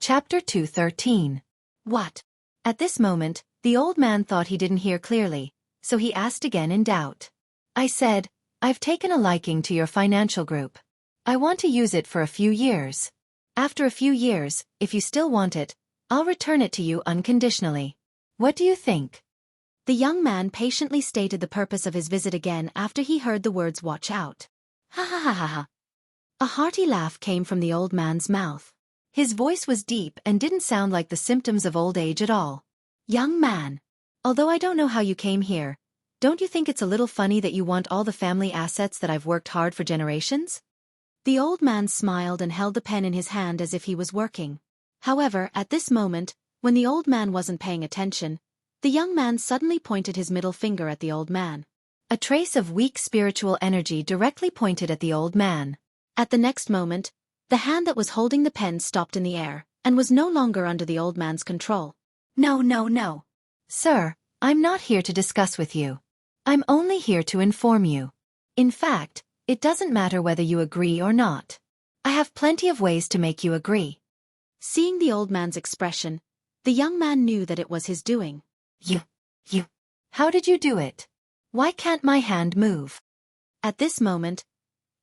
Chapter 213. What? At this moment, the old man thought he didn't hear clearly, so he asked again in doubt. I said, I've taken a liking to your financial group. I want to use it for a few years. After a few years, if you still want it, I'll return it to you unconditionally. What do you think? The young man patiently stated the purpose of his visit again after he heard the words watch out. Ha ha ha ha ha. A hearty laugh came from the old man's mouth. His voice was deep and didn't sound like the symptoms of old age at all. Young man, although I don't know how you came here, don't you think it's a little funny that you want all the family assets that I've worked hard for generations? The old man smiled and held the pen in his hand as if he was working. However, at this moment, when the old man wasn't paying attention, the young man suddenly pointed his middle finger at the old man. A trace of weak spiritual energy directly pointed at the old man. At the next moment, the hand that was holding the pen stopped in the air, and was no longer under the old man's control. No, no, no. Sir, I'm not here to discuss with you. I'm only here to inform you. In fact, it doesn't matter whether you agree or not. I have plenty of ways to make you agree. Seeing the old man's expression, the young man knew that it was his doing. You. How did you do it? Why can't my hand move? At this moment,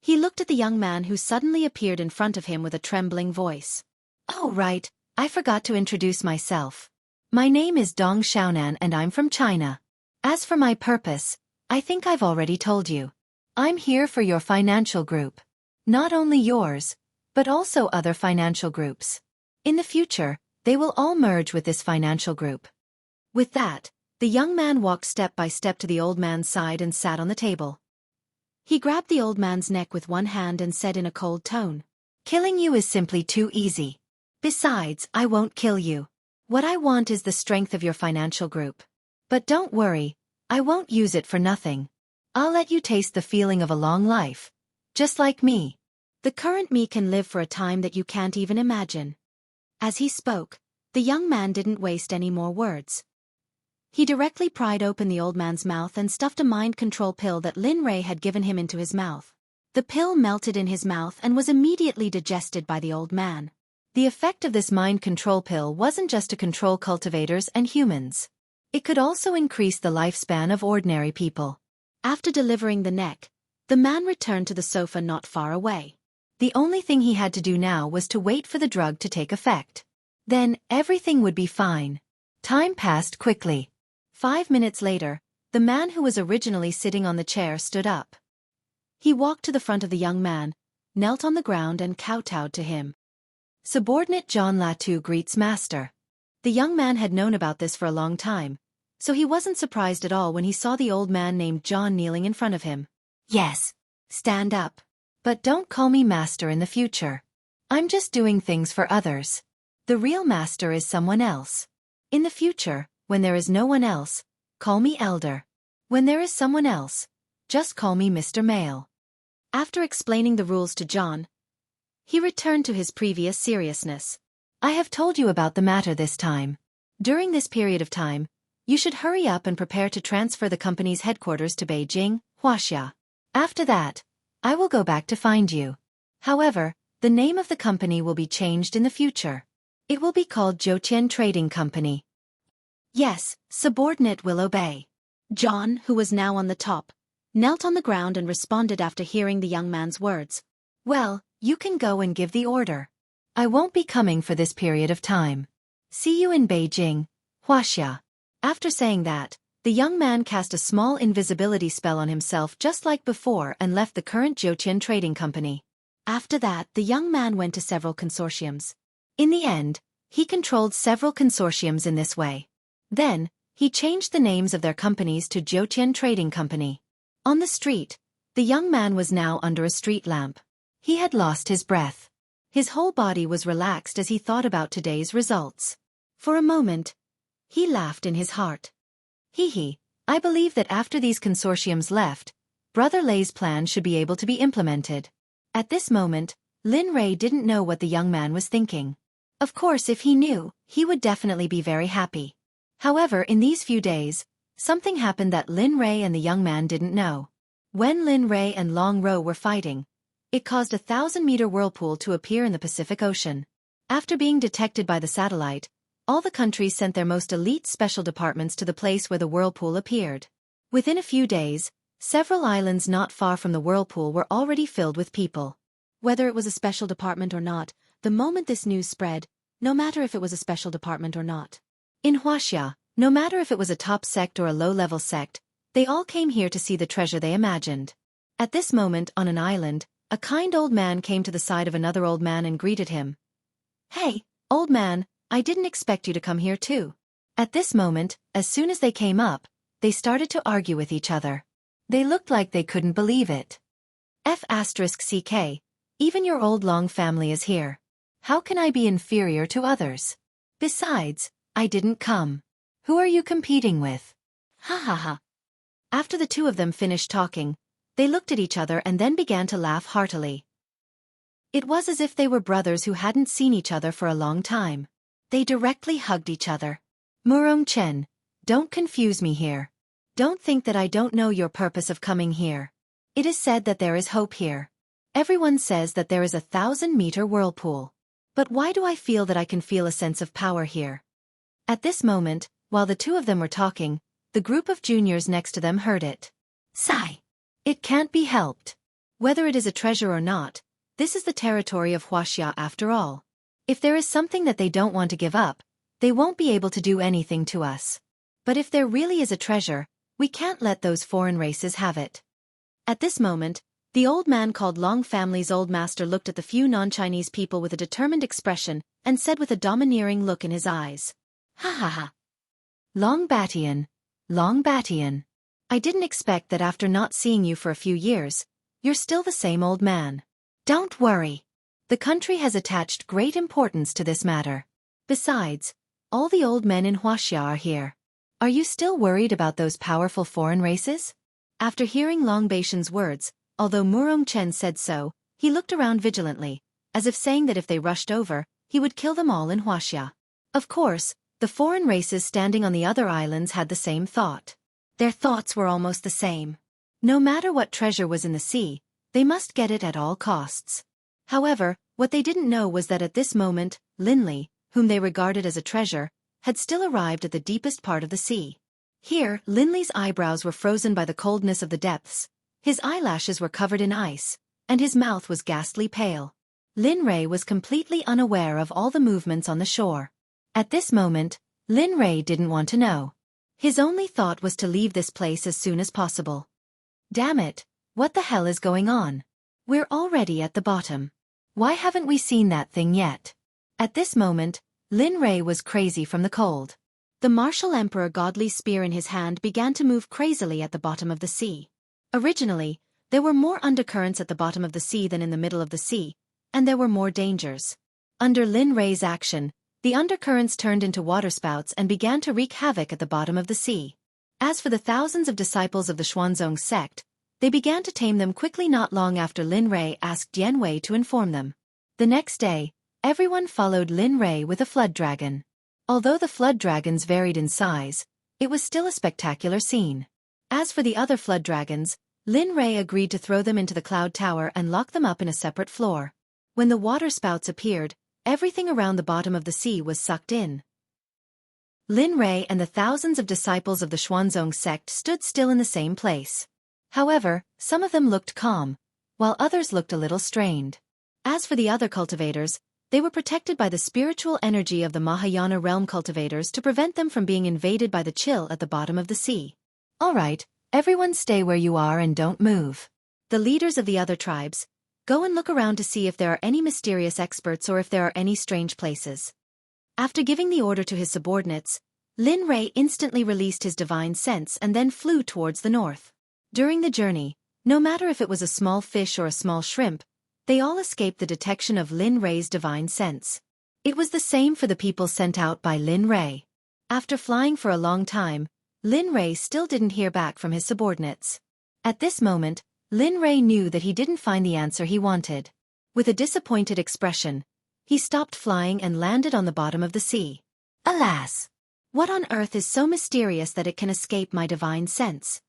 he looked at the young man who suddenly appeared in front of him with a trembling voice. Oh right, I forgot to introduce myself. My name is Dong Xiaonan and I'm from China. As for my purpose, I think I've already told you. I'm here for your financial group. Not only yours, but also other financial groups. In the future, they will all merge with this financial group. With that, the young man walked step by step to the old man's side and sat on the table. He grabbed the old man's neck with one hand and said in a cold tone, Killing you is simply too easy. Besides, I won't kill you. What I want is the strength of your financial group. But don't worry, I won't use it for nothing. I'll let you taste the feeling of a long life. Just like me. The current me can live for a time that you can't even imagine. As he spoke, the young man didn't waste any more words. He directly pried open the old man's mouth and stuffed a mind control pill that Lin Rei had given him into his mouth. The pill melted in his mouth and was immediately digested by the old man. The effect of this mind control pill wasn't just to control cultivators and humans. It could also increase the lifespan of ordinary people. After delivering the neck, the man returned to the sofa not far away. The only thing he had to do now was to wait for the drug to take effect. Then, everything would be fine. Time passed quickly. 5 minutes later, the man who was originally sitting on the chair stood up. He walked to the front of the young man, knelt on the ground and kowtowed to him. Subordinate John Latu greets master. The young man had known about this for a long time, so he wasn't surprised at all when he saw the old man named John kneeling in front of him. Yes, stand up. But don't call me master in the future. I'm just doing things for others. The real master is someone else. In the future, when there is no one else, call me elder. When there is someone else, just call me Mr. Male. After explaining the rules to John, he returned to his previous seriousness. I have told you about the matter this time. During this period of time, you should hurry up and prepare to transfer the company's headquarters to Beijing, Huaxia. After that, I will go back to find you. However, the name of the company will be changed in the future. It will be called Zhouqian Trading Company. Yes, subordinate will obey. John, who was now on the top, knelt on the ground and responded after hearing the young man's words. Well, you can go and give the order. I won't be coming for this period of time. See you in Beijing, Huaxia. After saying that, the young man cast a small invisibility spell on himself just like before and left the current Zhouqian Trading Company. After that, the young man went to several consortiums. In the end, he controlled several consortiums in this way. Then, he changed the names of their companies to Zhouqian Trading Company. On the street, the young man was now under a street lamp. He had lost his breath. His whole body was relaxed as he thought about today's results. For a moment, he laughed in his heart. I believe that after these consortiums left, Brother Lei's plan should be able to be implemented. At this moment, Lin Rei didn't know what the young man was thinking. Of course, if he knew, he would definitely be very happy. However, in these few days, something happened that Lin Rei and the young man didn't know. When Lin Rei and Long Ro were fighting, it caused a 1,000-meter whirlpool to appear in the Pacific Ocean. After being detected by the satellite, all the countries sent their most elite special departments to the place where the whirlpool appeared. Within a few days, several islands not far from the whirlpool were already filled with people. Whether it was a special department or not, the moment this news spread, no matter if it was a special department or not. In Huaxia, no matter if it was a top sect or a low-level sect, they all came here to see the treasure they imagined. At this moment, on an island, a kind old man came to the side of another old man and greeted him. "Hey, old man, I didn't expect you to come here too." At this moment, as soon as they came up, they started to argue with each other. They looked like they couldn't believe it. F***CK, even your old long family is here. How can I be inferior to others? Besides, I didn't come. Who are you competing with? Ha ha ha. After the two of them finished talking, they looked at each other and then began to laugh heartily. It was as if they were brothers who hadn't seen each other for a long time. They directly hugged each other. Murong Chen, don't confuse me here. Don't think that I don't know your purpose of coming here. It is said that there is hope here. Everyone says that there is a 1,000-meter whirlpool. But why do I feel that I can feel a sense of power here? At this moment, while the two of them were talking, the group of juniors next to them heard it. Sigh. It can't be helped. Whether it is a treasure or not, this is the territory of Huaxia after all. If there is something that they don't want to give up, they won't be able to do anything to us. But if there really is a treasure, we can't let those foreign races have it. At this moment, the old man called Long Family's old master looked at the few non-Chinese people with a determined expression and said with a domineering look in his eyes. Ha ha ha. Long Batian. Long Batian. I didn't expect that after not seeing you for a few years, you're still the same old man. Don't worry. The country has attached great importance to this matter. Besides, all the old men in Huaxia are here. Are you still worried about those powerful foreign races? After hearing Long Batian's words, although Murong Chen said so, he looked around vigilantly, as if saying that if they rushed over, he would kill them all in Huaxia. Of course, the foreign races standing on the other islands had the same thought. Their thoughts were almost the same. No matter what treasure was in the sea, they must get it at all costs. However, what they didn't know was that at this moment, Linley, whom they regarded as a treasure, had still arrived at the deepest part of the sea. Here, Linley's eyebrows were frozen by the coldness of the depths, his eyelashes were covered in ice, and his mouth was ghastly pale. Lin Ray was completely unaware of all the movements on the shore. At this moment, Lin Ray didn't want to know. His only thought was to leave this place as soon as possible. Damn it, what the hell is going on? We're already at the bottom. Why haven't we seen that thing yet? At this moment, Lin Ray was crazy from the cold. The martial emperor godly spear in his hand began to move crazily at the bottom of the sea. Originally, there were more undercurrents at the bottom of the sea than in the middle of the sea, and there were more dangers. Under Lin Ray's action, the undercurrents turned into waterspouts and began to wreak havoc at the bottom of the sea. As for the thousands of disciples of the Xuanzong sect, they began to tame them quickly not long after Lin Ray asked Dian Wei to inform them. The next day, everyone followed Lin Ray with a flood dragon. Although the flood dragons varied in size, it was still a spectacular scene. As for the other flood dragons, Lin Ray agreed to throw them into the cloud tower and lock them up in a separate floor. When the waterspouts appeared, everything around the bottom of the sea was sucked in. Lin Ray and the thousands of disciples of the Xuanzong sect stood still in the same place. However, some of them looked calm, while others looked a little strained. As for the other cultivators, they were protected by the spiritual energy of the Mahayana realm cultivators to prevent them from being invaded by the chill at the bottom of the sea. All right, everyone stay where you are and don't move. The leaders of the other tribes, go and look around to see if there are any mysterious experts or if there are any strange places. After giving the order to his subordinates, Lin Ray instantly released his divine sense and then flew towards the north. During the journey, no matter if it was a small fish or a small shrimp, they all escaped the detection of Lin Ray's divine sense. It was the same for the people sent out by Lin Ray. After flying for a long time, Lin Ray still didn't hear back from his subordinates. At this moment, Lin Ray knew that he didn't find the answer he wanted. With a disappointed expression, he stopped flying and landed on the bottom of the sea. Alas! What on earth is so mysterious that it can escape my divine sense?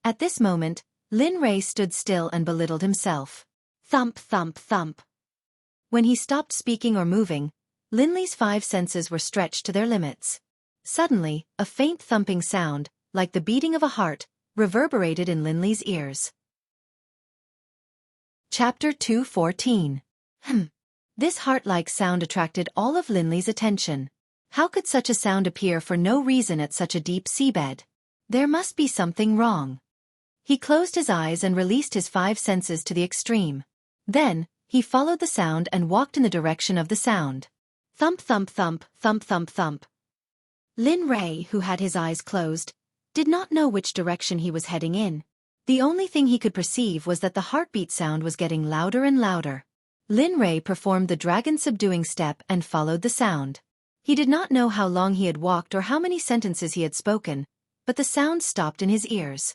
At this moment, Lin Ray stood still and belittled himself. Thump, thump, thump. When he stopped speaking or moving, Linley's 5 senses were stretched to their limits. Suddenly, a faint thumping sound, like the beating of a heart, reverberated in Linley's ears. Chapter 2:14. This heart-like sound attracted all of Linley's attention. How could such a sound appear for no reason at such a deep seabed? There must be something wrong. He closed his eyes and released his 5 senses to the extreme. Then, he followed the sound and walked in the direction of the sound. Thump thump thump, thump thump thump. Lin Ray, who had his eyes closed, did not know which direction he was heading in. The only thing he could perceive was that the heartbeat sound was getting louder and louder. Lin Ray performed the dragon-subduing step and followed the sound. He did not know how long he had walked or how many sentences he had spoken, but the sound stopped in his ears.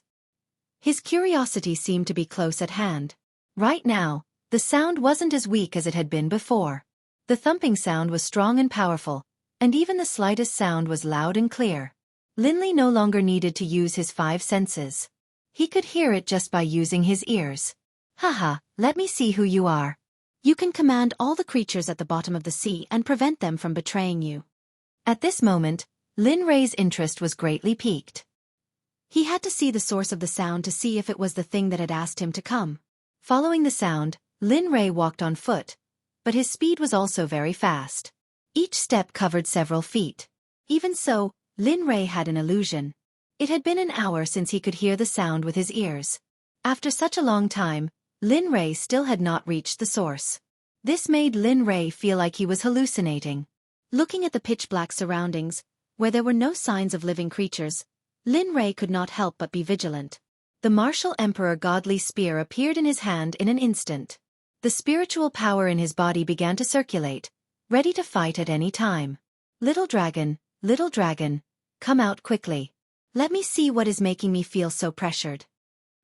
His curiosity seemed to be close at hand. Right now, the sound wasn't as weak as it had been before. The thumping sound was strong and powerful, and even the slightest sound was loud and clear. Linley no longer needed to use his 5 senses. He could hear it just by using his ears. Haha, let me see who you are. You can command all the creatures at the bottom of the sea and prevent them from betraying you. At this moment, Lin Ray's interest was greatly piqued. He had to see the source of the sound to see if it was the thing that had asked him to come. Following the sound, Lin Ray walked on foot, but his speed was also very fast. Each step covered several feet. Even so, Lin Ray had an illusion. It had been an hour since he could hear the sound with his ears. After such a long time, Lin Ray still had not reached the source. This made Lin Ray feel like he was hallucinating. Looking at the pitch-black surroundings, where there were no signs of living creatures, Lin Ray could not help but be vigilant. The martial emperor godly spear appeared in his hand in an instant. The spiritual power in his body began to circulate, ready to fight at any time. Little dragon, come out quickly. Let me see what is making me feel so pressured.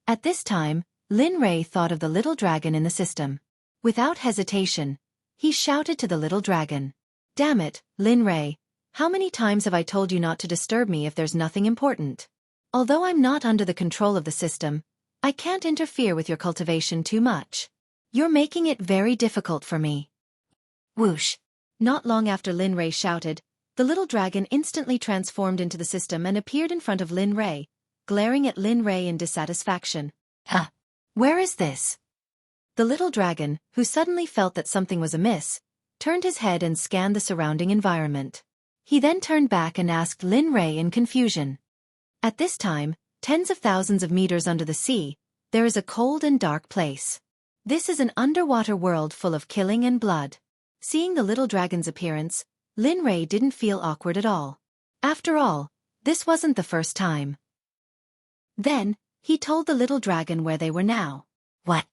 At this time, Lin Ray thought of the little dragon in the system. Without hesitation, he shouted to the little dragon. Damn it, Lin Ray, how many times have I told you not to disturb me if there's nothing important? Although I'm not under the control of the system, I can't interfere with your cultivation too much. You're making it very difficult for me. Whoosh. Not long after Lin Ray shouted, the little dragon instantly transformed into the system and appeared in front of Lin Ray, glaring at Lin Ray in dissatisfaction. Where is this? The little dragon, who suddenly felt that something was amiss, turned his head and scanned the surrounding environment. He then turned back and asked Lin Ray in confusion. At this time, tens of thousands of meters under the sea, there is a cold and dark place. This is an underwater world full of killing and blood. Seeing the little dragon's appearance, Lin Ray didn't feel awkward at all. After all, this wasn't the first time. Then, he told the little dragon where they were now. What?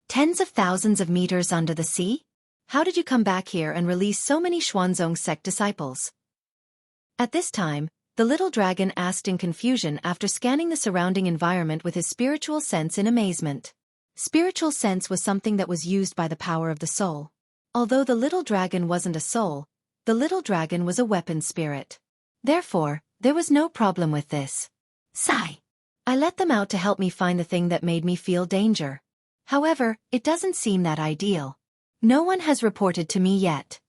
Tens of thousands of meters under the sea? How did you come back here and release so many Xuanzong Sect disciples? At this time, the little dragon asked in confusion after scanning the surrounding environment with his spiritual sense in amazement. Spiritual sense was something that was used by the power of the soul. Although the little dragon wasn't a soul, the little dragon was a weapon spirit. Therefore, there was no problem with this. Sigh. I let them out to help me find the thing that made me feel danger. However, it doesn't seem that ideal. No one has reported to me yet.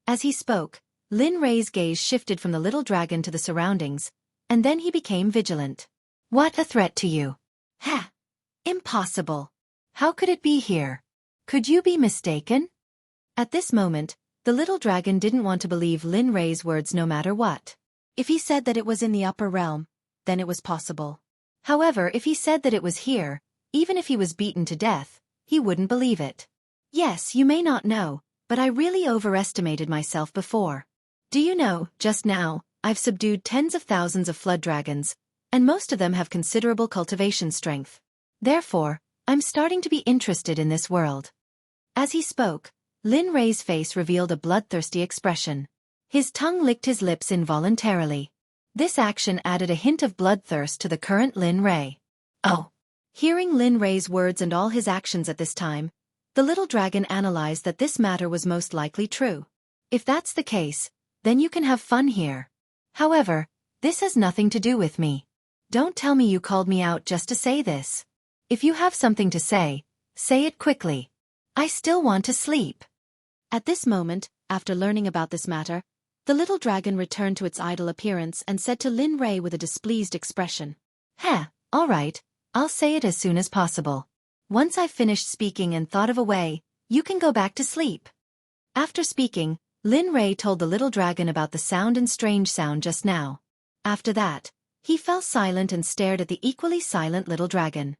As he spoke, Lin Ray's gaze shifted from the little dragon to the surroundings, and then he became vigilant. What a threat to you. Ha! Impossible. How could it be here? Could you be mistaken? At this moment, the little dragon didn't want to believe Lin Ray's words no matter what. If he said that it was in the upper realm, then it was possible. However, if he said that it was here, even if he was beaten to death, he wouldn't believe it. Yes, you may not know, but I really overestimated myself before. Do you know, just now, I've subdued tens of thousands of flood dragons, and most of them have considerable cultivation strength. Therefore, I'm starting to be interested in this world. As he spoke, Lin Ray's face revealed a bloodthirsty expression. His tongue licked his lips involuntarily. This action added a hint of bloodthirst to the current Lin Ray. Oh. Hearing Lin Ray's words and all his actions at this time, the little dragon analyzed that this matter was most likely true. If that's the case, then you can have fun here. However, this has nothing to do with me. Don't tell me you called me out just to say this. If you have something to say it quickly. I still want to sleep. At this moment, After learning about this matter, the little dragon returned to its idle appearance and said to Lin Rei with a displeased expression. Heh, all right, I'll say it as soon as possible. Once I've finished speaking and thought of a way, you can go back to sleep. After speaking, Lin Rei told the little dragon about the sound and strange sound just now. After that, he fell silent and stared at the equally silent little dragon.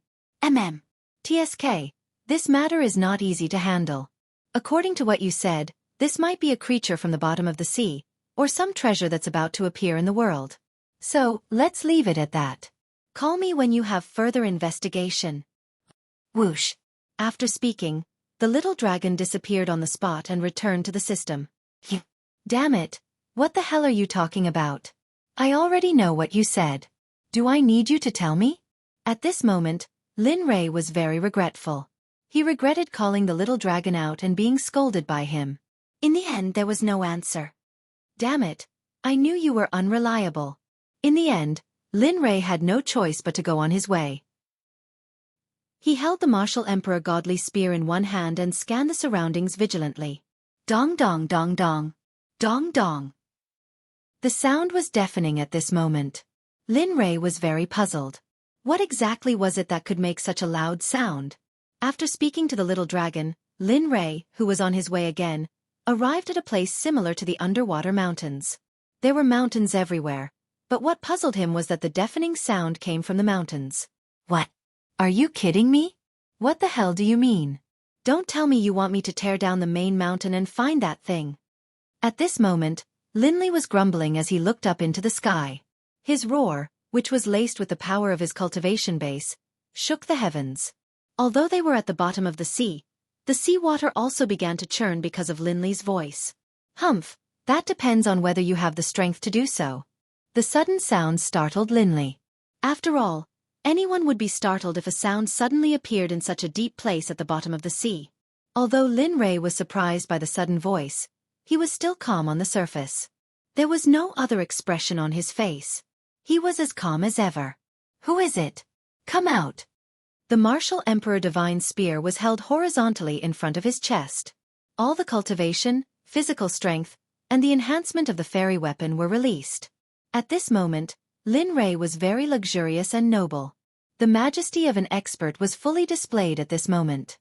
TSK, this matter is not easy to handle. According to what you said, this might be a creature from the bottom of the sea, or some treasure that's about to appear in the world. So, let's leave it at that. Call me when you have further investigation. Whoosh. After speaking, the little dragon disappeared on the spot and returned to the system. Damn it, what the hell are you talking about? I already know what you said. Do I need you to tell me? At this moment, Lin Rei was very regretful. He regretted calling the little dragon out and being scolded by him. In the end, there was no answer. Damn it, I knew you were unreliable. In the end, Lin Rei had no choice but to go on his way. He held the martial emperor godly spear in one hand and scanned the surroundings vigilantly. Dong dong dong dong. Dong dong. The sound was deafening at this moment. Lin Rei was very puzzled. What exactly was it that could make such a loud sound? After speaking to the little dragon, Lin Rei, who was on his way again, arrived at a place similar to the underwater mountains. There were mountains everywhere, but what puzzled him was that the deafening sound came from the mountains. What? Are you kidding me? What the hell do you mean? Don't tell me you want me to tear down the main mountain and find that thing. At this moment, Linley was grumbling as he looked up into the sky. His roar, which was laced with the power of his cultivation base, shook the heavens. Although they were at the bottom of the sea water also began to churn because of Linley's voice. Humph, that depends on whether you have the strength to do so. The sudden sound startled Linley. After all, anyone would be startled if a sound suddenly appeared in such a deep place at the bottom of the sea. Although Lin Rei was surprised by the sudden voice, he was still calm on the surface. There was no other expression on his face. He was as calm as ever. Who is it? Come out. The martial emperor divine spear was held horizontally in front of his chest. All the cultivation, physical strength, and the enhancement of the fairy weapon were released. At this moment, Lin Rei was very luxurious and noble. The majesty of an expert was fully displayed at this moment.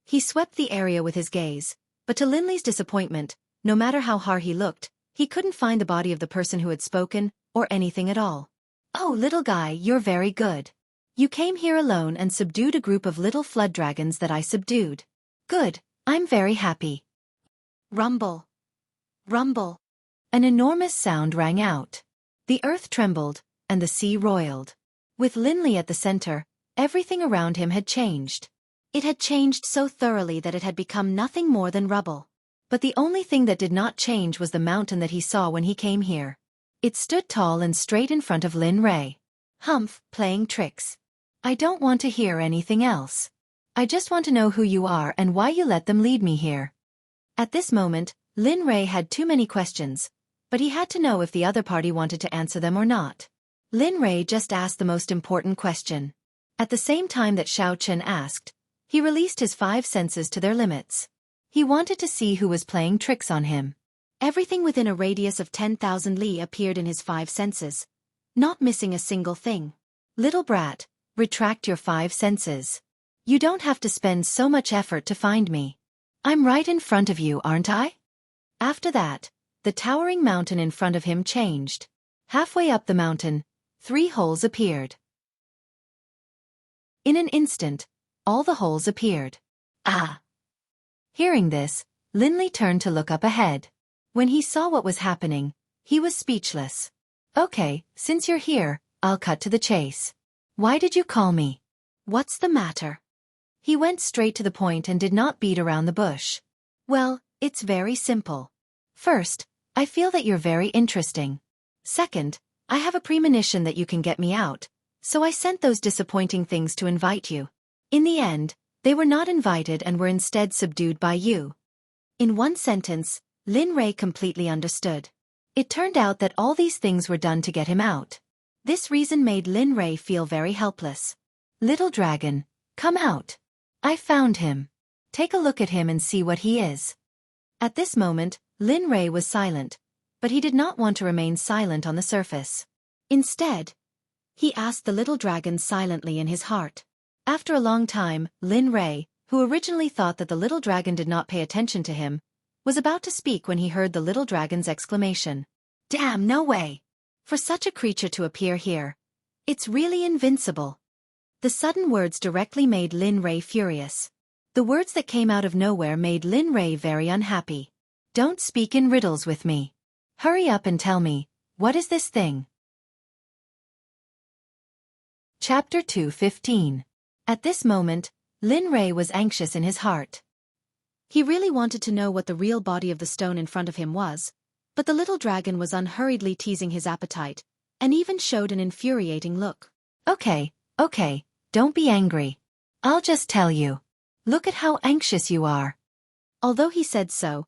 He swept the area with his gaze, but to Linley's disappointment, no matter how hard he looked, he couldn't find the body of the person who had spoken, or anything at all. Oh, little guy, you're very good. You came here alone and subdued a group of little flood dragons that I subdued. Good, I'm very happy. Rumble. Rumble. An enormous sound rang out. The earth trembled, and the sea roiled. With Linley at the center, everything around him had changed. It had changed so thoroughly that it had become nothing more than rubble. But the only thing that did not change was the mountain that he saw when he came here. It stood tall and straight in front of Lin Rei. Humph, playing tricks. I don't want to hear anything else. I just want to know who you are and why you let them lead me here. At this moment, Lin Rei had too many questions, but he had to know if the other party wanted to answer them or not. Lin Rei just asked the most important question. At the same time that Xiao Chen asked, he released his 5 senses to their limits. He wanted to see who was playing tricks on him. Everything within a radius of 10,000 li appeared in his 5 senses, not missing a single thing. Little brat, retract your 5 senses. You don't have to spend so much effort to find me. I'm right in front of you, aren't I? After that, the towering mountain in front of him changed. Halfway up the mountain, 3 holes appeared. In an instant, all the holes appeared. Ah! Hearing this, Linley turned to look up ahead. When he saw what was happening, he was speechless. Okay, since you're here, I'll cut to the chase. Why did you call me? What's the matter? He went straight to the point and did not beat around the bush. Well, it's very simple. First, I feel that you're very interesting. Second, I have a premonition that you can get me out, so I sent those disappointing things to invite you. In the end, they were not invited and were instead subdued by you. In one sentence, Lin Rei completely understood. It turned out that all these things were done to get him out. This reason made Lin Rei feel very helpless. Little dragon, come out. I found him. Take a look at him and see what he is. At this moment, Lin Rei was silent, but he did not want to remain silent on the surface. Instead, he asked the little dragon silently in his heart. After a long time, Lin Rei, who originally thought that the little dragon did not pay attention to him, was about to speak when he heard the little dragon's exclamation. Damn, no way! For such a creature to appear here. It's really invincible. The sudden words directly made Lin Rei furious. The words that came out of nowhere made Lin Rei very unhappy. Don't speak in riddles with me. Hurry up and tell me, what is this thing? Chapter 2:15. At this moment, Lin Rei was anxious in his heart. He really wanted to know what the real body of the stone in front of him was, but the little dragon was unhurriedly teasing his appetite, and even showed an infuriating look. Okay, don't be angry. I'll just tell you. Look at how anxious you are. Although he said so,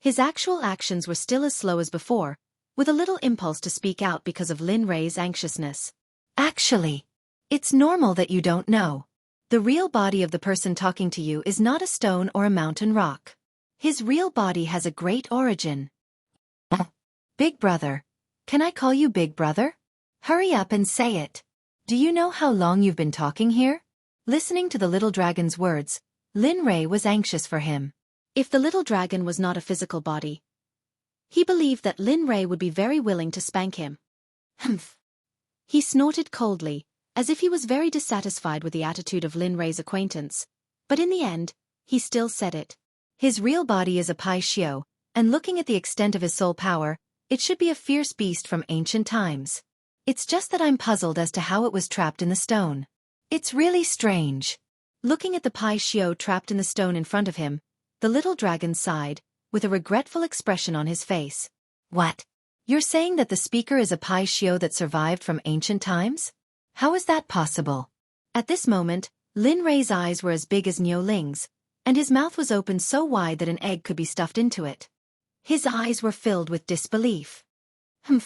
his actual actions were still as slow as before, with a little impulse to speak out because of Lin Rei's anxiousness. Actually, it's normal that you don't know. The real body of the person talking to you is not a stone or a mountain rock. His real body has a great origin. Big brother. Can I call you Big brother? Hurry up and say it. Do you know how long you've been talking here? Listening to the little dragon's words, Lin Rei was anxious for him. If the little dragon was not a physical body, he believed that Lin Rei would be very willing to spank him. Humph. He snorted coldly, as if he was very dissatisfied with the attitude of Lin Rei's acquaintance, but in the end, he still said it. His real body is a Pai Xiao, and looking at the extent of his soul power, it should be a fierce beast from ancient times. It's just that I'm puzzled as to how it was trapped in the stone. It's really strange. Looking at the Pai Xiao trapped in the stone in front of him, the little dragon sighed, with a regretful expression on his face. What? You're saying that the speaker is a Pai Xiao that survived from ancient times? How is that possible? At this moment, Lin Rei's eyes were as big as Niu Ling's, and his mouth was open so wide that an egg could be stuffed into it. His eyes were filled with disbelief.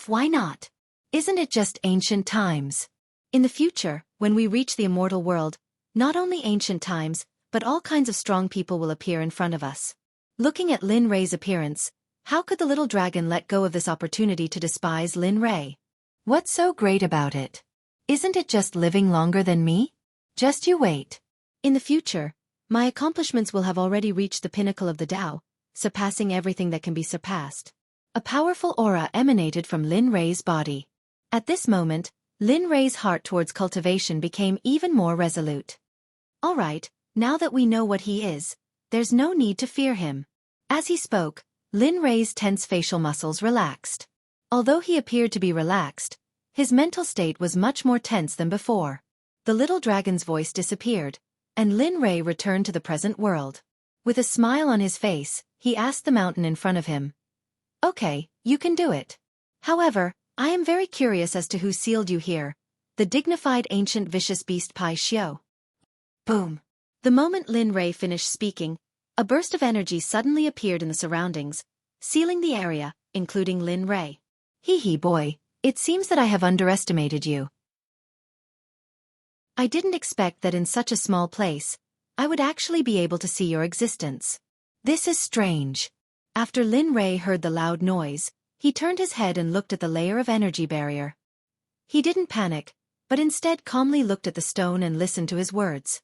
Why not? Isn't it just ancient times? In the future, when we reach the immortal world, not only ancient times, but all kinds of strong people will appear in front of us. Looking at Lin Rei's appearance, how could the little dragon let go of this opportunity to despise Lin Rei? What's so great about it? Isn't it just living longer than me? Just you wait. In the future, my accomplishments will have already reached the pinnacle of the Tao, surpassing everything that can be surpassed. A powerful aura emanated from Lin Rei's body. At this moment, Lin Rei's heart towards cultivation became even more resolute. All right, now that we know what he is, there's no need to fear him. As he spoke, Lin Rei's tense facial muscles relaxed. Although he appeared to be relaxed, his mental state was much more tense than before. The little dragon's voice disappeared, and Lin Rei returned to the present world. With a smile on his face, he asked the mountain in front of him. Okay, you can do it. However, I am very curious as to who sealed you here, the dignified ancient vicious beast Pai Xiao. Boom. The moment Lin Rei finished speaking, a burst of energy suddenly appeared in the surroundings, sealing the area, including Lin Rei. Hee boy, it seems that I have underestimated you. I didn't expect that in such a small place, I would actually be able to see your existence. This is strange. After Lin Rei heard the loud noise, he turned his head and looked at the layer of energy barrier. He didn't panic, but instead calmly looked at the stone and listened to his words.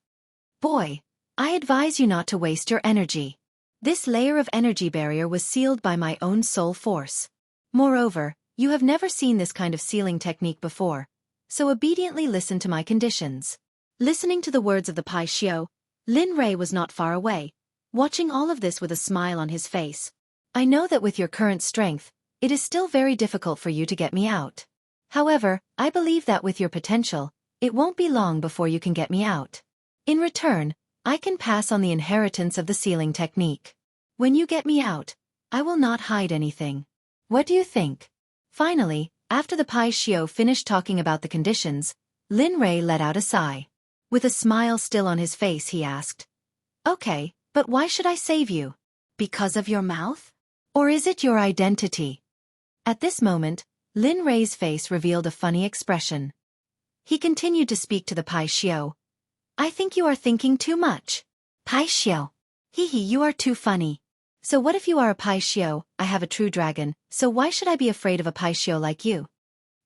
Boy, I advise you not to waste your energy. This layer of energy barrier was sealed by my own soul force. Moreover, you have never seen this kind of sealing technique before, so obediently listen to my conditions. Listening to the words of the Pai Xiao, Lin Rei was not far away, watching all of this with a smile on his face. I know that with your current strength, it is still very difficult for you to get me out. However, I believe that with your potential, it won't be long before you can get me out. In return, I can pass on the inheritance of the sealing technique. When you get me out, I will not hide anything. What do you think? Finally, after the Pai Xiao finished talking about the conditions, Lin Rei let out a sigh. With a smile still on his face, he asked, Okay, but why should I save you? Because of your mouth? Or is it your identity? At this moment, Lin Rei's face revealed a funny expression. He continued to speak to the Pai Xiao. I think you are thinking too much. Pai Xiao. You are too funny. So what if you are a Paishio? I have a true dragon, so why should I be afraid of a Paishio like you?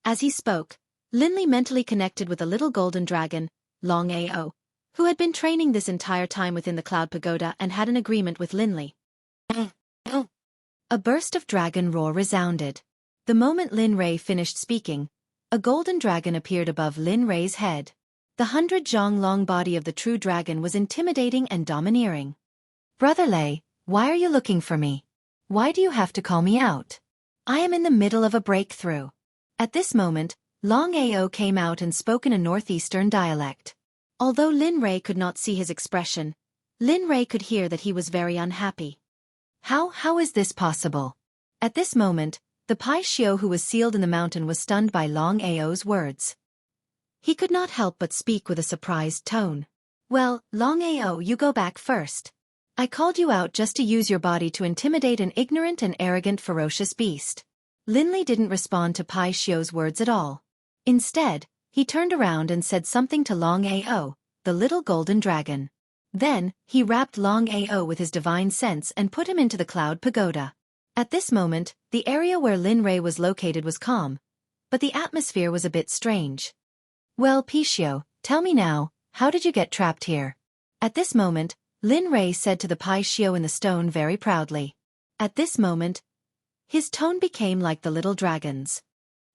As he spoke, Linley mentally connected with a little golden dragon, Long Ao, who had been training this entire time within the Cloud Pagoda and had an agreement with Linley. A burst of dragon roar resounded. The moment Lin Rei finished speaking, a golden dragon appeared above Lin Rei's head. The 100 long body of the true dragon was intimidating and domineering. Brother Lei, why are you looking for me? Why do you have to call me out? I am in the middle of a breakthrough. At this moment, Long Ao came out and spoke in a northeastern dialect. Although Lin Rei could not see his expression, Lin Rei could hear that he was very unhappy. How is this possible? At this moment, the Paishio who was sealed in the mountain was stunned by Long Ao's words. He could not help but speak with a surprised tone. Well, Long Ao, you go back first. I called you out just to use your body to intimidate an ignorant and arrogant ferocious beast. Linley didn't respond to Paishio's words at all. Instead, he turned around and said something to Long Ao, the little golden dragon. Then, he wrapped Long Ao with his divine sense and put him into the Cloud Pagoda. At this moment, the area where Lin Rei was located was calm, but the atmosphere was a bit strange. Well, Paishio, tell me now, how did you get trapped here? At this moment, Lin Rei said to the Paishio in the stone very proudly. At this moment, his tone became like the little dragon's.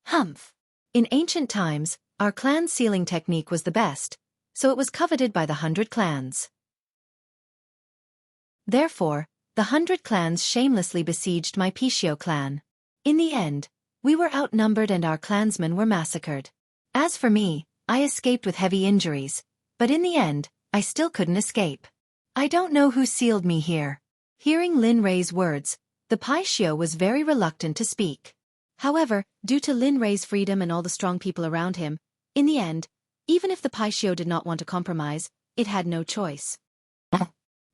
Humph! In ancient times, our clan sealing technique was the best, so it was coveted by the 100 clans. Therefore, the 100 clans shamelessly besieged my Paishio clan. In the end, we were outnumbered and our clansmen were massacred. As for me, I escaped with heavy injuries, but in the end, I still couldn't escape. I don't know who sealed me here. Hearing Lin Rei's words, the Paishio was very reluctant to speak. However, due to Lin Rei's freedom and all the strong people around him, in the end, even if the Paishio did not want to compromise, it had no choice.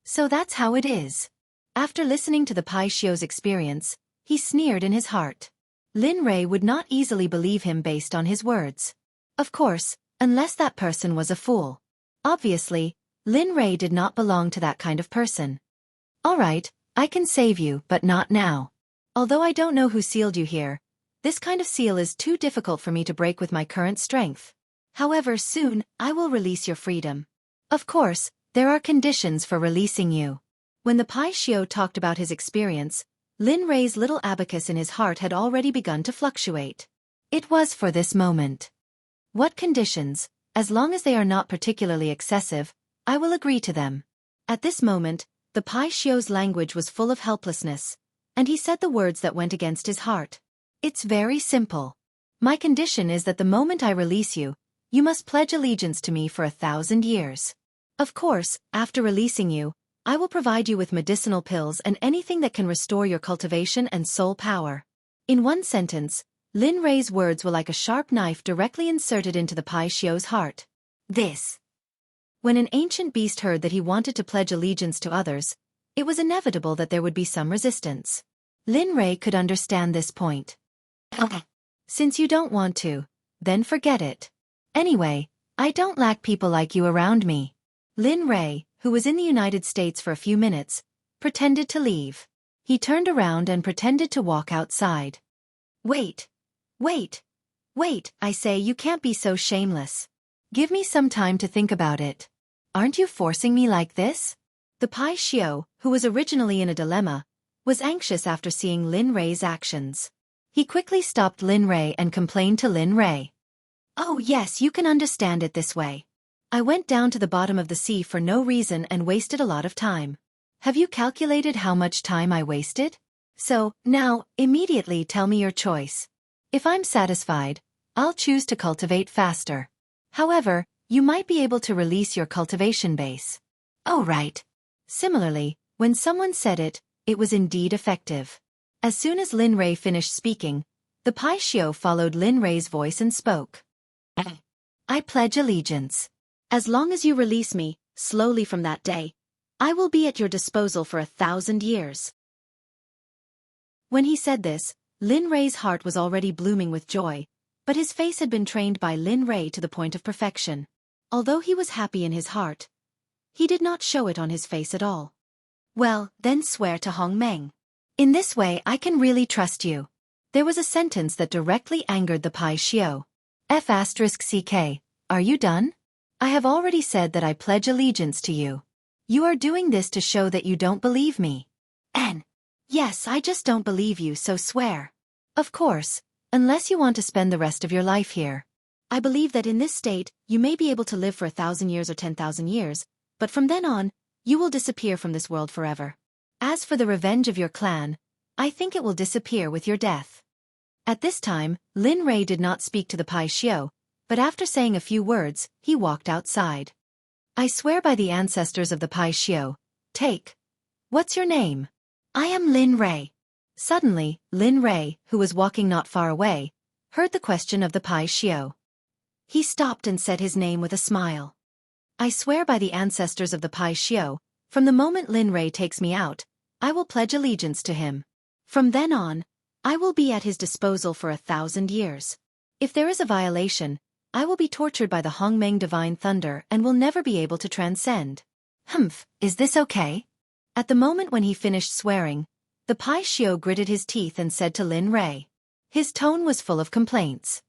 So that's how it is. After listening to the Paishio's experience, he sneered in his heart. Lin Rei would not easily believe him based on his words. Of course, unless that person was a fool. Obviously, Lin Rei did not belong to that kind of person. Alright, I can save you, but not now. Although I don't know who sealed you here, this kind of seal is too difficult for me to break with my current strength. However, soon, I will release your freedom. Of course, there are conditions for releasing you. When the Paishio talked about his experience, Lin Rei's little abacus in his heart had already begun to fluctuate. It was for this moment. What conditions? As long as they are not particularly excessive, I will agree to them. At this moment, the Paishio's language was full of helplessness, and he said the words that went against his heart. It's very simple. My condition is that the moment I release you, you must pledge allegiance to me for 1,000 years. Of course, after releasing you, I will provide you with medicinal pills and anything that can restore your cultivation and soul power. In one sentence, Lin Rei's words were like a sharp knife directly inserted into the Paishio's heart. This. When an ancient beast heard that he wanted to pledge allegiance to others, it was inevitable that there would be some resistance. Lin Rei could understand this point. Since you don't want to, then forget it. Anyway, I don't lack people like you around me. Lin Rei, who was in the United States for a few minutes, pretended to leave. He turned around and pretended to walk outside. Wait, I say, you can't be so shameless. Give me some time to think about it. Aren't you forcing me like this? The Paishio, who was originally in a dilemma, was anxious after seeing Lin Rei's actions. He quickly stopped Lin Rei and complained to Lin Rei. Oh yes, you can understand it this way. I went down to the bottom of the sea for no reason and wasted a lot of time. Have you calculated how much time I wasted? So, now, immediately tell me your choice. If I'm satisfied, I'll choose to cultivate faster. However, you might be able to release your cultivation base. Oh right. Similarly, when someone said it, it was indeed effective. As soon as Lin Rei finished speaking, the Paishio followed Lin Rei's voice and spoke. I pledge allegiance. As long as you release me, slowly from that day, I will be at your disposal for 1,000 years. When he said this, Lin Rei's heart was already blooming with joy, but his face had been trained by Lin Rei to the point of perfection. Although he was happy in his heart, he did not show it on his face at all. Well, then swear to Hong Meng. In this way I can really trust you. There was a sentence that directly angered the Pai Xiu. F***CK, are you done? I have already said that I pledge allegiance to you. You are doing this to show that you don't believe me. N. Yes, I just don't believe you, so swear. Of course, unless you want to spend the rest of your life here. I believe that in this state, you may be able to live for 1,000 years or 10,000 years, but from then on, you will disappear from this world forever. As for the revenge of your clan, I think it will disappear with your death. At this time, Lin Rei did not speak to the Pai Xiu, but after saying a few words, he walked outside. I swear by the ancestors of the Pai Xiu, take. What's your name? I am Lin Rei. Suddenly, Lin Rei, who was walking not far away, heard the question of the Pai Xiu. He stopped and said his name with a smile. I swear by the ancestors of the Pai Xiu, from the moment Lin Rei takes me out, I will pledge allegiance to him. From then on, I will be at his disposal for 1,000 years. If there is a violation, I will be tortured by the Hongmeng Divine Thunder and will never be able to transcend. Humph, is this okay? At the moment when he finished swearing, the Pai Xiu gritted his teeth and said to Lin Rei. His tone was full of complaints.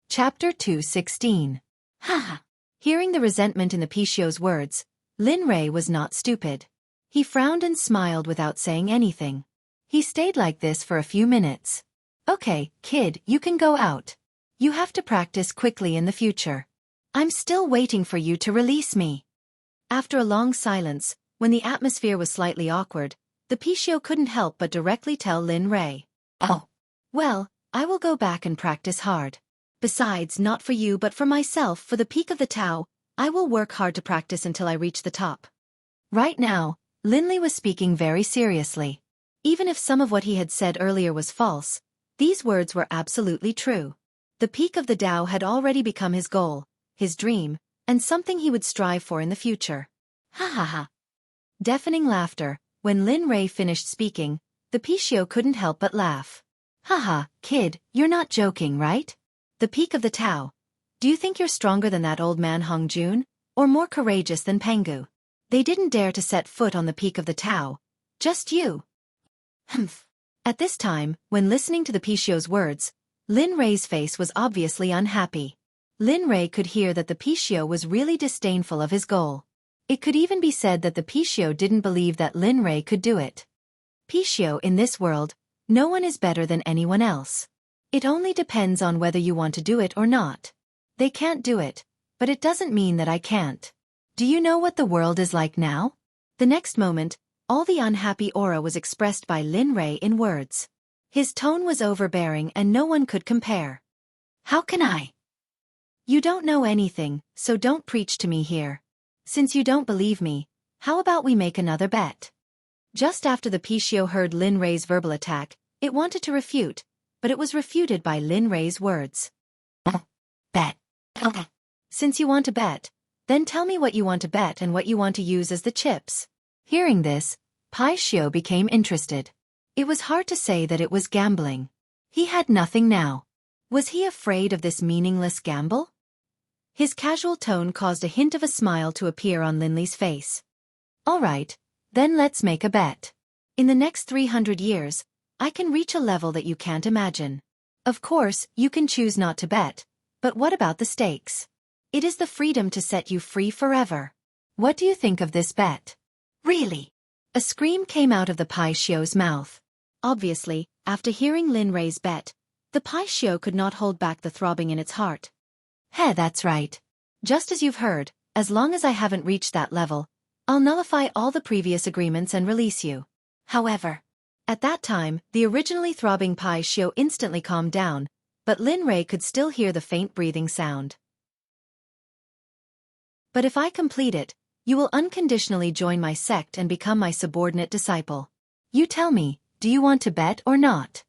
Chapter 2:16. Haha. Hearing the resentment in the Pai Xiu's words, Lin Rei was not stupid. He frowned and smiled without saying anything. He stayed like this for a few minutes. Okay, kid, you can go out. You have to practice quickly in the future. I'm still waiting for you to release me. After a long silence, when the atmosphere was slightly awkward, the Pai Xiu couldn't help but directly tell Lin Rei. Oh. Well, I will go back and practice hard. Besides, not for you but for myself, for the peak of the Tao, I will work hard to practice until I reach the top. Right now, Lin Li was speaking very seriously. Even if some of what he had said earlier was false, these words were absolutely true. The peak of the Tao had already become his goal, his dream, and something he would strive for in the future. Ha ha ha. Deafening laughter. When Lin Rei finished speaking, the Pai Xiu couldn't help but laugh. Haha, kid, you're not joking, right? The peak of the Tao. Do you think you're stronger than that old man Hong Jun, or more courageous than Pengu? They didn't dare to set foot on the peak of the Tao. Just you. Humph. At this time, when listening to the Pai Xiu's words, Lin Rei's face was obviously unhappy. Lin Rei could hear that the Pai Xiu was really disdainful of his goal. It could even be said that the Pai Xiu didn't believe that Lin Rei could do it. Pai Xiu, in this world, no one is better than anyone else. It only depends on whether you want to do it or not. They can't do it, but it doesn't mean that I can't. Do you know what the world is like now? The next moment, all the unhappy aura was expressed by Lin Rei in words. His tone was overbearing and no one could compare. How can I? You don't know anything, so don't preach to me here. Since you don't believe me, how about we make another bet? Just after the Pai Xiu heard Lin Rei's verbal attack, it wanted to refute, but it was refuted by Lin Rei's words. Bet. Since you want to bet, then tell me what you want to bet and what you want to use as the chips. Hearing this, Pai Xiu became interested. It was hard to say that it was gambling. He had nothing now. Was he afraid of this meaningless gamble? His casual tone caused a hint of a smile to appear on Lin Li's face. All right, then let's make a bet. In the next 300 years, I can reach a level that you can't imagine. Of course, you can choose not to bet, but what about the stakes? It is the freedom to set you free forever. What do you think of this bet? Really? A scream came out of the Pai Xiu's mouth. Obviously, after hearing Lin Rei's bet, the Pai Xiu could not hold back the throbbing in its heart. Hey, that's right. Just as you've heard, as long as I haven't reached that level, I'll nullify all the previous agreements and release you. However, at that time, the originally throbbing Pai Xiu instantly calmed down, but Lin Rei could still hear the faint breathing sound. But if I complete it, you will unconditionally join my sect and become my subordinate disciple. You tell me, do you want to bet or not?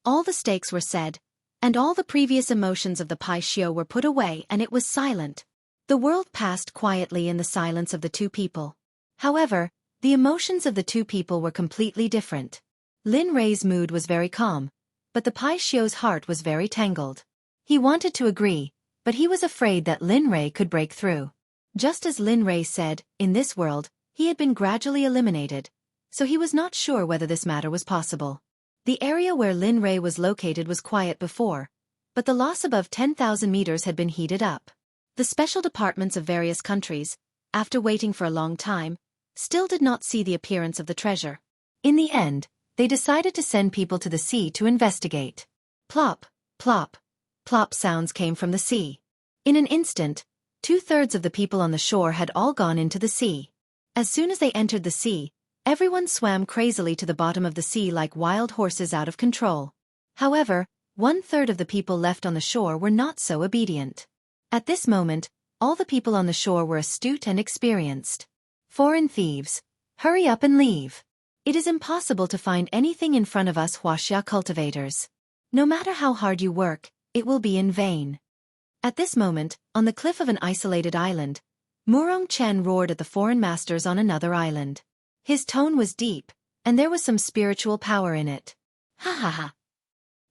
All the stakes were said, and all the previous emotions of the Pai Xiu were put away and it was silent. The world passed quietly in the silence of the two people. However, the emotions of the two people were completely different. Lin Rei's mood was very calm, but the Pai Xiu's heart was very tangled. He wanted to agree, but he was afraid that Lin Rei could break through. Just as Lin Rei said, in this world, he had been gradually eliminated, so he was not sure whether this matter was possible. The area where Lin Rei was located was quiet before, but the loss above 10,000 meters had been heated up. The special departments of various countries, after waiting for a long time, still did not see the appearance of the treasure. In the end, they decided to send people to the sea to investigate. Plop, plop, plop sounds came from the sea. In an instant, 2/3 of the people on the shore had all gone into the sea. As soon as they entered the sea, everyone swam crazily to the bottom of the sea like wild horses out of control. However, 1/3 of the people left on the shore were not so obedient. At this moment, all the people on the shore were astute and experienced. Foreign thieves, hurry up and leave. It is impossible to find anything in front of us Huaxia cultivators. No matter how hard you work, it will be in vain. At this moment, on the cliff of an isolated island, Murong Chen roared at the foreign masters on another island. His tone was deep, and there was some spiritual power in it. Ha ha ha.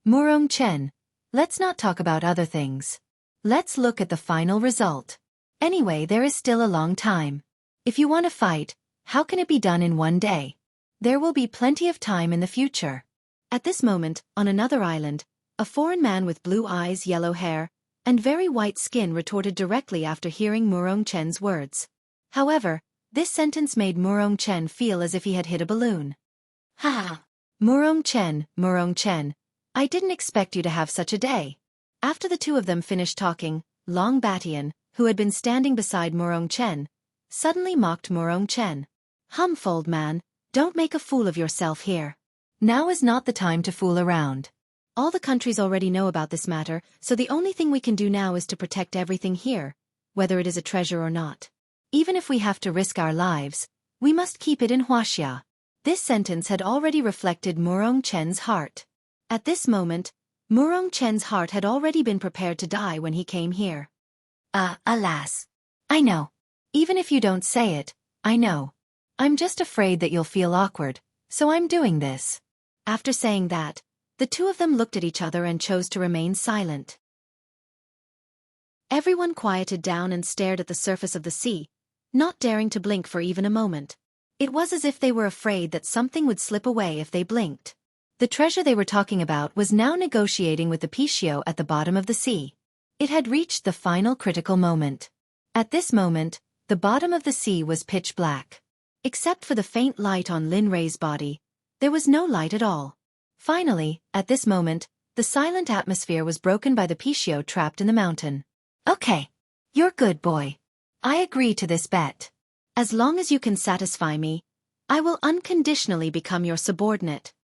Murong Chen, let's not talk about other things. Let's look at the final result. Anyway, there is still a long time. If you want to fight, how can it be done in one day? There will be plenty of time in the future. At this moment, on another island, a foreign man with blue eyes, yellow hair, and very white skin retorted directly after hearing Murong Chen's words. However, this sentence made Murong Chen feel as if he had hit a balloon. Ha ha! Murong Chen, I didn't expect you to have such a day. After the two of them finished talking, Long Batian, who had been standing beside Murong Chen, suddenly mocked Murong Chen. Old man, don't make a fool of yourself here. Now is not the time to fool around. All the countries already know about this matter, so the only thing we can do now is to protect everything here, whether it is a treasure or not. Even if we have to risk our lives, we must keep it in Huaxia. This sentence had already reflected Murong Chen's heart. At this moment, Murong Chen's heart had already been prepared to die when he came here. Alas. I know. Even if you don't say it, I know. I'm just afraid that you'll feel awkward, so I'm doing this. After saying that, the two of them looked at each other and chose to remain silent. Everyone quieted down and stared at the surface of the sea, not daring to blink for even a moment. It was as if they were afraid that something would slip away if they blinked. The treasure they were talking about was now negotiating with the Pishio at the bottom of the sea. It had reached the final critical moment. At this moment, the bottom of the sea was pitch black. Except for the faint light on Lin Rei's body, there was no light at all. Finally, at this moment, the silent atmosphere was broken by the Pishio trapped in the mountain. Okay. You're good, boy. I agree to this bet. As long as you can satisfy me, I will unconditionally become your subordinate.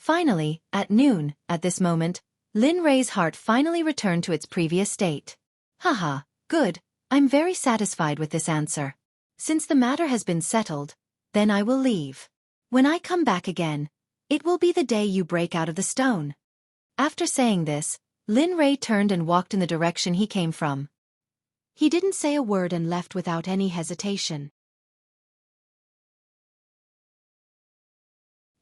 Finally, at noon, at this moment, Lin Rei's heart finally returned to its previous state. Haha, good, I'm very satisfied with this answer. Since the matter has been settled, then I will leave. When I come back again, it will be the day you break out of the stone. After saying this, Lin Rei turned and walked in the direction he came from. He didn't say a word and left without any hesitation.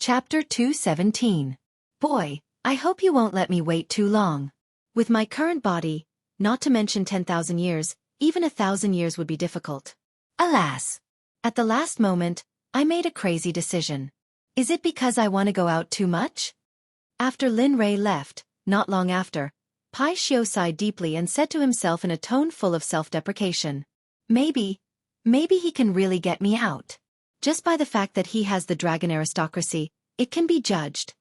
Chapter 217. Boy, I hope you won't let me wait too long. With my current body, not to mention 10,000 years, even 1,000 years would be difficult. Alas! At the last moment, I made a crazy decision. Is it because I want to go out too much? After Lin Rei left, not long after, Pai Xiu sighed deeply and said to himself in a tone full of self-deprecation. Maybe he can really get me out. Just by the fact that he has the dragon aristocracy, it can be judged.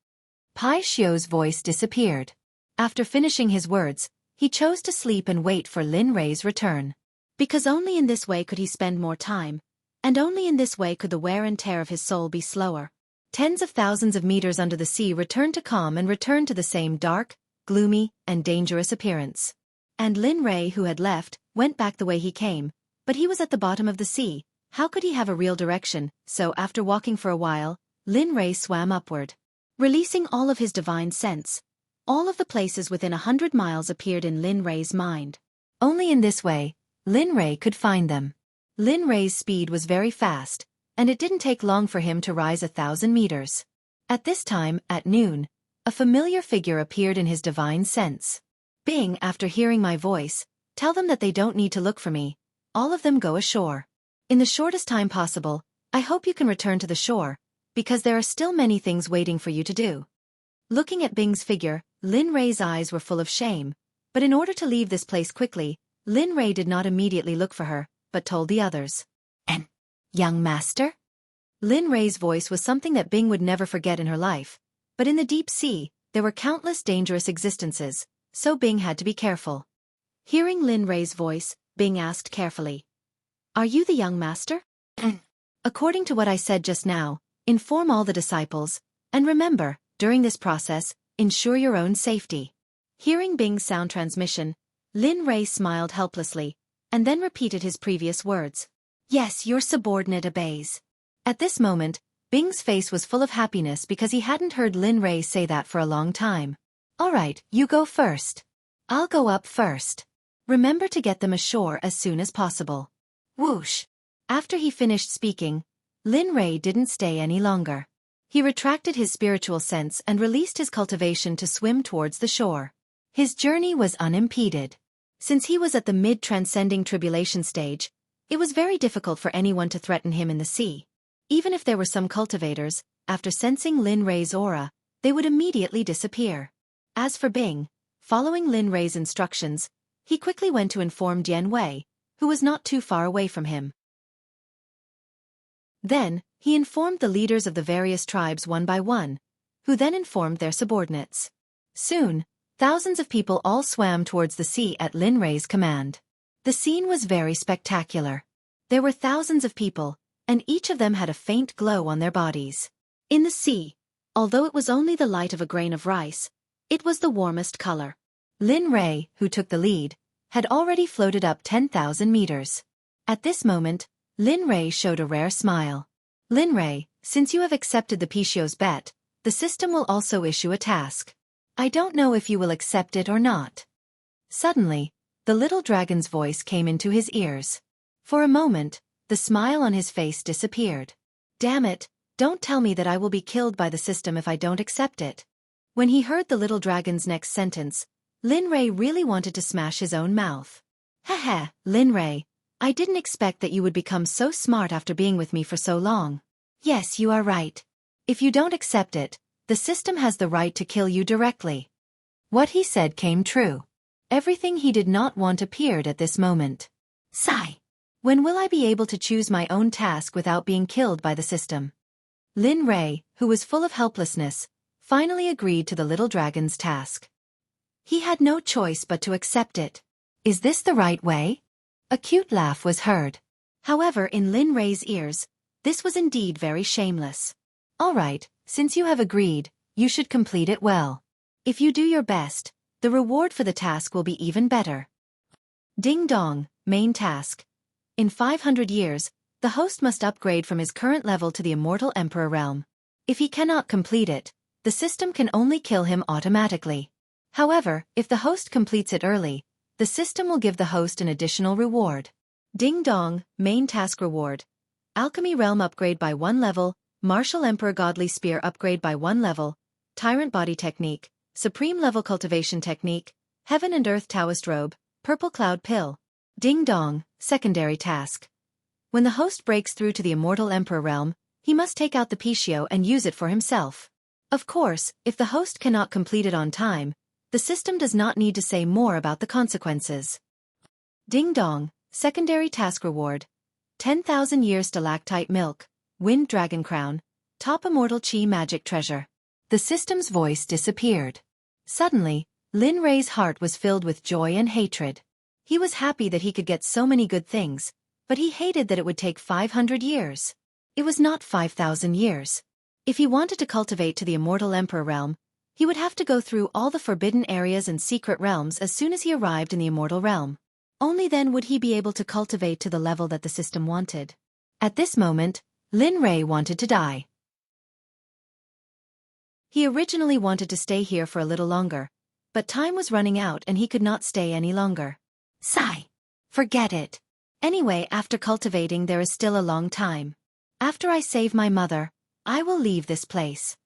Pai Xiu's voice disappeared. After finishing his words, he chose to sleep and wait for Lin Rei's return. Because only in this way could he spend more time, and only in this way could the wear and tear of his soul be slower. Tens of thousands of meters under the sea returned to calm and returned to the same dark, gloomy, and dangerous appearance. And Lin Rei, who had left, went back the way he came, but he was at the bottom of the sea. How could he have a real direction? So after walking for a while, Lin Rei swam upward. Releasing all of his divine sense, all of the places within 100 miles appeared in Lin Rei's mind. Only in this way, Lin Rei could find them. Lin Rei's speed was very fast, and it didn't take long for him to rise 1,000 meters. At this time, at noon, a familiar figure appeared in his divine sense. Bing, after hearing my voice, tell them that they don't need to look for me. all of them go ashore. In the shortest time possible, I hope you can return to the shore, because there are still many things waiting for you to do. Looking at Bing's figure, Lin Rei's eyes were full of shame, but in order to leave this place quickly, Lin Rei did not immediately look for her, but told the others. "And, young master?" Lin Rei's voice was something that Bing would never forget in her life, but in the deep sea, there were countless dangerous existences, so Bing had to be careful. Hearing Lin Rei's voice, Bing asked carefully, "Are you the young master?" "According to what I said just now, inform all the disciples, and remember, during this process, ensure your own safety." Hearing Bing's sound transmission, Lin Rei smiled helplessly, and then repeated his previous words. "Yes, your subordinate obeys." At this moment, Bing's face was full of happiness because he hadn't heard Lin Rei say that for a long time. "Alright, you go first. I'll go up first. Remember to get them ashore as soon as possible." Whoosh! After he finished speaking, Lin Rei didn't stay any longer. He retracted his spiritual sense and released his cultivation to swim towards the shore. His journey was unimpeded. Since he was at the mid-transcending tribulation stage, it was very difficult for anyone to threaten him in the sea. Even if there were some cultivators, after sensing Lin Rei's aura, they would immediately disappear. As for Bing, following Lin Rei's instructions, he quickly went to inform Dian Wei, who was not too far away from him. Then, he informed the leaders of the various tribes one by one, who then informed their subordinates. Soon, thousands of people all swam towards the sea at Lin Rei's command. The scene was very spectacular. There were thousands of people, and each of them had a faint glow on their bodies. In the sea, although it was only the light of a grain of rice, it was the warmest color. Lin Rei, who took the lead, had already floated up 10,000 meters. At this moment, Lin Rei showed a rare smile. "Lin Rei, since you have accepted the Pishio's bet, the system will also issue a task. I don't know if you will accept it or not." Suddenly, the little dragon's voice came into his ears. For a moment, the smile on his face disappeared. "Damn it, don't tell me that I will be killed by the system if I don't accept it." When he heard the little dragon's next sentence, Lin Rei really wanted to smash his own mouth. "Haha, Lin Rei, I didn't expect that you would become so smart after being with me for so long. Yes, you are right. If you don't accept it, the system has the right to kill you directly." What he said came true. Everything he did not want appeared at this moment. Sigh. When will I be able to choose my own task without being killed by the system? Lin Rei, who was full of helplessness, finally agreed to the little dragon's task. He had no choice but to accept it. Is this the right way? A cute laugh was heard. However, in Lin Rei's ears, this was indeed very shameless. "All right, since you have agreed, you should complete it well. If you do your best, the reward for the task will be even better." Ding dong, main task. In 500 years, the host must upgrade from his current level to the Immortal Emperor realm. If he cannot complete it, the system can only kill him automatically. However, if the host completes it early, the system will give the host an additional reward. Ding dong, main task reward. Alchemy realm upgrade by 1 level, Martial Emperor Godly Spear upgrade by 1 level, Tyrant Body Technique, Supreme Level Cultivation Technique, Heaven and Earth Taoist Robe, Purple Cloud Pill. Ding dong, secondary task. When the host breaks through to the Immortal Emperor realm, he must take out the Pishio and use it for himself. Of course, if the host cannot complete it on time, the system does not need to say more about the consequences. Ding dong, secondary task reward. 10,000 years stalactite milk, Wind Dragon Crown, top Immortal Chi magic treasure. The system's voice disappeared. Suddenly, Lin Rei's heart was filled with joy and hatred. He was happy that he could get so many good things, but he hated that it would take 500 years. It was not 5,000 years. If he wanted to cultivate to the Immortal Emperor realm, he would have to go through all the forbidden areas and secret realms as soon as he arrived in the Immortal realm. Only then would he be able to cultivate to the level that the system wanted. At this moment, Lin Rei wanted to die. He originally wanted to stay here for a little longer, but time was running out and he could not stay any longer. Sigh. Forget it. Anyway, after cultivating there is still a long time. After I save my mother, I will leave this place.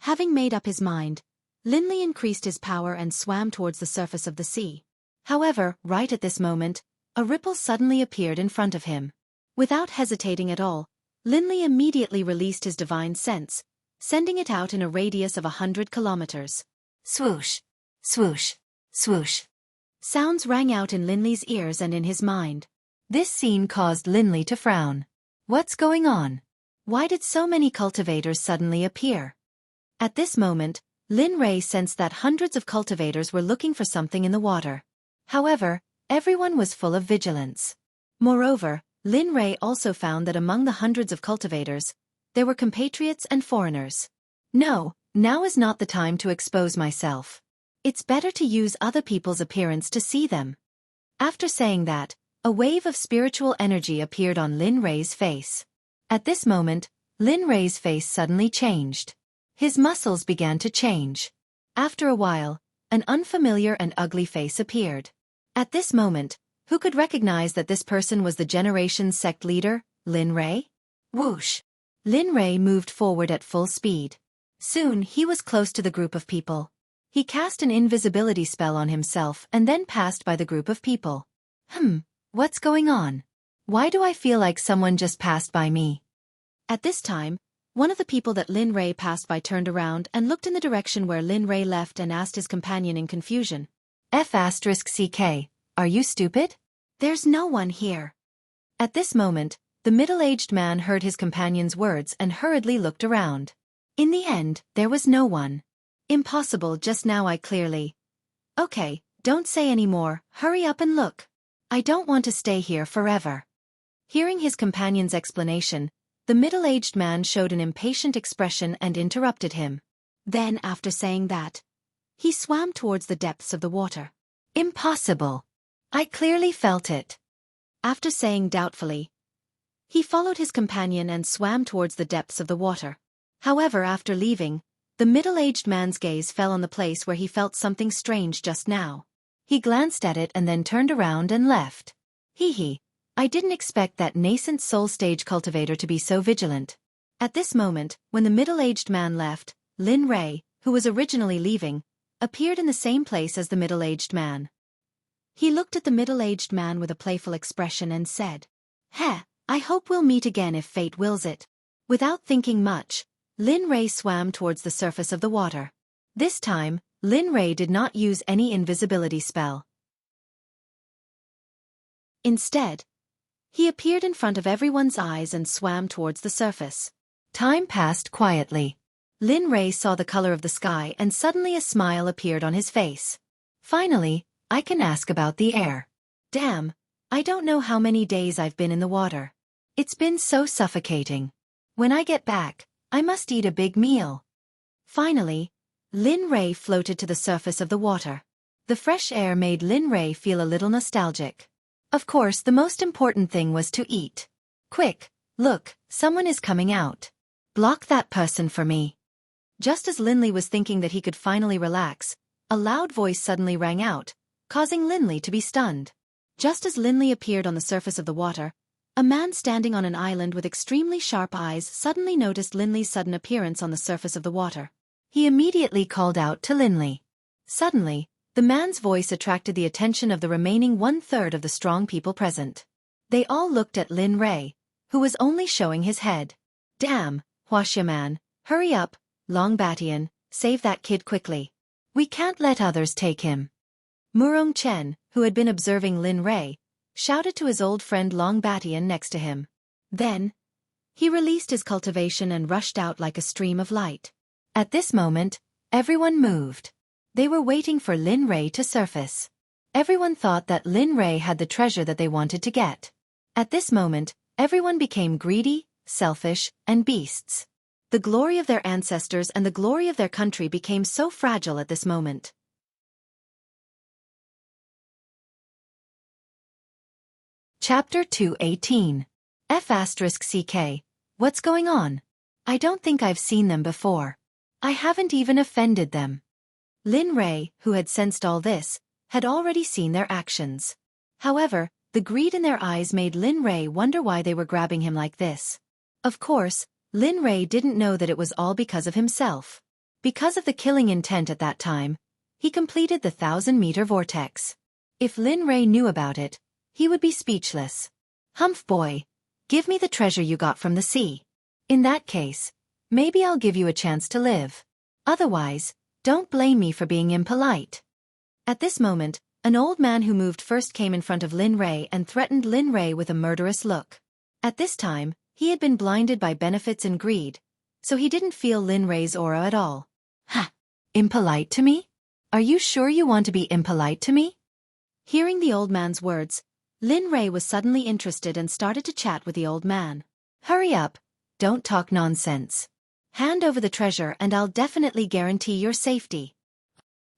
Having made up his mind, Lin Li increased his power and swam towards the surface of the sea. However, right at this moment, a ripple suddenly appeared in front of him. Without hesitating at all, Linley immediately released his divine sense, sending it out in a radius of 100 kilometers. Swoosh, swoosh, swoosh. Sounds rang out in Linley's ears and in his mind. This scene caused Linley to frown. What's going on? Why did so many cultivators suddenly appear? At this moment, Lin Ray sensed that hundreds of cultivators were looking for something in the water. However, everyone was full of vigilance. Moreover, Lin Ray also found that among the hundreds of cultivators, there were compatriots and foreigners. No, now is not the time to expose myself. It's better to use other people's appearance to see them. After saying that, a wave of spiritual energy appeared on Lin Ray's face. At this moment, Lin Ray's face suddenly changed. His muscles began to change. After a while, an unfamiliar and ugly face appeared. At this moment, who could recognize that this person was the generation's sect leader, Lin Ray? Whoosh! Lin Ray moved forward at full speed. Soon he was close to the group of people. He cast an invisibility spell on himself and then passed by the group of people. What's going on? Why do I feel like someone just passed by me? At this time, one of the people that Lin Ray passed by turned around and looked in the direction where Lin Ray left and asked his companion in confusion. F***Ck, are you stupid? There's no one here. At this moment, the middle-aged man heard his companion's words and hurriedly looked around. In the end, there was no one. Impossible, just now I clearly. Okay, don't say any more, hurry up and look. I don't want to stay here forever. Hearing his companion's explanation, the middle-aged man showed an impatient expression and interrupted him. Then, after saying that, he swam towards the depths of the water. Impossible. I clearly felt it. After saying doubtfully, he followed his companion and swam towards the depths of the water. However, after leaving, the middle-aged man's gaze fell on the place where he felt something strange just now. He glanced at it and then turned around and left. I didn't expect that nascent soul-stage cultivator to be so vigilant. At this moment, when the middle-aged man left, Lin Ray, who was originally leaving, appeared in the same place as the middle-aged man. He looked at the middle-aged man with a playful expression and said, I hope we'll meet again if fate wills it. Without thinking much, Lin Ray swam towards the surface of the water. This time, Lin Ray did not use any invisibility spell. Instead, he appeared in front of everyone's eyes and swam towards the surface. Time passed quietly. Lin Ray saw the color of the sky and suddenly a smile appeared on his face. Finally, I can ask about the air. Damn, I don't know how many days I've been in the water. It's been so suffocating. When I get back, I must eat a big meal. Finally, Lin Ray floated to the surface of the water. The fresh air made Lin Ray feel a little nostalgic. Of course, the most important thing was to eat. Quick, look, someone is coming out. Block that person for me. Just as Linley was thinking that he could finally relax, a loud voice suddenly rang out, causing Linley to be stunned. Just as Linley appeared on the surface of the water, a man standing on an island with extremely sharp eyes suddenly noticed Linley's sudden appearance on the surface of the water. He immediately called out to Linley. Suddenly, the man's voice attracted the attention of the remaining one-third of the strong people present. They all looked at Lin Ray, who was only showing his head. Damn, Huaxia man, hurry up, Long Batian, save that kid quickly. We can't let others take him. Murong Chen, who had been observing Lin Ray, shouted to his old friend Long Batian next to him. Then, he released his cultivation and rushed out like a stream of light. At this moment, everyone moved. They were waiting for Lin Ray to surface. Everyone thought that Lin Ray had the treasure that they wanted to get. At this moment, everyone became greedy, selfish, and beasts. The glory of their ancestors and the glory of their country became so fragile at this moment. Chapter 218. F***CK. What's going on? I don't think I've seen them before. I haven't even offended them. Lin Ray, who had sensed all this, had already seen their actions. However, the greed in their eyes made Lin Ray wonder why they were grabbing him like this. Of course, Lin Ray didn't know that it was all because of himself. Because of the killing intent at that time, he completed the 1,000-meter vortex. If Lin Ray knew about it, he would be speechless. Humph boy, give me the treasure you got from the sea. In that case, maybe I'll give you a chance to live. Otherwise, don't blame me for being impolite. At this moment, an old man who moved first came in front of Lin Rei and threatened Lin Rei with a murderous look. At this time, he had been blinded by benefits and greed, so he didn't feel Lin Rei's aura at all. Ha! Impolite to me? Are you sure you want to be impolite to me? Hearing the old man's words, Lin Rei was suddenly interested and started to chat with the old man. Hurry up, don't talk nonsense. Hand over the treasure and I'll definitely guarantee your safety.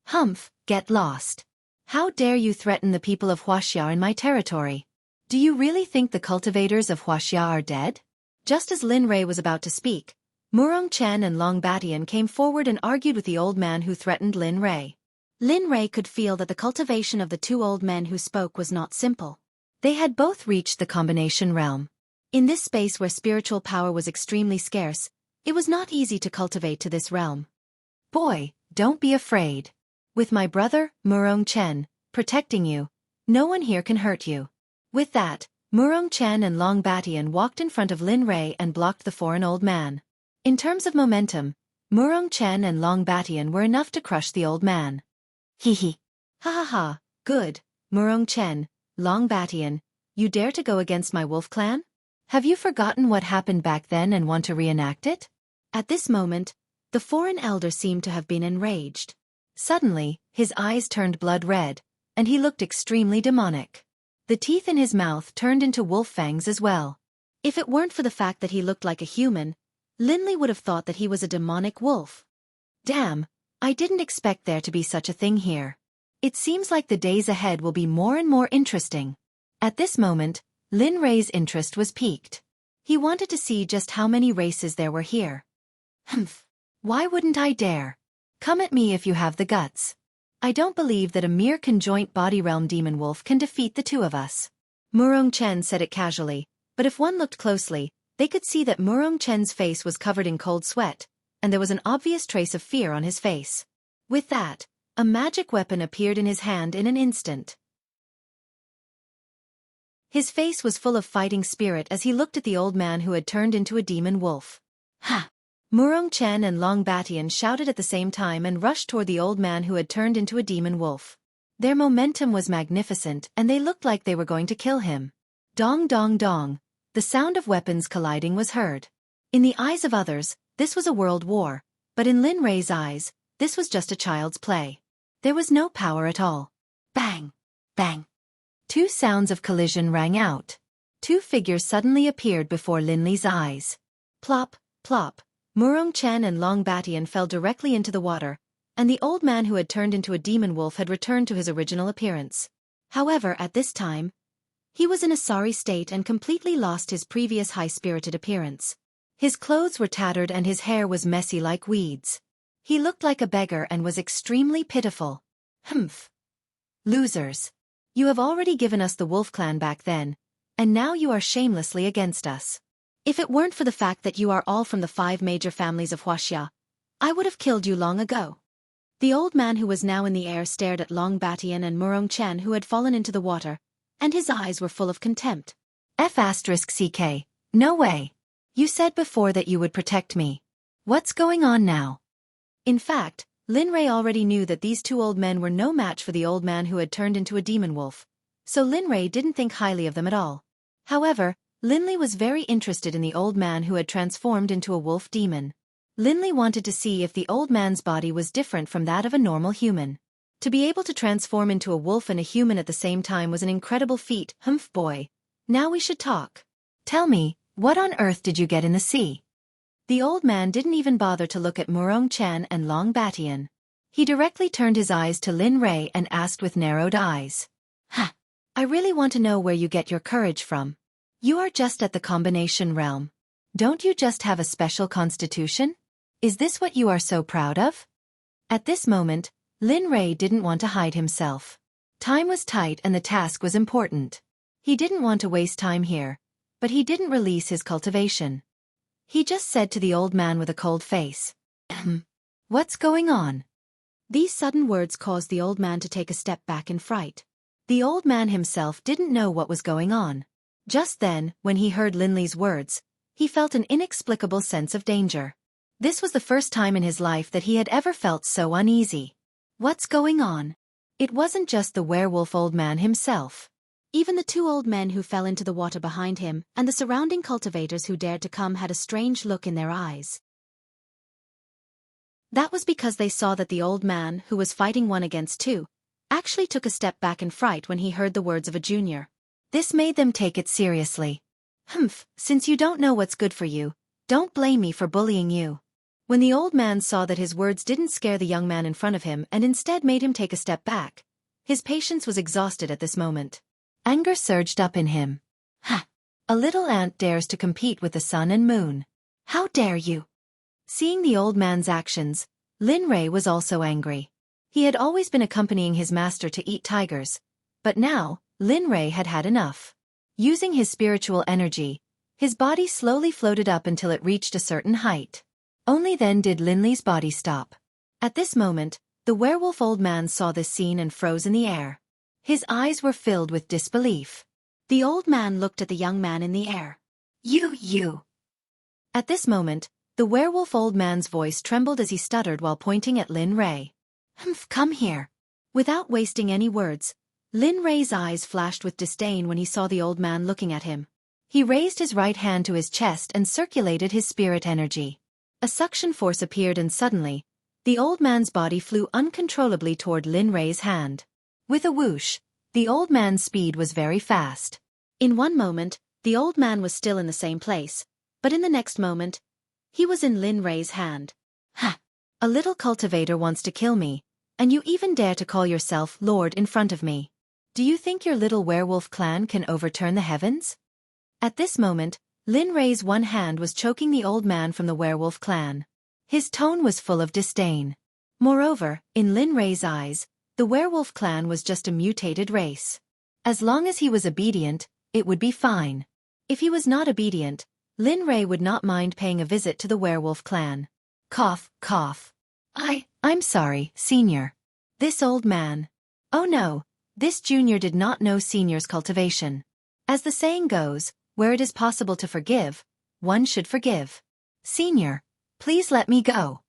Humph, get lost. How dare you threaten the people of Huaxia in my territory? Do you really think the cultivators of Huaxia are dead? Just as Lin Rei was about to speak, Murong Chen and Long Batian came forward and argued with the old man who threatened Lin Rei. Lin Rei could feel that the cultivation of the two old men who spoke was not simple. They had both reached the combination realm. In this space where spiritual power was extremely scarce, it was not easy to cultivate to this realm. Boy, don't be afraid. With my brother, Murong Chen, protecting you, no one here can hurt you. With that, Murong Chen and Long Batian walked in front of Lin Rei and blocked the foreign old man. In terms of momentum, Murong Chen and Long Batian were enough to crush the old man. Hee. Ha ha ha, good, Murong Chen, Long Batian, you dare to go against my wolf clan? Have you forgotten what happened back then and want to reenact it? At this moment, the foreign elder seemed to have been enraged. Suddenly, his eyes turned blood red, and he looked extremely demonic. The teeth in his mouth turned into wolf fangs as well. If it weren't for the fact that he looked like a human, Linley would have thought that he was a demonic wolf. Damn, I didn't expect there to be such a thing here. It seems like the days ahead will be more and more interesting. At this moment, Lin Rei's interest was piqued. He wanted to see just how many races there were here. Humph. Why wouldn't I dare? Come at me if you have the guts. I don't believe that a mere conjoint body realm demon wolf can defeat the two of us. Murong Chen said it casually, but if one looked closely, they could see that Murong Chen's face was covered in cold sweat, and there was an obvious trace of fear on his face. With that, a magic weapon appeared in his hand in an instant. His face was full of fighting spirit as he looked at the old man who had turned into a demon wolf. Ha! Murong Chen and Long Batian shouted at the same time and rushed toward the old man who had turned into a demon wolf. Their momentum was magnificent and they looked like they were going to kill him. Dong dong dong, the sound of weapons colliding was heard. In the eyes of others, this was a world war, but in Lin Rei's eyes, this was just a child's play. There was no power at all. Bang! Bang! Two sounds of collision rang out. Two figures suddenly appeared before Linley's eyes. Plop, plop. Murong Chen and Long Batian fell directly into the water, and the old man who had turned into a demon wolf had returned to his original appearance. However, at this time, he was in a sorry state and completely lost his previous high-spirited appearance. His clothes were tattered and his hair was messy like weeds. He looked like a beggar and was extremely pitiful. Humph. Losers. You have already given us the wolf clan back then, and now you are shamelessly against us. If it weren't for the fact that you are all from the 5 major families of Huaxia, I would have killed you long ago. The old man who was now in the air stared at Long Batian and Murong Chen who had fallen into the water, and his eyes were full of contempt. F***CK, no way. You said before that you would protect me. What's going on now? In fact, Lin Rei already knew that these two old men were no match for the old man who had turned into a demon wolf, so Lin Rei didn't think highly of them at all. However, Linley was very interested in the old man who had transformed into a wolf demon. Linley wanted to see if the old man's body was different from that of a normal human. To be able to transform into a wolf and a human at the same time was an incredible feat. Humph boy. Now we should talk. Tell me, what on earth did you get in the sea? The old man didn't even bother to look at Murong Chen and Long Batian. He directly turned his eyes to Lin Rei and asked with narrowed eyes. Ha! I really want to know where you get your courage from. You are just at the combination realm. Don't you just have a special constitution? Is this what you are so proud of? At this moment, Lin Rei didn't want to hide himself. Time was tight and the task was important. He didn't want to waste time here, but he didn't release his cultivation. He just said to the old man with a cold face, What's going on? These sudden words caused the old man to take a step back in fright. The old man himself didn't know what was going on. Just then, when he heard Linley's words, he felt an inexplicable sense of danger. This was the first time in his life that he had ever felt so uneasy. What's going on? It wasn't just the werewolf old man himself. Even the two old men who fell into the water behind him and the surrounding cultivators who dared to come had a strange look in their eyes. That was because they saw that the old man, who was fighting 1 against 2, actually took a step back in fright when he heard the words of a junior. This made them take it seriously. Humph, since you don't know what's good for you, don't blame me for bullying you. When the old man saw that his words didn't scare the young man in front of him and instead made him take a step back, his patience was exhausted at this moment. Anger surged up in him. Ha! A little ant dares to compete with the sun and moon. How dare you? Seeing the old man's actions, Lin Rei was also angry. He had always been accompanying his master to eat tigers, but now, Lin Rei had had enough. Using his spiritual energy, his body slowly floated up until it reached a certain height. Only then did Linley's body stop. At this moment, the werewolf old man saw this scene and froze in the air. His eyes were filled with disbelief. The old man looked at the young man in the air. You. At this moment, the werewolf old man's voice trembled as he stuttered while pointing at Lin Rei. Humph, come here. Without wasting any words, Lin Rei's eyes flashed with disdain when he saw the old man looking at him. He raised his right hand to his chest and circulated his spirit energy. A suction force appeared and suddenly, the old man's body flew uncontrollably toward Lin Rei's hand. With a whoosh, the old man's speed was very fast. In one moment, the old man was still in the same place, but in the next moment, he was in Lin Rei's hand. Ha! A little cultivator wants to kill me, and you even dare to call yourself Lord in front of me. Do you think your little werewolf clan can overturn the heavens? At this moment, Lin Rei's one hand was choking the old man from the werewolf clan. His tone was full of disdain. Moreover, in Lin Rei's eyes, the werewolf clan was just a mutated race. As long as he was obedient, it would be fine. If he was not obedient, Lin Rei would not mind paying a visit to the werewolf clan. Cough, cough. I'm sorry, senior. This old man. Oh no, this junior did not know senior's cultivation. As the saying goes, where it is possible to forgive, one should forgive. Senior, please let me go.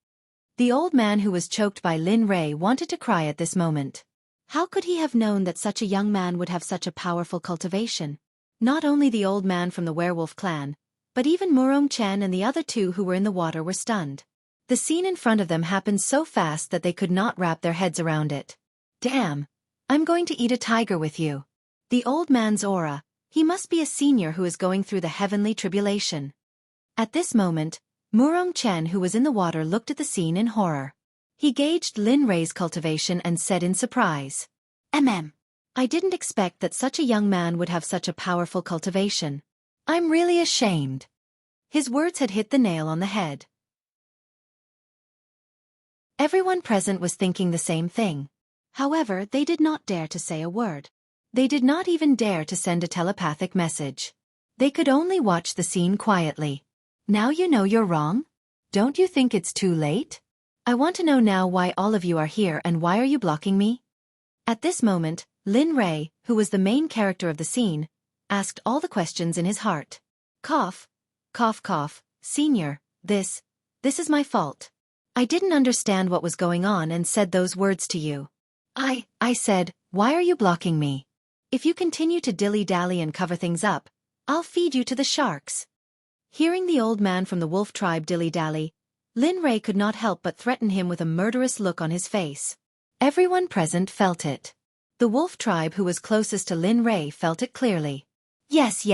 The old man who was choked by Lin Rei wanted to cry at this moment. How could he have known that such a young man would have such a powerful cultivation? Not only the old man from the werewolf clan, but even Murong Chen and the other two who were in the water were stunned. The scene in front of them happened so fast that they could not wrap their heads around it. Damn! I'm going to eat a tiger with you. The old man's aura, he must be a senior who is going through the heavenly tribulation. At this moment, Murong Chen who was in the water looked at the scene in horror. He gauged Lin Rei's cultivation and said in surprise. I didn't expect that such a young man would have such a powerful cultivation. I'm really ashamed. His words had hit the nail on the head. Everyone present was thinking the same thing. However, they did not dare to say a word. They did not even dare to send a telepathic message. They could only watch the scene quietly. Now you know you're wrong? Don't you think it's too late? I want to know now why all of you are here and why are you blocking me? At this moment, Lin Rei, who was the main character of the scene, asked all the questions in his heart. Cough, cough, cough, senior, this is my fault. I didn't understand what was going on and said those words to you. I said, why are you blocking me? If you continue to dilly-dally and cover things up, I'll feed you to the sharks. Hearing the old man from the wolf tribe dilly-dally, Lin Rei could not help but threaten him with a murderous look on his face. Everyone present felt it. The wolf tribe who was closest to Lin Rei felt it clearly. Yes,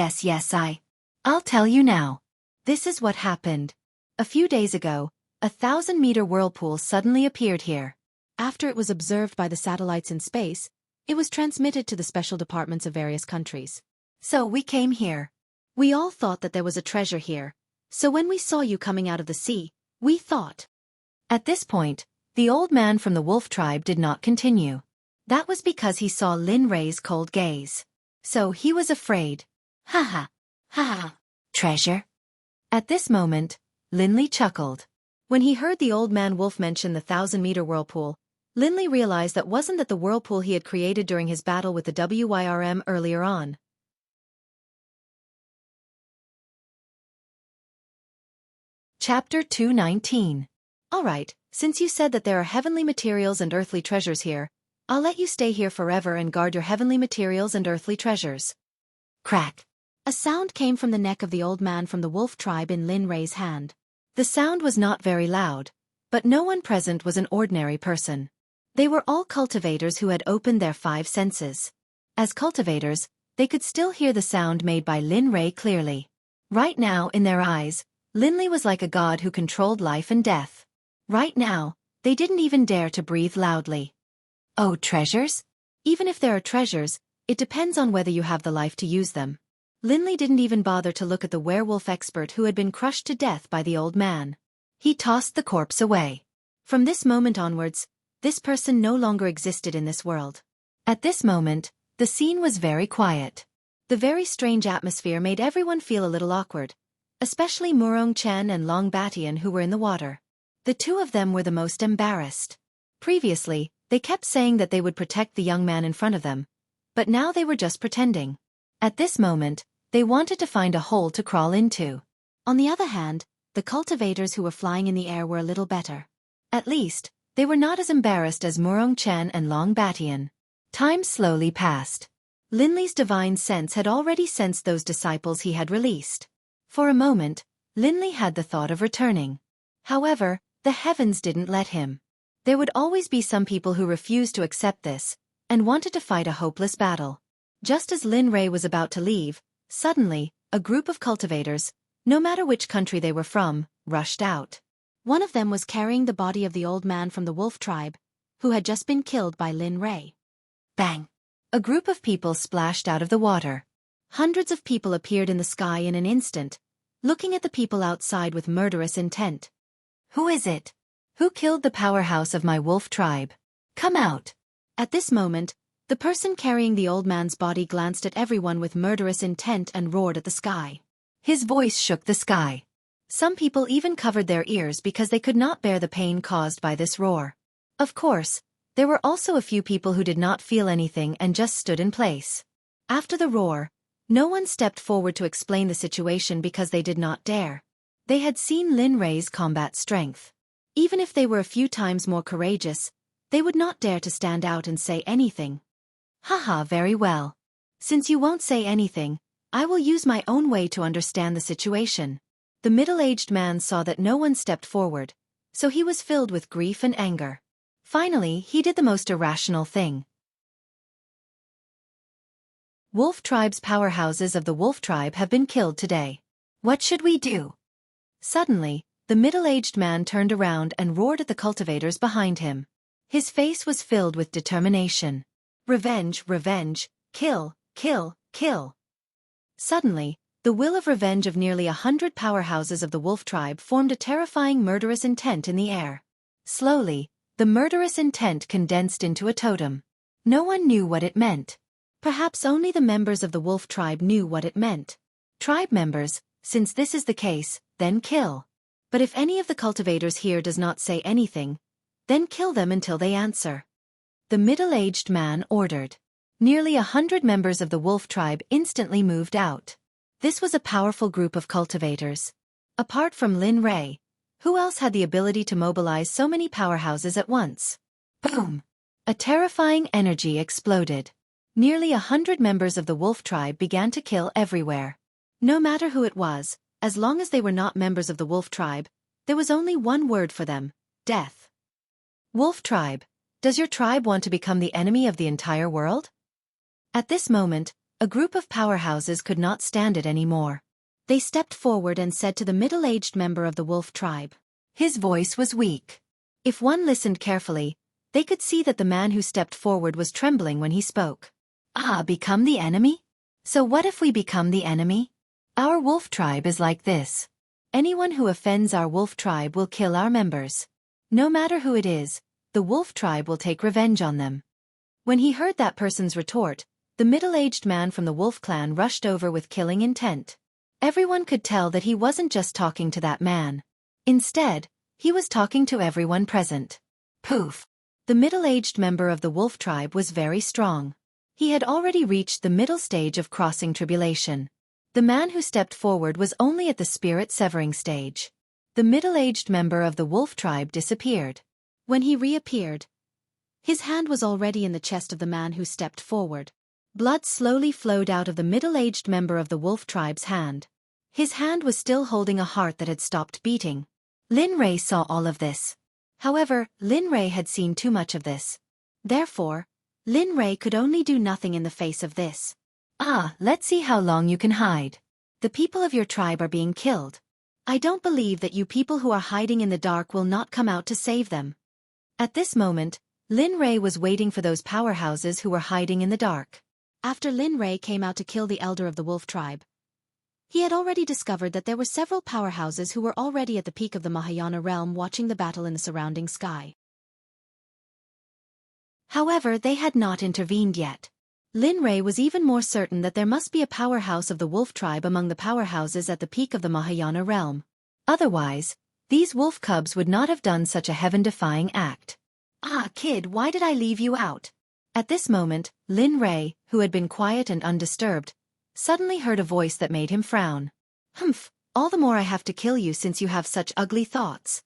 I'll tell you now. This is what happened. A few days ago, a 1,000-meter whirlpool suddenly appeared here. After it was observed by the satellites in space, it was transmitted to the special departments of various countries. So we came here. We all thought that there was a treasure here, so when we saw you coming out of the sea, we thought. At this point, the old man from the wolf tribe did not continue. That was because he saw Lin Rei's cold gaze. So he was afraid. Ha ha. Treasure? At this moment, Linley chuckled. When he heard the old man wolf mention the 1,000-meter whirlpool, Linley realized that wasn't that the whirlpool he had created during his battle with the WYRM earlier on. Chapter 219. Alright, since you said that there are heavenly materials and earthly treasures here, I'll let you stay here forever and guard your heavenly materials and earthly treasures. Crack. A sound came from the neck of the old man from the wolf tribe in Lin Rei's hand. The sound was not very loud, but no one present was an ordinary person. They were all cultivators who had opened their 5 senses. As cultivators, they could still hear the sound made by Lin Rei clearly. Right now, in their eyes, Linley was like a god who controlled life and death. Right now, they didn't even dare to breathe loudly. Oh, treasures? Even if there are treasures, it depends on whether you have the life to use them. Linley didn't even bother to look at the werewolf expert who had been crushed to death by the old man. He tossed the corpse away. From this moment onwards, this person no longer existed in this world. At this moment, the scene was very quiet. The very strange atmosphere made everyone feel a little awkward, especially Murong Chen and Long Batian who were in the water. The two of them were the most embarrassed. Previously, they kept saying that they would protect the young man in front of them, but now they were just pretending. At this moment, they wanted to find a hole to crawl into. On the other hand, the cultivators who were flying in the air were a little better. At least, they were not as embarrassed as Murong Chen and Long Batian. Time slowly passed. Linley's divine sense had already sensed those disciples he had released. For a moment, Linley had the thought of returning. However, the heavens didn't let him. There would always be some people who refused to accept this, and wanted to fight a hopeless battle. Just as Lin Rei was about to leave, suddenly, a group of cultivators, no matter which country they were from, rushed out. One of them was carrying the body of the old man from the wolf tribe, who had just been killed by Lin Rei. Bang! A group of people splashed out of the water. Hundreds of people appeared in the sky in an instant, looking at the people outside with murderous intent. Who is it? Who killed the powerhouse of my wolf tribe? Come out! At this moment, the person carrying the old man's body glanced at everyone with murderous intent and roared at the sky. His voice shook the sky. Some people even covered their ears because they could not bear the pain caused by this roar. Of course, there were also a few people who did not feel anything and just stood in place. After the roar, no one stepped forward to explain the situation because they did not dare. They had seen Lin Rei's combat strength. Even if they were a few times more courageous, they would not dare to stand out and say anything. Haha, very well. Since you won't say anything, I will use my own way to understand the situation. The middle-aged man saw that no one stepped forward, so he was filled with grief and anger. Finally, he did the most irrational thing. Wolf Tribe's powerhouses of the Wolf Tribe have been killed today. What should we do? Suddenly, the middle-aged man turned around and roared at the cultivators behind him. His face was filled with determination. Revenge, revenge, kill, kill, kill. Suddenly, the will of revenge of nearly 100 powerhouses of the Wolf Tribe formed a terrifying murderous intent in the air. Slowly, the murderous intent condensed into a totem. No one knew what it meant. Perhaps only the members of the Wolf Tribe knew what it meant. Tribe members, since this is the case, then kill. But if any of the cultivators here does not say anything, then kill them until they answer. The middle-aged man ordered. Nearly 100 members of the Wolf Tribe instantly moved out. This was a powerful group of cultivators. Apart from Lin Rei, who else had the ability to mobilize so many powerhouses at once? Boom! A terrifying energy exploded. Nearly 100 members of the Wolf Tribe began to kill everywhere. No matter who it was, as long as they were not members of the Wolf Tribe, there was only one word for them: death. Wolf Tribe, does your tribe want to become the enemy of the entire world? At this moment, a group of powerhouses could not stand it anymore. They stepped forward and said to the middle-aged member of the Wolf Tribe. His voice was weak. If one listened carefully, they could see that the man who stepped forward was trembling when he spoke. Become the enemy? So what if we become the enemy? Our Wolf Tribe is like this. Anyone who offends our Wolf Tribe will kill our members. No matter who it is, the Wolf Tribe will take revenge on them. When he heard that person's retort, the middle-aged man from the Wolf Clan rushed over with killing intent. Everyone could tell that he wasn't just talking to that man. Instead, he was talking to everyone present. Poof! The middle-aged member of the wolf tribe was very strong. He had already reached the middle stage of crossing tribulation. The man who stepped forward was only at the spirit-severing stage. The middle-aged member of the wolf tribe disappeared. When he reappeared, his hand was already in the chest of the man who stepped forward. Blood slowly flowed out of the middle-aged member of the wolf tribe's hand. His hand was still holding a heart that had stopped beating. Lin Rei saw all of this. However, Lin Rei had seen too much of this. Therefore, Lin Rei could only do nothing in the face of this. Let's see how long you can hide. The people of your tribe are being killed. I don't believe that you people who are hiding in the dark will not come out to save them. At this moment, Lin Rei was waiting for those powerhouses who were hiding in the dark. After Lin Rei came out to kill the elder of the wolf tribe, he had already discovered that there were several powerhouses who were already at the peak of the Mahayana realm watching the battle in the surrounding sky. However, they had not intervened yet. Lin Rei was even more certain that there must be a powerhouse of the wolf tribe among the powerhouses at the peak of the Mahayana realm. Otherwise, these wolf cubs would not have done such a heaven-defying act. Kid, why did I leave you out? At this moment, Lin Rei, who had been quiet and undisturbed, suddenly heard a voice that made him frown. All the more I have to kill you since you have such ugly thoughts.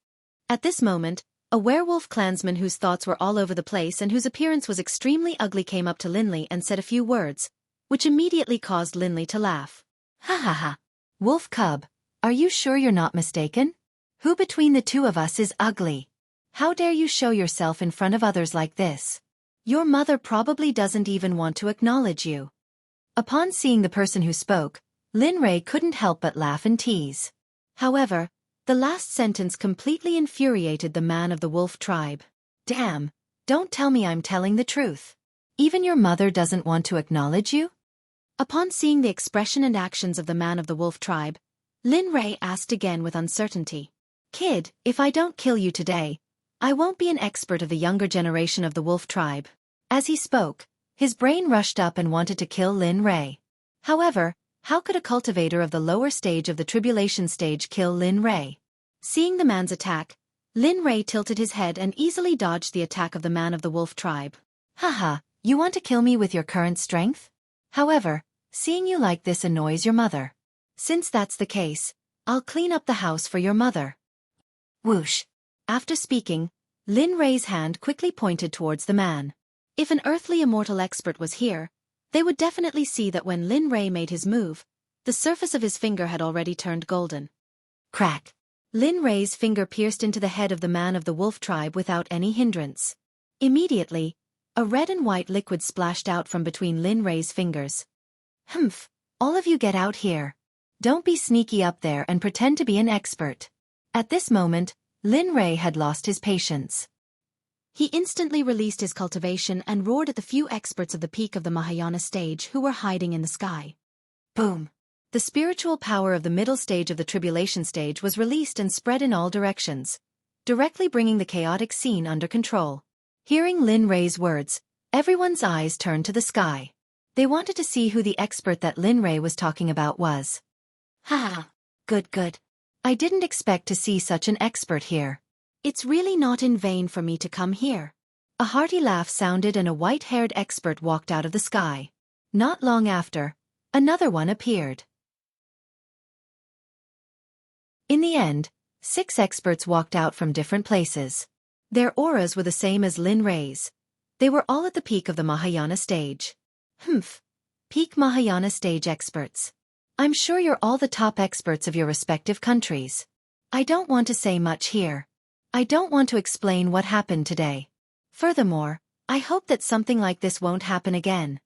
At this moment, a werewolf clansman whose thoughts were all over the place and whose appearance was extremely ugly came up to Linley and said a few words, which immediately caused Linley to laugh. Ha ha ha. Wolf cub, are you sure you're not mistaken? Who between the two of us is ugly? How dare you show yourself in front of others like this? Your mother probably doesn't even want to acknowledge you. Upon seeing the person who spoke, Lin Rei couldn't help but laugh and tease. However, the last sentence completely infuriated the man of the wolf tribe. Damn, don't tell me I'm telling the truth. Even your mother doesn't want to acknowledge you? Upon seeing the expression and actions of the man of the wolf tribe, Lin Rei asked again with uncertainty. Kid, if I don't kill you today, I won't be an expert of the younger generation of the wolf tribe. As he spoke, his brain rushed up and wanted to kill Lin Rei. However, how could a cultivator of the lower stage of the tribulation stage kill Lin Rei? Seeing the man's attack, Lin Rei tilted his head and easily dodged the attack of the man of the wolf tribe. Haha, you want to kill me with your current strength? However, seeing you like this annoys your mother. Since that's the case, I'll clean up the house for your mother. Whoosh. After speaking, Lin Rei's hand quickly pointed towards the man. If an earthly immortal expert was here, they would definitely see that when Lin Rei made his move, the surface of his finger had already turned golden. Crack! Lin Rei's finger pierced into the head of the man of the wolf tribe without any hindrance. Immediately, a red and white liquid splashed out from between Lin Rei's fingers. All of you get out here. Don't be sneaky up there and pretend to be an expert. At this moment, Lin Rei had lost his patience. He instantly released his cultivation and roared at the few experts of the peak of the Mahayana stage who were hiding in the sky. Boom! The spiritual power of the middle stage of the tribulation stage was released and spread in all directions, directly bringing the chaotic scene under control. Hearing Lin Rei's words, everyone's eyes turned to the sky. They wanted to see who the expert that Lin Rei was talking about was. Ha! Good. I didn't expect to see such an expert here. It's really not in vain for me to come here. A hearty laugh sounded and a white-haired expert walked out of the sky. Not long after, another one appeared. In the end, 6 experts walked out from different places. Their auras were the same as Lin Rei's. They were all at the peak of the Mahayana stage. Peak Mahayana stage experts. I'm sure you're all the top experts of your respective countries. I don't want to say much here. I don't want to explain what happened today. Furthermore, I hope that something like this won't happen again.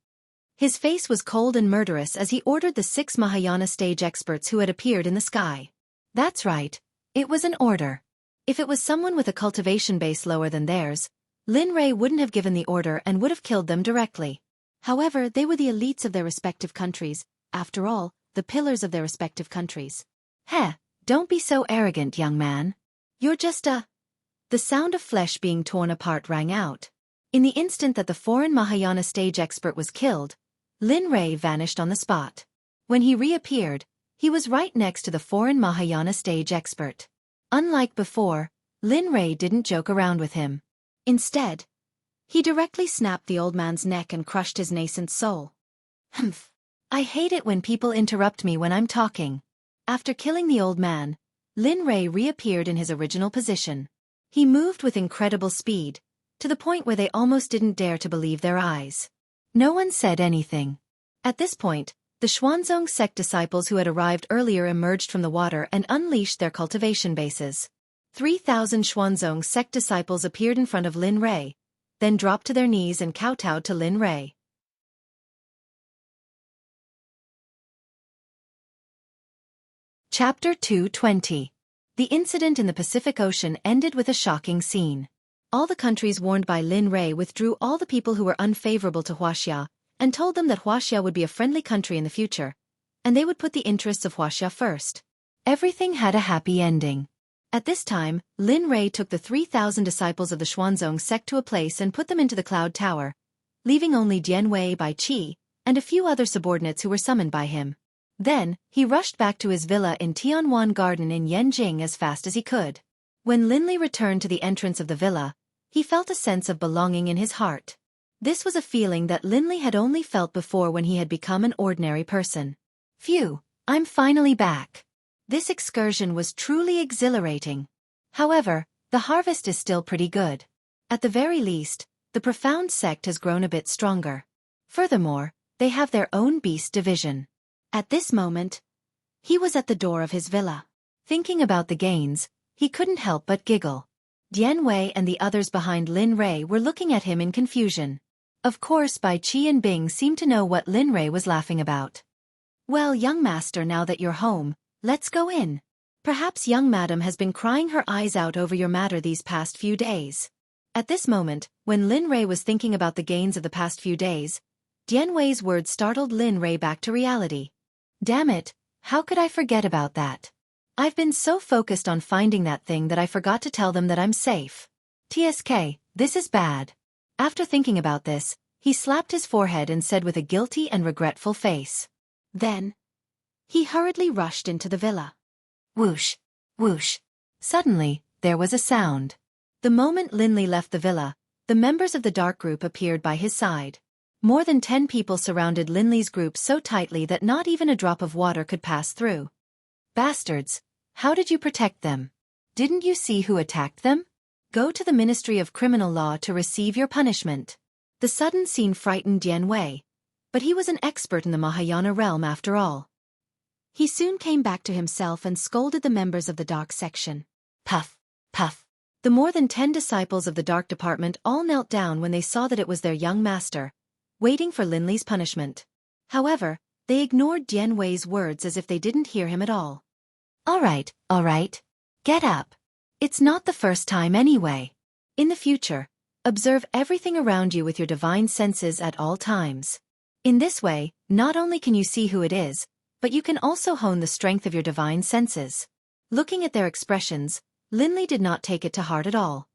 His face was cold and murderous as he ordered the 6 Mahayana stage experts who had appeared in the sky. That's right. It was an order. If it was someone with a cultivation base lower than theirs, Lin Rei wouldn't have given the order and would have killed them directly. However, they were the elites of their respective countries, after all, the pillars of their respective countries. Don't be so arrogant, young man. You're just a... The sound of flesh being torn apart rang out. In the instant that the foreign Mahayana stage expert was killed, Lin Rei vanished on the spot. When he reappeared, he was right next to the foreign Mahayana stage expert. Unlike before, Lin Rei didn't joke around with him. Instead, He directly snapped the old man's neck and crushed his nascent soul. Humph. I hate it when people interrupt me when I'm talking. After killing the old man, Lin Rei reappeared in his original position. He moved with incredible speed, to the point where they almost didn't dare to believe their eyes. No one said anything. At this point, the Xuanzong Sect disciples who had arrived earlier emerged from the water and unleashed their cultivation bases. 3,000 Xuanzong Sect disciples appeared in front of Lin Rei, then dropped to their knees and kowtowed to Lin Rei. Chapter 220. The incident in the Pacific Ocean ended with a shocking scene. All the countries warned by Lin Rei withdrew all the people who were unfavorable to Huaxia, and told them that Huaxia would be a friendly country in the future, and they would put the interests of Huaxia first. Everything had a happy ending. At this time, Lin Rei took the 3,000 disciples of the Xuanzong Sect to a place and put them into the Cloud Tower, leaving only Dian Wei Bai Qi and a few other subordinates who were summoned by him. Then, he rushed back to his villa in Tianwan Garden in Yanjing as fast as he could. When Lin Li returned to the entrance of the villa, he felt a sense of belonging in his heart. This was a feeling that Lin Li had only felt before when he had become an ordinary person. Phew, I'm finally back. This excursion was truly exhilarating. However, the harvest is still pretty good. At the very least, the profound sect has grown a bit stronger. Furthermore, they have their own beast division. At this moment, he was at the door of his villa. Thinking about the gains, he couldn't help but giggle. Dian Wei and the others behind Lin Rei were looking at him in confusion. Of course, Bai Qi and Bing seemed to know what Lin Rei was laughing about. Well, young master, now that you're home, let's go in. Perhaps young madam has been crying her eyes out over your matter these past few days. At this moment, when Lin Rei was thinking about the gains of the past few days, Dian Wei's words startled Lin Rei back to reality. Damn it, how could I forget about that? I've been so focused on finding that thing that I forgot to tell them that I'm safe. TSK, this is bad. After thinking about this, he slapped his forehead and said with a guilty and regretful face. Then, he hurriedly rushed into the villa. Whoosh, whoosh. Suddenly, there was a sound. The moment Lin Li left the villa, the members of the dark group appeared by his side. More than 10 people surrounded Lin Li's group so tightly that not even a drop of water could pass through. Bastards, how did you protect them? Didn't you see who attacked them? Go to the Ministry of Criminal Law to receive your punishment. The sudden scene frightened Dian Wei, but he was an expert in the Mahayana realm after all. He soon came back to himself and scolded the members of the dark section. Puff, puff. The more than 10 disciples of the dark department all knelt down when they saw that it was their young master, waiting for Lin Li's punishment. However, they ignored Dian Wei's words as if they didn't hear him at all. All right. Get up. It's not the first time anyway. In the future, observe everything around you with your divine senses at all times. In this way, not only can you see who it is, but you can also hone the strength of your divine senses. Looking at their expressions, Lin Li did not take it to heart at all.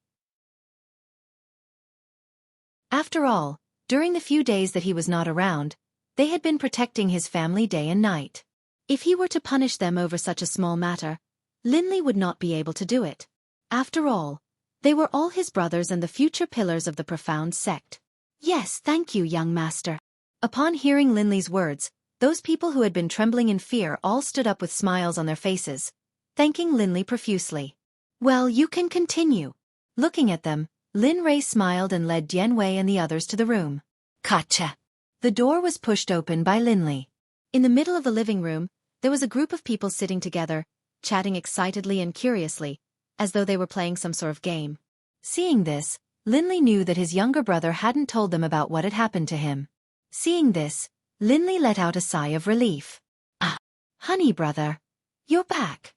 After all, during the few days that he was not around, they had been protecting his family day and night. If he were to punish them over such a small matter, Lin Li would not be able to do it. After all, they were all his brothers and the future pillars of the profound sect. Yes, thank you, young master. Upon hearing Lin Li's words, those people who had been trembling in fear all stood up with smiles on their faces, thanking Lin Li profusely. Well, you can continue. Looking at them, Lin Rei smiled and led Dian Wei and the others to the room. Gotcha. The door was pushed open by Lin Li. In the middle of the living room, there was a group of people sitting together, chatting excitedly and curiously, as though they were playing some sort of game. Seeing this, Lin Li knew that his younger brother hadn't told them about what had happened to him. Seeing this, Lin Li let out a sigh of relief. Ah, honey brother, you're back.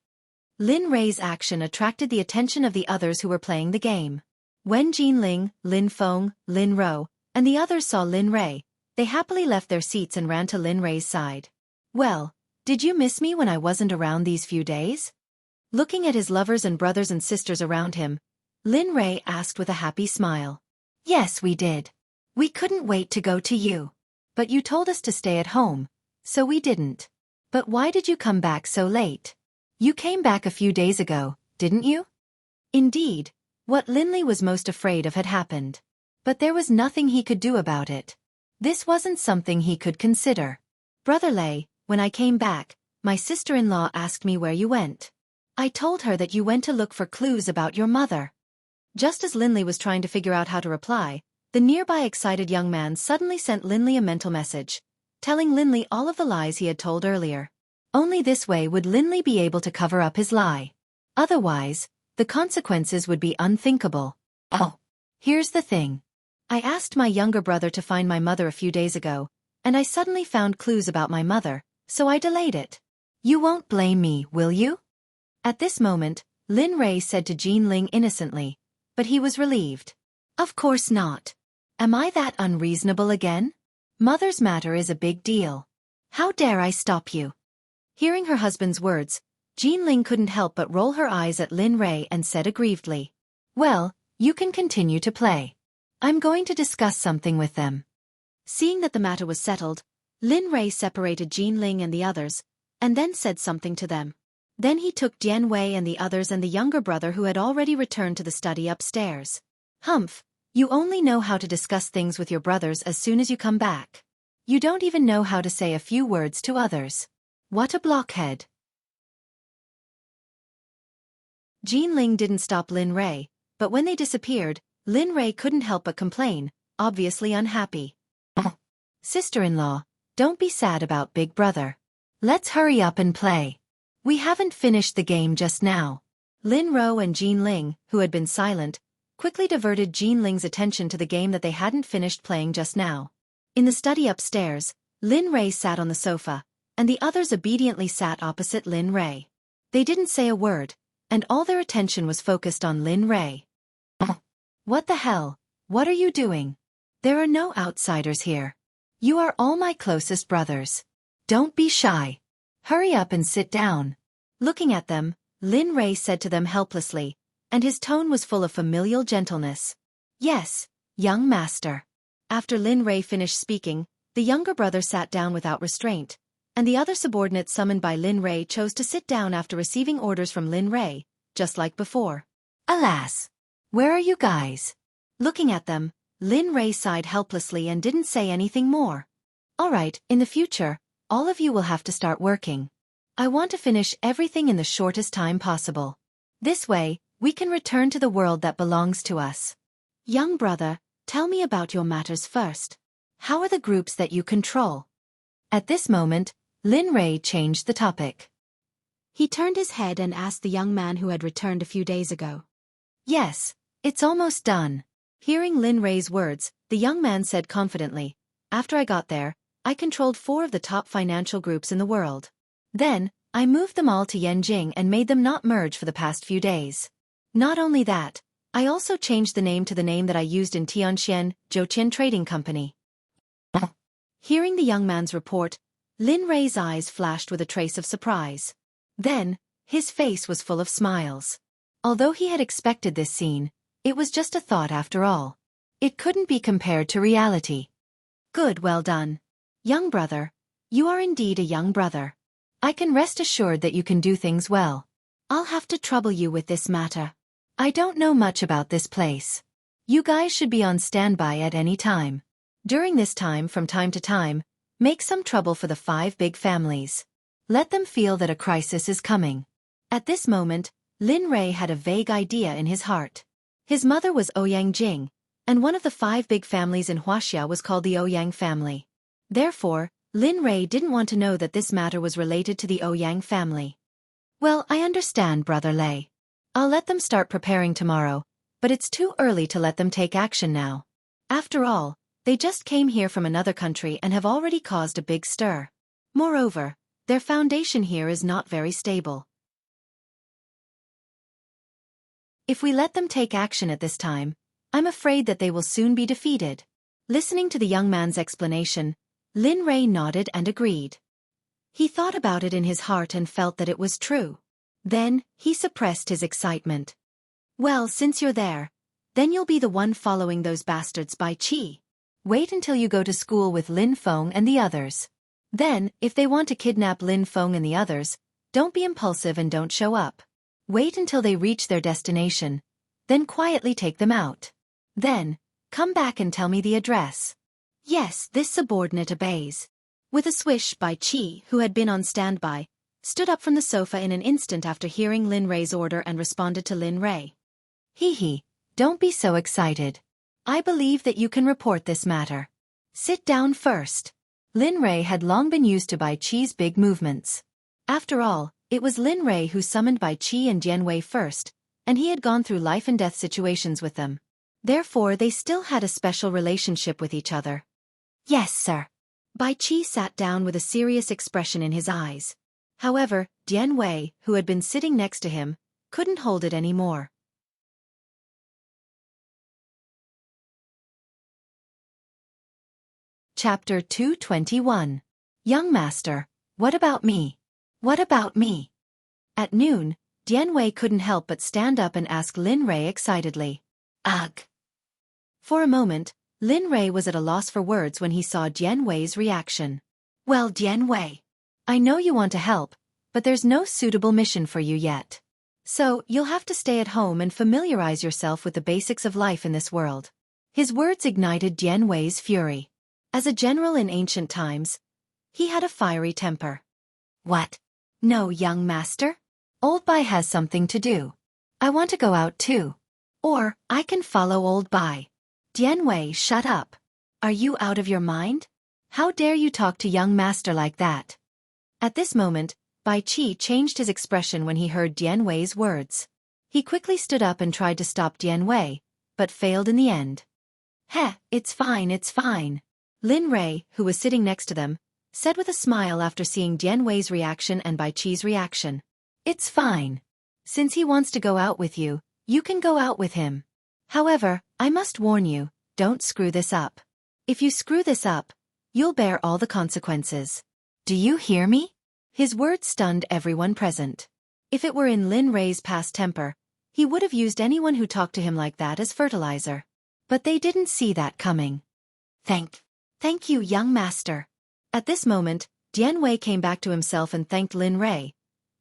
Lin Rei's action attracted the attention of the others who were playing the game. When Jinling, Lin Feng, Lin Ro, and the others saw Lin Rei, they happily left their seats and ran to Lin Rei's side. Well, did you miss me when I wasn't around these few days? Looking at his lovers and brothers and sisters around him, Lin Rei asked with a happy smile. Yes, we did. We couldn't wait to go to you. But you told us to stay at home, so we didn't. But why did you come back so late? You came back a few days ago, didn't you? Indeed, what Lin Li was most afraid of had happened. But there was nothing he could do about it. This wasn't something he could consider. Brother Lei, when I came back, my sister-in-law asked me where you went. I told her that you went to look for clues about your mother. Just as Linley was trying to figure out how to reply, the nearby excited young man suddenly sent Linley a mental message, telling Linley all of the lies he had told earlier. Only this way would Linley be able to cover up his lie. Otherwise, the consequences would be unthinkable. Oh, here's the thing. I asked my younger brother to find my mother a few days ago, and I suddenly found clues about my mother, so I delayed it. You won't blame me, will you? At this moment, Lin Rei said to Jean Ling innocently, but he was relieved. Of course not. Am I that unreasonable again? Mother's matter is a big deal. How dare I stop you? Hearing her husband's words, Jean Ling couldn't help but roll her eyes at Lin Rei and said aggrievedly, "Well, you can continue to play. I'm going to discuss something with them." Seeing that the matter was settled, Lin Rei separated Jean Ling and the others, and then said something to them. Then he took Dian Wei and the others and the younger brother who had already returned to the study upstairs. "Humph, you only know how to discuss things with your brothers as soon as you come back. You don't even know how to say a few words to others. What a blockhead." Jean Ling didn't stop Lin Rei, but when they disappeared, Lin Rei couldn't help but complain, obviously unhappy. "Sister-in-law, don't be sad about Big Brother. Let's hurry up and play. We haven't finished the game just now." Lin Ro and Jean Ling, who had been silent, quickly diverted Jean Ling's attention to the game that they hadn't finished playing just now. In the study upstairs, Lin Rei sat on the sofa, and the others obediently sat opposite Lin Rei. They didn't say a word, and all their attention was focused on Lin Rei. "What the hell? What are you doing? There are no outsiders here. You are all my closest brothers. Don't be shy. Hurry up and sit down." Looking at them, Lin Rei said to them helplessly, and his tone was full of familial gentleness, "Yes, young master." After Lin Rei finished speaking, the younger brother sat down without restraint, and the other subordinate summoned by Lin Rei chose to sit down after receiving orders from Lin Rei, just like before. "Alas! Where are you guys?" Looking at them, Lin Rei sighed helplessly and didn't say anything more. "All right, in the future, all of you will have to start working. I want to finish everything in the shortest time possible. This way, we can return to the world that belongs to us. Young brother, tell me about your matters first. How are the groups that you control?" At this moment, Lin Rei changed the topic. He turned his head and asked the young man who had returned a few days ago. "Yes, it's almost done." Hearing Lin Rei's words, the young man said confidently, "After I got there, I controlled 4 of the top financial groups in the world. Then, I moved them all to Yanjing and made them not merge for the past few days. Not only that, I also changed the name to the name that I used in Tianxian, Zhouqian Trading Company." Hearing the young man's report, Lin Rei's eyes flashed with a trace of surprise. Then, his face was full of smiles. Although he had expected this scene, it was just a thought after all. It couldn't be compared to reality. "Good, well done. Young brother, you are indeed a young brother. I can rest assured that you can do things well. I'll have to trouble you with this matter. I don't know much about this place. You guys should be on standby at any time. During this time, from time to time, make some trouble for the 5 big families. Let them feel that a crisis is coming." At this moment, Lin Rei had a vague idea in his heart. His mother was Ouyang Jing, and one of the 5 big families in Huaxia was called the Ouyang family. Therefore, Lin Rei didn't want to know that this matter was related to the Ouyang family. "Well, I understand, Brother Lei. I'll let them start preparing tomorrow, but it's too early to let them take action now. After all, they just came here from another country and have already caused a big stir. Moreover, their foundation here is not very stable. If we let them take action at this time, I'm afraid that they will soon be defeated." Listening to the young man's explanation, Lin Rei nodded and agreed. He thought about it in his heart and felt that it was true. Then, he suppressed his excitement. "Well, since you're there, then you'll be the one following those bastards by Qi. Wait until you go to school with Lin Feng and the others. Then, if they want to kidnap Lin Feng and the others, don't be impulsive and don't show up. Wait until they reach their destination, then quietly take them out. Then, Come back and tell me the address. Yes, this subordinate obeys. With a swish, Bai Qi, who had been on standby, stood up from the sofa in an instant after hearing Lin Rei's order and responded to Lin Rei. Hee, don't be so excited. I believe that you can report this matter. Sit down first. Lin Rei had long been used to Bai Qi's big movements. After all, it was Lin Rei who summoned Bai Qi and Dian Wei first, and he had gone through life and death situations with them. Therefore, they still had a special relationship with each other. Yes, sir. Bai Qi sat down with a serious expression in his eyes. However, Dian Wei, who had been sitting next to him, couldn't hold it anymore. Chapter 221. Young Master, what about me? What about me? At noon, Dian Wei couldn't help but stand up and ask Lin Rei excitedly. Ugh. For a moment, Lin Rei was at a loss for words when he saw Dian Wei's reaction. Well, Dian Wei, I know you want to help, but there's no suitable mission for you yet. So, you'll have to stay at home and familiarize yourself with the basics of life in this world. His words ignited Dian Wei's fury. As a general in ancient times, he had a fiery temper. What? No, young master? Old Bai has something to do. I want to go out too. Or, I can follow Old Bai. Dian Wei, shut up. Are you out of your mind? How dare you talk to young master like that? At this moment, Bai Qi changed his expression when he heard Dian Wei's words. He quickly stood up and tried to stop Dian Wei, but failed in the end. It's fine. Lin Rei, who was sitting next to them, said with a smile after seeing Dian Wei's reaction and Bai Qi's reaction. It's fine. Since he wants to go out with you, you can go out with him. However, I must warn you, don't screw this up. If you screw this up, you'll bear all the consequences. Do you hear me? His words stunned everyone present. If it were in Lin Rei's past temper, he would have used anyone who talked to him like that as fertilizer. But they didn't see that coming. Thank you, young master. At this moment, Dian Wei came back to himself and thanked Lin Rei,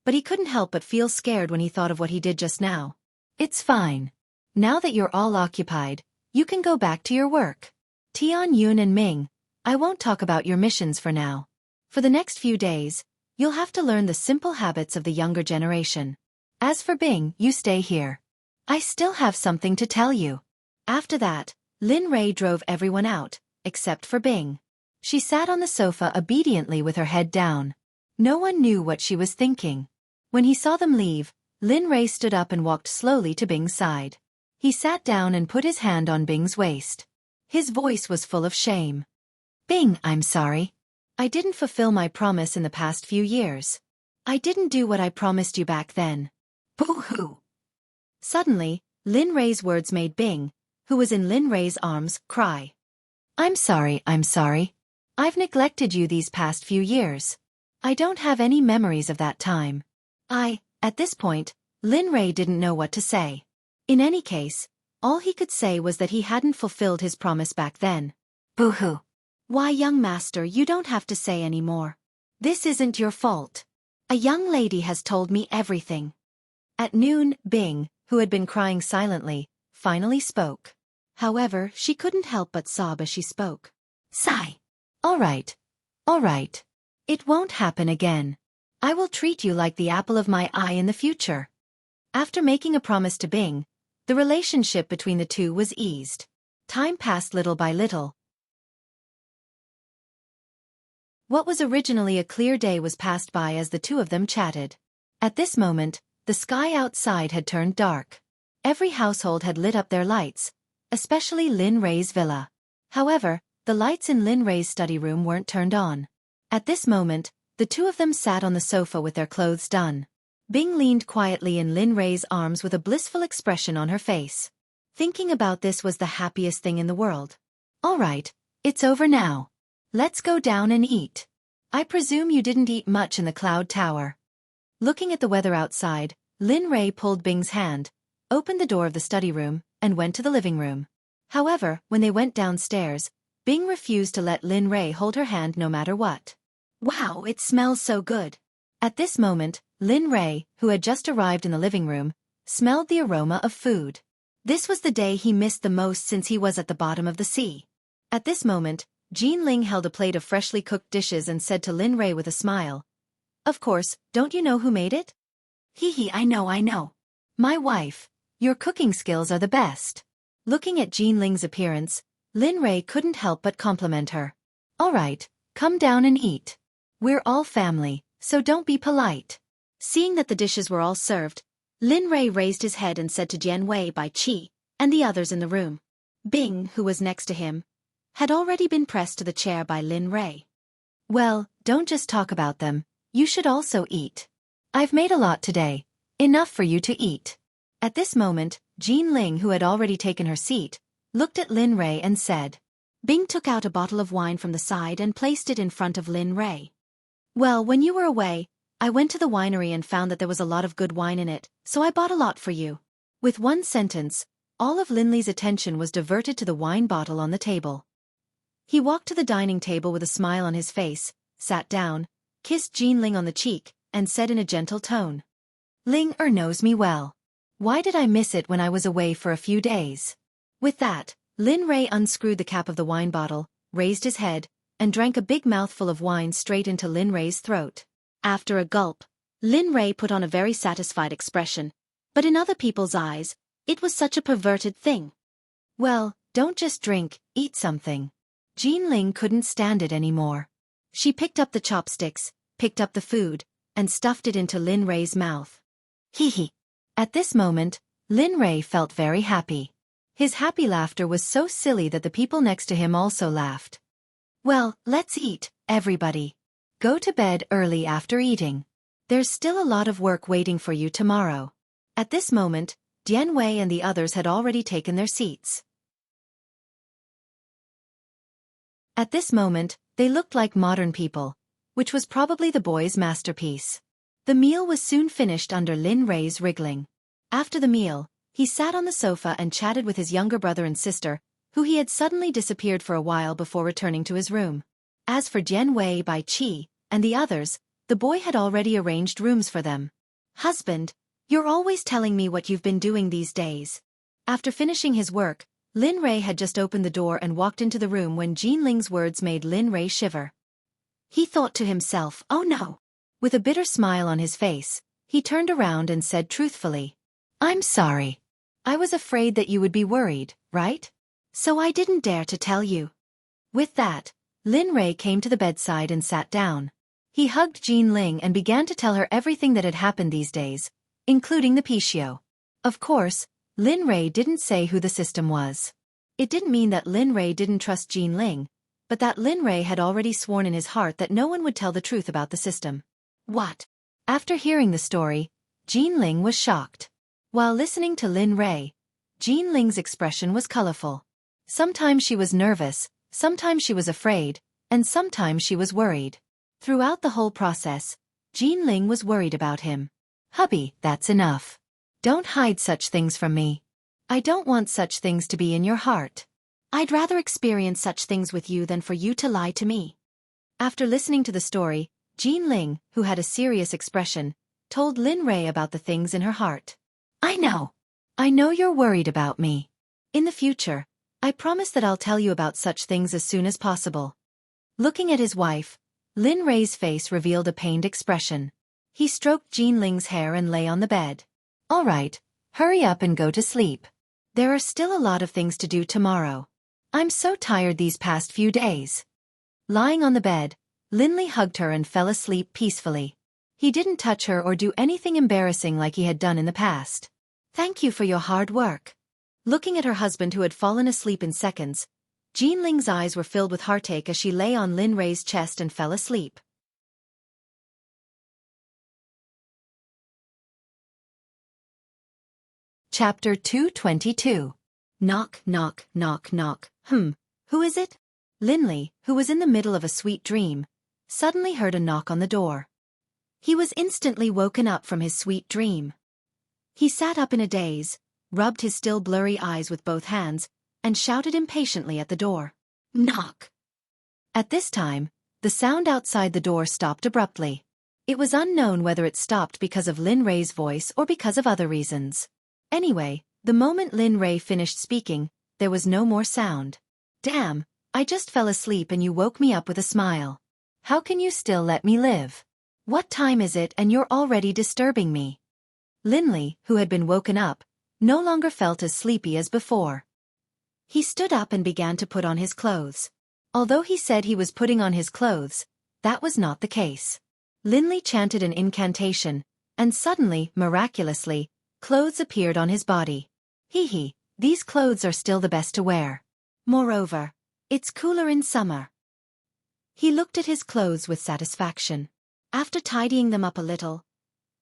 but he couldn't help but feel scared when he thought of what he did just now. It's fine. Now that you're all occupied, you can go back to your work. Tian Yun and Ming, I won't talk about your missions for now. For the next few days, you'll have to learn the simple habits of the younger generation. As for Bing, you stay here. I still have something to tell you. After that, Lin Rei drove everyone out, except for Bing. She sat on the sofa obediently with her head down. No one knew what she was thinking. When he saw them leave, Lin Rei stood up and walked slowly to Bing's side. He sat down and put his hand on Bing's waist. His voice was full of shame. Bing, I'm sorry. I didn't fulfill my promise in the past few years. I didn't do what I promised you back then. Boo-hoo. Suddenly, Lin Rei's words made Bing, who was in Lin Rei's arms, cry. I'm sorry. I've neglected you these past few years. I don't have any memories of that time. At this point, Lin Rei didn't know what to say. In any case, all he could say was that he hadn't fulfilled his promise back then. Boo-hoo. Why, young master, you don't have to say any more. This isn't your fault. A young lady has told me everything. At noon, Bing, who had been crying silently, finally spoke. However, she couldn't help but sob as she spoke. Sigh. All right. It won't happen again. I will treat you like the apple of my eye in the future. After making a promise to Bing, the relationship between the two was eased. Time passed little by little. What was originally a clear day was passed by as the two of them chatted. At this moment, the sky outside had turned dark. Every household had lit up their lights, especially Lin Rei's villa. However, the lights in Lin Rei's study room weren't turned on. At this moment, the two of them sat on the sofa with their clothes done. Bing leaned quietly in Lin Rei's arms with a blissful expression on her face. Thinking about this was the happiest thing in the world. All right, it's over now. Let's go down and eat. I presume you didn't eat much in the cloud tower. Looking at the weather outside, Lin Rei pulled Bing's hand, opened the door of the study room, and went to the living room. However, when they went downstairs, Bing refused to let Lin Rei hold her hand no matter what. Wow, it smells so good. At this moment, Lin Rei, who had just arrived in the living room, smelled the aroma of food. This was the day he missed the most since he was at the bottom of the sea. At this moment, Jean Ling held a plate of freshly cooked dishes and said to Lin Rei with a smile, "Of course, don't you know who made it?" "Hee, I know. My wife. Your cooking skills are the best." Looking at Jean Ling's appearance, Lin Rei couldn't help but compliment her. "All right, come down and eat. We're all family, so don't be polite." Seeing that the dishes were all served, Lin Rei raised his head and said to Jian Wei Bai Qi and the others in the room. Bing, who was next to him, had already been pressed to the chair by Lin Rei. "Well, don't just talk about them, you should also eat. I've made a lot today, enough for you to eat." At this moment, Jean Ling, who had already taken her seat, looked at Lin Rei and said. Bing took out a bottle of wine from the side and placed it in front of Lin Rei. "Well, when you were away, I went to the winery and found that there was a lot of good wine in it, so I bought a lot for you." With one sentence, all of Lin Li's attention was diverted to the wine bottle on the table. He walked to the dining table with a smile on his face, sat down, kissed Jean Ling on the cheek, and said in a gentle tone, "Ling knows me well. Why did I miss it when I was away for a few days?" With that, Lin Rei unscrewed the cap of the wine bottle, raised his head, and drank a big mouthful of wine straight into Lin Rei's throat. After a gulp, Lin Rei put on a very satisfied expression, but in other people's eyes, it was such a perverted thing. "Well, don't just drink, eat something." Jean Ling couldn't stand it anymore. She picked up the chopsticks, picked up the food, and stuffed it into Lin Rei's mouth. Hee. At this moment, Lin Rei felt very happy. His happy laughter was so silly that the people next to him also laughed. "Well, let's eat, everybody. Go to bed early after eating. There's still a lot of work waiting for you tomorrow." At this moment, Dian Wei and the others had already taken their seats. At this moment, they looked like modern people, which was probably the boy's masterpiece. The meal was soon finished under Lin Rei's wriggling. After the meal, he sat on the sofa and chatted with his younger brother and sister, who he had suddenly disappeared for a while before returning to his room. As for Jian Wei Bai Qi and the others, the boy had already arranged rooms for them. "Husband, you're always telling me what you've been doing these days." After finishing his work, Lin Rei had just opened the door and walked into the room when Jean Ling's words made Lin Rei shiver. He thought to himself, "Oh no." With a bitter smile on his face, he turned around and said truthfully, "I'm sorry. I was afraid that you would be worried, right? So I didn't dare to tell you." With that, Lin Rei came to the bedside and sat down. He hugged Jean Ling and began to tell her everything that had happened these days, including the Pichio. Of course, Lin Rei didn't say who the system was. It didn't mean that Lin Rei didn't trust Jean Ling, but that Lin Rei had already sworn in his heart that no one would tell the truth about the system. What? After hearing the story, Jean Ling was shocked. While listening to Lin Rei, Jean Ling's expression was colorful. Sometimes she was nervous, sometimes she was afraid, and sometimes she was worried. Throughout the whole process, Jean Ling was worried about him. "Hubby, that's enough. Don't hide such things from me. I don't want such things to be in your heart. I'd rather experience such things with you than for you to lie to me." After listening to the story, Jean Ling, who had a serious expression, told Lin Rei about the things in her heart. I know you're worried about me. In the future, I promise that I'll tell you about such things as soon as possible." Looking at his wife, Lin Rei's face revealed a pained expression. He stroked Jean Ling's hair and lay on the bed. "All right, hurry up and go to sleep. There are still a lot of things to do tomorrow. I'm so tired these past few days." Lying on the bed, Lin Li hugged her and fell asleep peacefully. He didn't touch her or do anything embarrassing like he had done in the past. "Thank you for your hard work." Looking at her husband who had fallen asleep in seconds, Jean Ling's eyes were filled with heartache as she lay on Lin Rei's chest and fell asleep. Chapter 222. Knock, knock, knock, knock. Who is it? Lin Li, who was in the middle of a sweet dream, suddenly heard a knock on the door. He was instantly woken up from his sweet dream. He sat up in a daze, rubbed his still blurry eyes with both hands, and shouted impatiently at the door. "Knock!" At this time, the sound outside the door stopped abruptly. It was unknown whether it stopped because of Lin Rei's voice or because of other reasons. Anyway, The moment Lin Ray finished speaking, there was no more sound. Damn, I just fell asleep and you woke me up with a smile. How can you still let me live? What time is it and you're already disturbing me? Linley, who had been woken up, no longer felt as sleepy as before. He stood up and began to put on his clothes. Although he said he was putting on his clothes, that was not the case. Linley chanted an incantation, and suddenly, miraculously, clothes appeared on his body. Hee, these clothes are still the best to wear. Moreover, it's cooler in summer. He looked at his clothes with satisfaction. After tidying them up a little,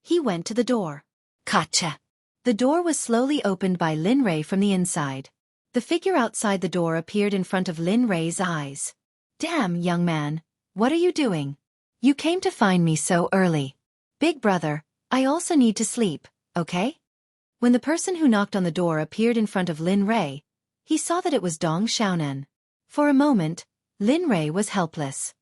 he went to the door. Gotcha. The door was slowly opened by Lin Ray from the inside. The figure outside the door appeared in front of Lin Ray's eyes. Damn, young man, what are you doing? You came to find me so early. Big brother, I also need to sleep, okay? When the person who knocked on the door appeared in front of Lin Ray, he saw that it was Dong Xiaonan. For a moment, Lin Ray was helpless.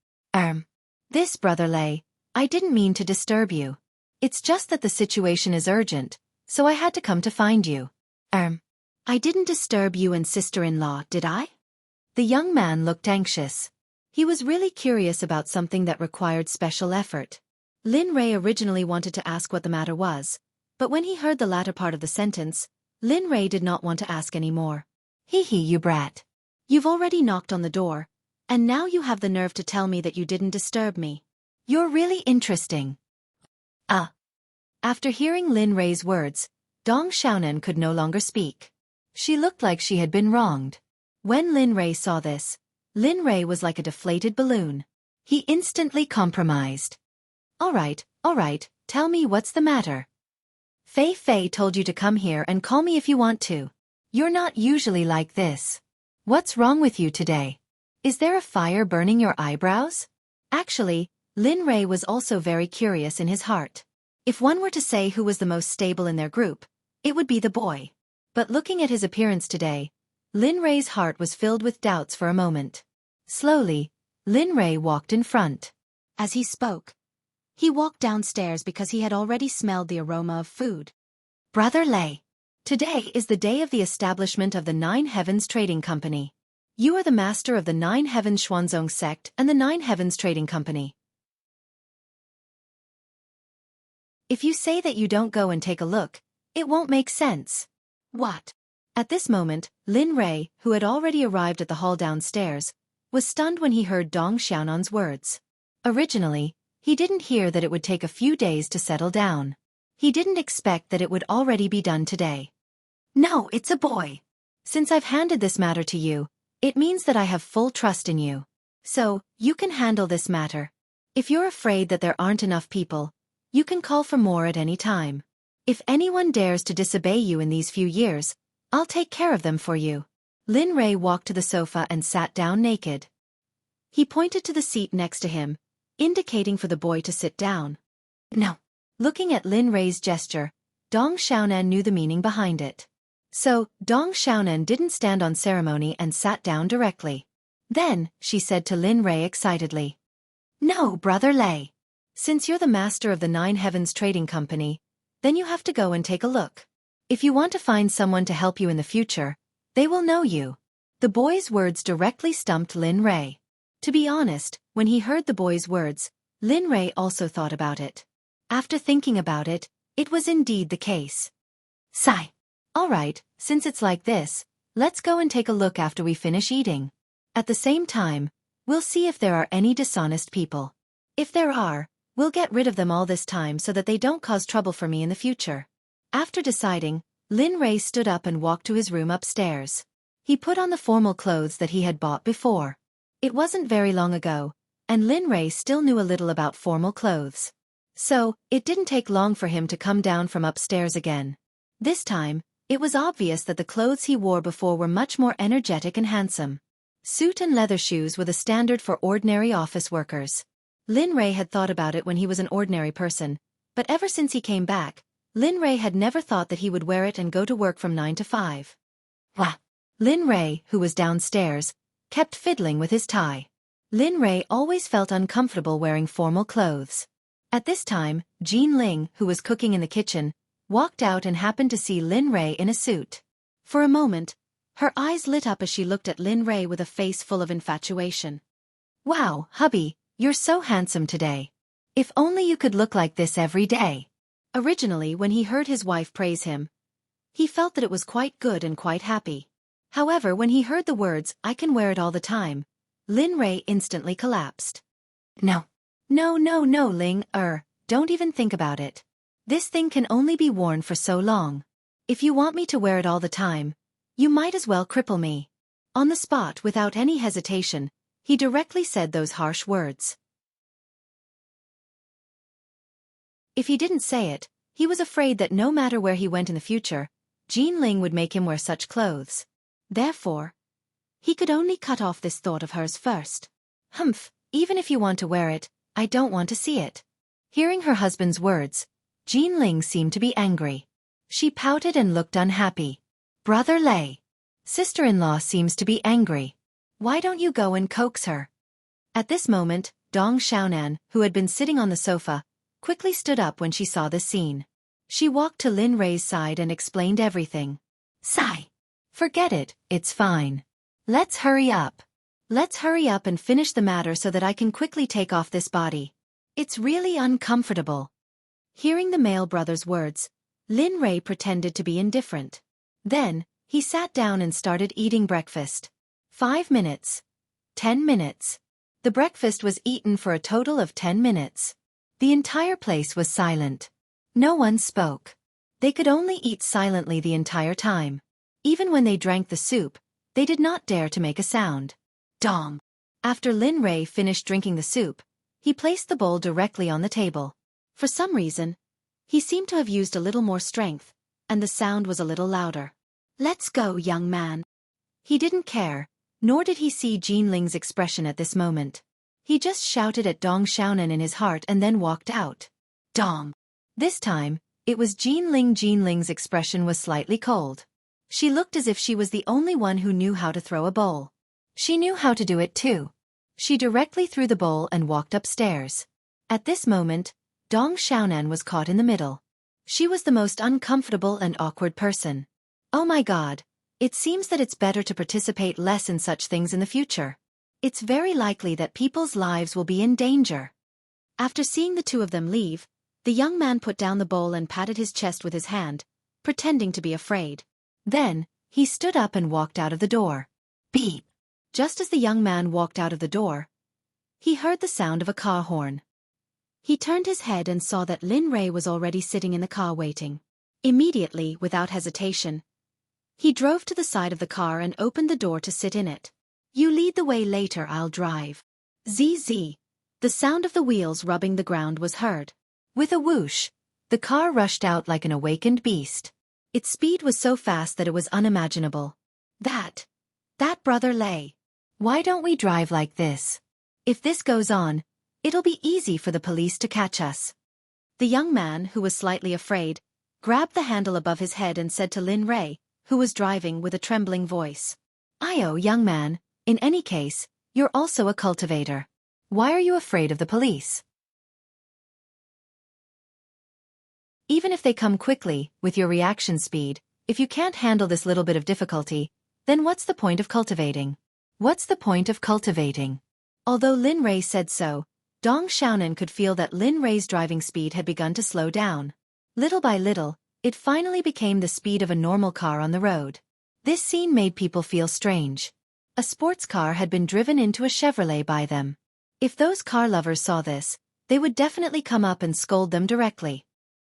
This brother Lei, I didn't mean to disturb you. It's just that the situation is urgent, so I had to come to find you. I didn't disturb you and sister-in-law, did I? The young man looked anxious. He was really curious about something that required special effort. Lin Ray originally wanted to ask what the matter was, but when he heard the latter part of the sentence, Lin Ray did not want to ask any more. You brat. You've already knocked on the door, and now you have the nerve to tell me that you didn't disturb me. You're really interesting. After hearing Lin Ray's words, Dong Xiaonan could no longer speak. She looked like she had been wronged. When Lin Ray saw this, Lin Ray was like a deflated balloon. He instantly compromised. All right, tell me what's the matter. Fei told you to come here and call me if you want to. You're not usually like this. What's wrong with you today? Is there a fire burning your eyebrows? Actually, Lin Ray was also very curious in his heart. If one were to say who was the most stable in their group, it would be the boy. But looking at his appearance today, Lin Ray's heart was filled with doubts for a moment. Slowly, Lin Ray walked in front. As he spoke, he walked downstairs because he had already smelled the aroma of food. Brother Lei, today is the day of the establishment of the Nine Heavens Trading Company. You are the master of the Nine Heavens Xuanzong Sect and the Nine Heavens Trading Company. If you say that you don't go and take a look, it won't make sense. What? At this moment, Lin Ray, who had already arrived at the hall downstairs, was stunned when he heard Dong Xiaonan's words. Originally, he didn't hear that it would take a few days to settle down. He didn't expect that it would already be done today. No, it's a boy. Since I've handed this matter to you, it means that I have full trust in you. So, you can handle this matter. If you're afraid that there aren't enough people, you can call for more at any time. If anyone dares to disobey you in these few years, I'll take care of them for you. Lin Ray walked to the sofa and sat down naked. He pointed to the seat next to him, indicating for the boy to sit down. No. Looking at Lin Ray's gesture, Dong Xiaonan knew the meaning behind it. So, Dong Xiaonan didn't stand on ceremony and sat down directly. Then, she said to Lin Ray excitedly. No, brother Lei. Since you're the master of the Nine Heavens Trading Company, then you have to go and take a look. If you want to find someone to help you in the future, they will know you. The boy's words directly stumped Lin Ray. To be honest, when he heard the boy's words, Lin Ray also thought about it. After thinking about it, it was indeed the case. Sigh. All right, since it's like this, let's go and take a look after we finish eating. At the same time, we'll see if there are any dishonest people. If there are, we'll get rid of them all this time so that they don't cause trouble for me in the future. After deciding, Lin Ray stood up and walked to his room upstairs. He put on the formal clothes that he had bought before. It wasn't very long ago, and Lin Ray still knew a little about formal clothes. So, it didn't take long for him to come down from upstairs again. This time, it was obvious that the clothes he wore before were much more energetic and handsome. Suit and leather shoes were the standard for ordinary office workers. Lin Ray had thought about it when he was an ordinary person, but ever since he came back, Lin Ray had never thought that he would wear it and go to work from 9 to 5. Wah! Lin Ray, who was downstairs, kept fiddling with his tie. Lin Ray always felt uncomfortable wearing formal clothes. At this time, Jean Ling, who was cooking in the kitchen, walked out and happened to see Lin Ray in a suit. For a moment, her eyes lit up as she looked at Lin Rei with a face full of infatuation. Wow, hubby, you're so handsome today. If only you could look like this every day. Originally, when he heard his wife praise him, he felt that it was quite good and quite happy. However, when he heard the words, "I can wear it all the time," Lin Rei instantly collapsed. No. No, no, no, Ling, don't even think about it. This thing can only be worn for so long. If you want me to wear it all the time, you might as well cripple me. On the spot, without any hesitation, he directly said those harsh words. If he didn't say it, he was afraid that no matter where he went in the future, Jean Ling would make him wear such clothes. Therefore, he could only cut off this thought of hers first. Humph, even if you want to wear it, I don't want to see it. Hearing her husband's words, Jean Ling seemed to be angry. She pouted and looked unhappy. Brother Lei. Sister-in-law seems to be angry. Why don't you go and coax her? At this moment, Dong Xiaonan, who had been sitting on the sofa, quickly stood up when she saw this scene. She walked to Lin Rei's side and explained everything. Sigh. Forget it, it's fine. Let's hurry up. Let's hurry up and finish the matter so that I can quickly take off this body. It's really uncomfortable. Hearing the male brother's words, Lin Rei pretended to be indifferent. Then, he sat down and started eating breakfast. 5 minutes. 10 minutes. The breakfast was eaten for a total of 10 minutes. The entire place was silent. No one spoke. They could only eat silently the entire time. Even when they drank the soup, they did not dare to make a sound. Dong. After Lin Rei finished drinking the soup, he placed the bowl directly on the table. For some reason, he seemed to have used a little more strength, and the sound was a little louder. Let's go, young man. He didn't care, nor did he see Jean Ling's expression at this moment. He just shouted at Dong Xiaonan in his heart and then walked out. Dong. This time, it was Jean Ling. Jean Ling's expression was slightly cold. She looked as if she was the only one who knew how to throw a bowl. She knew how to do it too. She directly threw the bowl and walked upstairs. At this moment, Dong Xiaonan was caught in the middle. She was the most uncomfortable and awkward person. Oh my God, it seems that it's better to participate less in such things in the future. It's very likely that people's lives will be in danger. After seeing the two of them leave, the young man put down the bowl and patted his chest with his hand, pretending to be afraid. Then, he stood up and walked out of the door. Beep. Just as the young man walked out of the door, he heard the sound of a car horn. He turned his head and saw that Lin Rei was already sitting in the car waiting. Immediately, without hesitation, he drove to the side of the car and opened the door to sit in it. You lead the way, later I'll drive. ZZ. The sound of the wheels rubbing the ground was heard. With a whoosh, the car rushed out like an awakened beast. Its speed was so fast that it was unimaginable. That Brother Lei. Why don't we drive like this? If this goes on, it'll be easy for the police to catch us. The young man, who was slightly afraid, grabbed the handle above his head and said to Lin Rei, who was driving, with a trembling voice. "Io, young man, in any case, you're also a cultivator. Why are you afraid of the police? Even if they come quickly, with your reaction speed, if you can't handle this little bit of difficulty, then what's the point of cultivating? What's the point of cultivating?" Although Lin Rei said so, Dong Xiaonan could feel that Lin Rei's driving speed had begun to slow down. Little by little, it finally became the speed of a normal car on the road. This scene made people feel strange. A sports car had been driven into a Chevrolet by them. If those car lovers saw this, they would definitely come up and scold them directly.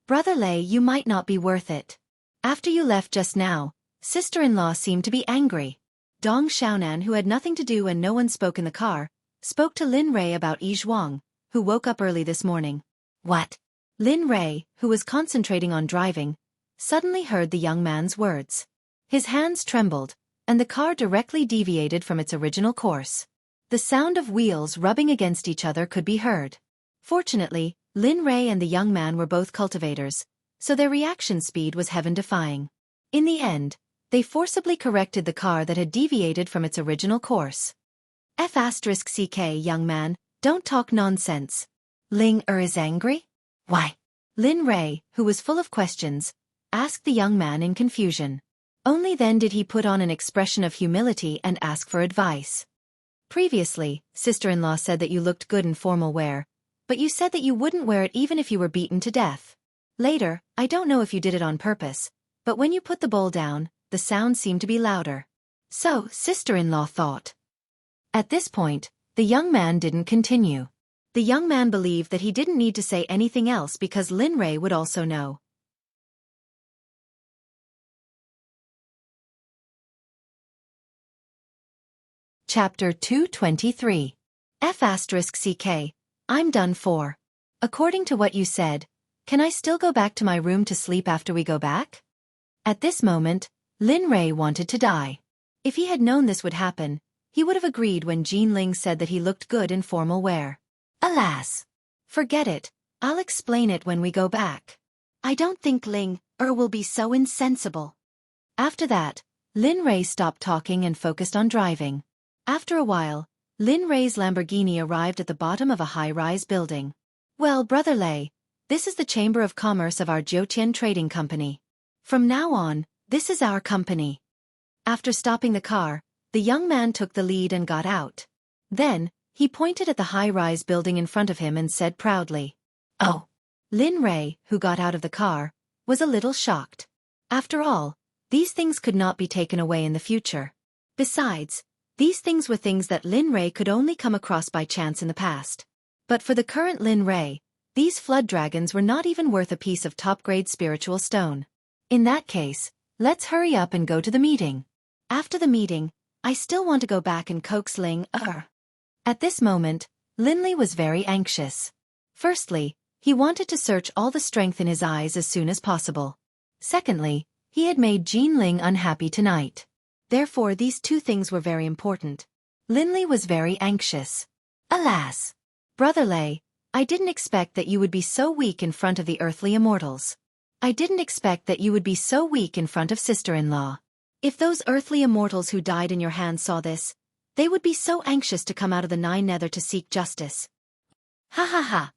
Brother Lei, you might not be worth it. After you left just now, sister-in-law seemed to be angry. Dong Xiaonan, who had nothing to do and no one spoke in the car, spoke to Lin Rei about Yi Zhuang, who woke up early this morning. What? Lin Rei, who was concentrating on driving, suddenly heard the young man's words. His hands trembled, and the car directly deviated from its original course. The sound of wheels rubbing against each other could be heard. Fortunately, Lin Rei and the young man were both cultivators, so their reaction speed was heaven-defying. In the end, they forcibly corrected the car that had deviated from its original course. F***ck, young man, don't talk nonsense. Ling is angry? Why? Lin Rei, who was full of questions, asked the young man in confusion. Only then did he put on an expression of humility and ask for advice. Previously, sister-in-law said that you looked good in formal wear, but you said that you wouldn't wear it even if you were beaten to death. Later, I don't know if you did it on purpose, but when you put the bowl down, the sound seemed to be louder. So, sister-in-law thought. At this point, the young man didn't continue. The young man believed that he didn't need to say anything else because Lin Rei would also know. Chapter 223. F***CK. I'm done for. According to what you said, can I still go back to my room to sleep after we go back? At this moment, Lin Rei wanted to die. If he had known this would happen, he would have agreed when Jean Ling said that he looked good in formal wear. Alas! Forget it, I'll explain it when we go back. I don't think Ling will be so insensible. After that, Lin Rei stopped talking and focused on driving. After a while, Lin Rei's Lamborghini arrived at the bottom of a high-rise building. Well, Brother Lei, this is the Chamber of Commerce of our Jiutian Trading Company. From now on, this is our company. After stopping the car, the young man took the lead and got out. Then, he pointed at the high-rise building in front of him and said proudly, "Oh." Lin Rei, who got out of the car, was a little shocked. After all, these things could not be taken away in the future. Besides, these things were things that Lin Rei could only come across by chance in the past. But for the current Lin Rei, these flood dragons were not even worth a piece of top-grade spiritual stone. In that case, let's hurry up and go to the meeting. After the meeting, I still want to go back and coax Ling. At this moment, Lin Li was very anxious. Firstly, he wanted to search all the strength in his eyes as soon as possible. Secondly, he had made Jean Ling unhappy tonight. Therefore these two things were very important. Lin Li was very anxious. Alas! Brother Lei, I didn't expect that you would be so weak in front of the earthly immortals. I didn't expect that you would be so weak in front of sister-in-law. If those earthly immortals who died in your hands saw this, they would be so anxious to come out of the Nine Nether to seek justice. Ha ha ha!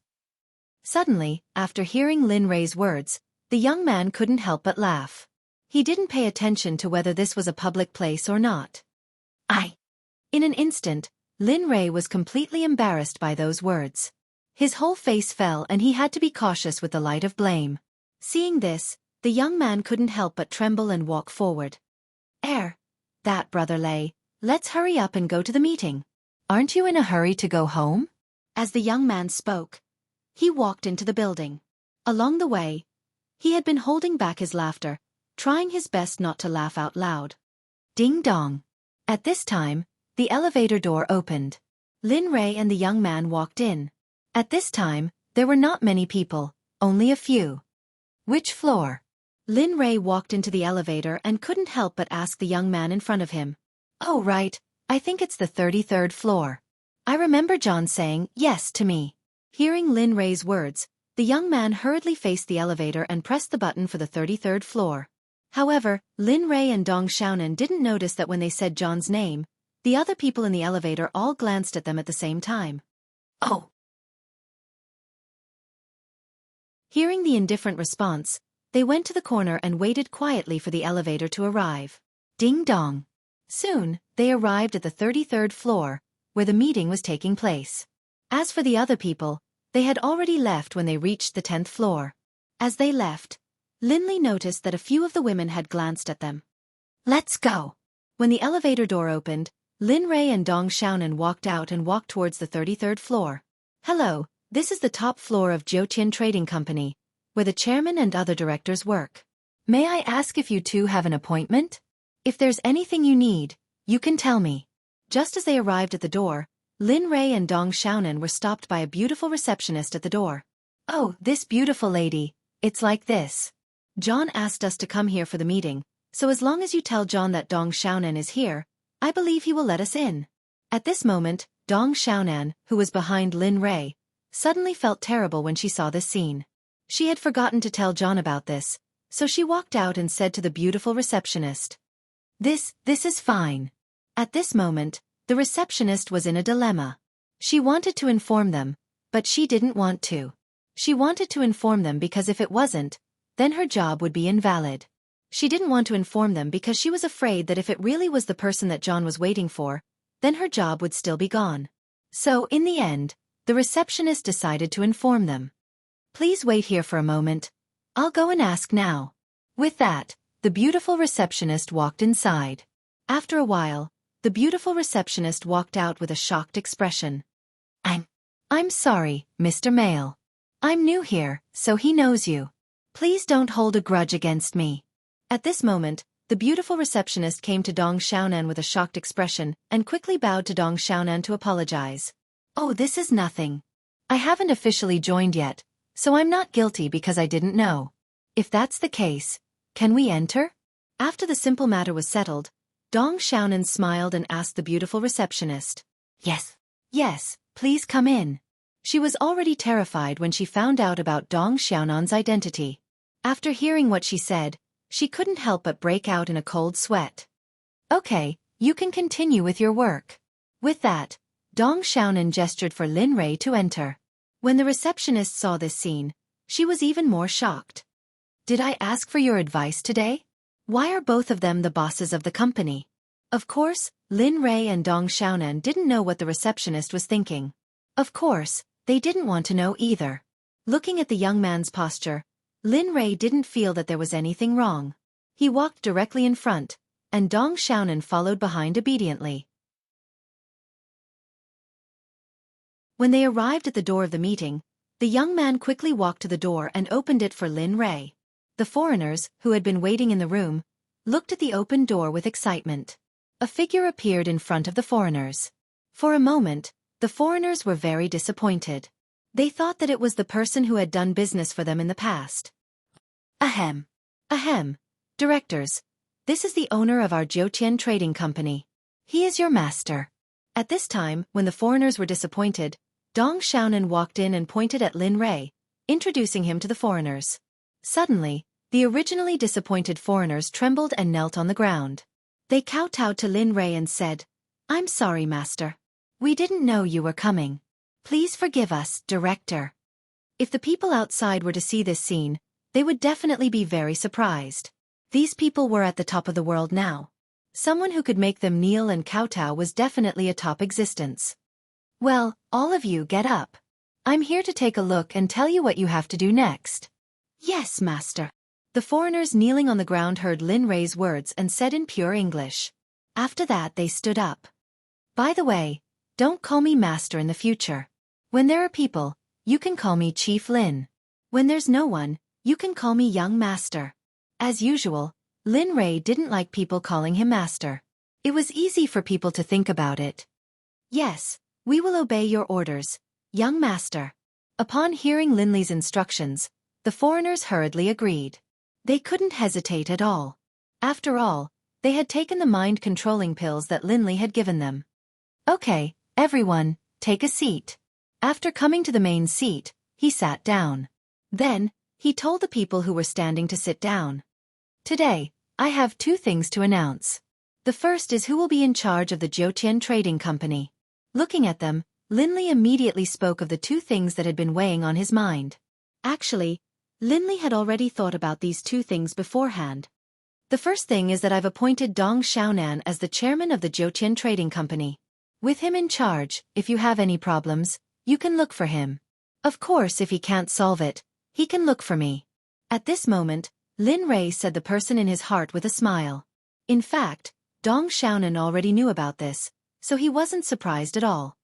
Suddenly, after hearing Lin Rei's words, the young man couldn't help but laugh. He didn't pay attention to whether this was a public place or not. In an instant, Lin Rei was completely embarrassed by those words. His whole face fell and he had to be cautious with the light of blame. Seeing this, the young man couldn't help but tremble and walk forward. That Brother Lei, let's hurry up and go to the meeting. Aren't you in a hurry to go home? As the young man spoke, he walked into the building. Along the way, he had been holding back his laughter, trying his best not to laugh out loud. Ding dong. At this time, the elevator door opened. Lin Rei and the young man walked in. At this time, there were not many people, only a few. Which floor? Lin Rei walked into the elevator and couldn't help but ask the young man in front of him. Oh right, I think it's the 33rd floor. I remember John saying yes to me. Hearing Lin Rei's words, the young man hurriedly faced the elevator and pressed the button for the 33rd floor. However, Lin Rei and Dong Xiaonan didn't notice that when they said John's name, the other people in the elevator all glanced at them at the same time. Oh! Hearing the indifferent response, they went to the corner and waited quietly for the elevator to arrive. Ding dong. Soon, they arrived at the 33rd floor, where the meeting was taking place. As for the other people, they had already left when they reached the 10th floor. As they left, Lin Li noticed that a few of the women had glanced at them. Let's go. When the elevator door opened, Lin Rei and Dong Xiaonan walked out and walked towards the 33rd floor. Hello, this is the top floor of Jiutian Trading Company, where the chairman and other directors work. May I ask if you two have an appointment? If there's anything you need, you can tell me. Just as they arrived at the door, Lin Rei and Dong Xiaonan were stopped by a beautiful receptionist at the door. Oh, this beautiful lady, it's like this. John asked us to come here for the meeting, so as long as you tell John that Dong Xiaonan is here, I believe he will let us in. At this moment, Dong Xiaonan, who was behind Lin Rei, suddenly felt terrible when she saw this scene. She had forgotten to tell John about this, so she walked out and said to the beautiful receptionist, This is fine. At this moment, the receptionist was in a dilemma. She wanted to inform them, but she didn't want to. She wanted to inform them because if it wasn't, then her job would be invalid. She didn't want to inform them because she was afraid that if it really was the person that John was waiting for, then her job would still be gone. So, in the end, the receptionist decided to inform them. Please wait here for a moment. I'll go and ask now. With that, the beautiful receptionist walked inside. After a while, the beautiful receptionist walked out with a shocked expression. I'm sorry, Mr. Mail. I'm new here, so he knows you. Please don't hold a grudge against me. At this moment, the beautiful receptionist came to Dong Xiaonan with a shocked expression and quickly bowed to Dong Xiaonan to apologize. Oh, this is nothing. I haven't officially joined yet, so I'm not guilty because I didn't know. If that's the case, can we enter? After the simple matter was settled, Dong Xiaonan smiled and asked the beautiful receptionist. Yes, please come in. She was already terrified when she found out about Dong Xiaonan's identity. After hearing what she said, she couldn't help but break out in a cold sweat. Okay, you can continue with your work. With that, Dong Xiaonan gestured for Lin Rei to enter. When the receptionist saw this scene, she was even more shocked. Did I ask for your advice today? Why are both of them the bosses of the company? Of course, Lin Rei and Dong Xiaonan didn't know what the receptionist was thinking. Of course, they didn't want to know either. Looking at the young man's posture, Lin Rei didn't feel that there was anything wrong. He walked directly in front, and Dong Xiaonan followed behind obediently. When they arrived at the door of the meeting, the young man quickly walked to the door and opened it for Lin Rei. The foreigners, who had been waiting in the room, looked at the open door with excitement. A figure appeared in front of the foreigners. For a moment, the foreigners were very disappointed. They thought that it was the person who had done business for them in the past. Ahem. Directors, this is the owner of our Jiutian trading company. He is your master. At this time, when the foreigners were disappointed, Dong Xiaonan walked in and pointed at Lin Rei, introducing him to the foreigners. Suddenly, the originally disappointed foreigners trembled and knelt on the ground. They kowtowed to Lin Rei and said, I'm sorry, master. We didn't know you were coming. Please forgive us, director. If the people outside were to see this scene, they would definitely be very surprised. These people were at the top of the world now. Someone who could make them kneel and kowtow was definitely a top existence. Well, all of you get up. I'm here to take a look and tell you what you have to do next. Yes, master. The foreigners kneeling on the ground heard Lin Rei's words and said in pure English. After that they stood up. By the way, don't call me master in the future. When there are people, you can call me Chief Lin. When there's no one, you can call me young master. As usual, Lin Rei didn't like people calling him master. It was easy for people to think about it. Yes, we will obey your orders, young master. Upon hearing Lin Li's instructions, the foreigners hurriedly agreed. They couldn't hesitate at all. After all, they had taken the mind-controlling pills that Lin Li had given them. Okay, everyone, take a seat. After coming to the main seat, he sat down. Then, he told the people who were standing to sit down. Today, I have two things to announce. The first is who will be in charge of the Jiutian Trading Company. Looking at them, Lin Li immediately spoke of the two things that had been weighing on his mind. Actually, Lin Li had already thought about these two things beforehand. The first thing is that I've appointed Dong Xiaonan as the chairman of the Jiutian Trading Company. With him in charge, if you have any problems, you can look for him. Of course, if he can't solve it, he can look for me. At this moment, Lin Rei said the person in his heart with a smile. In fact, Dong Xiaonan already knew about this, so he wasn't surprised at all.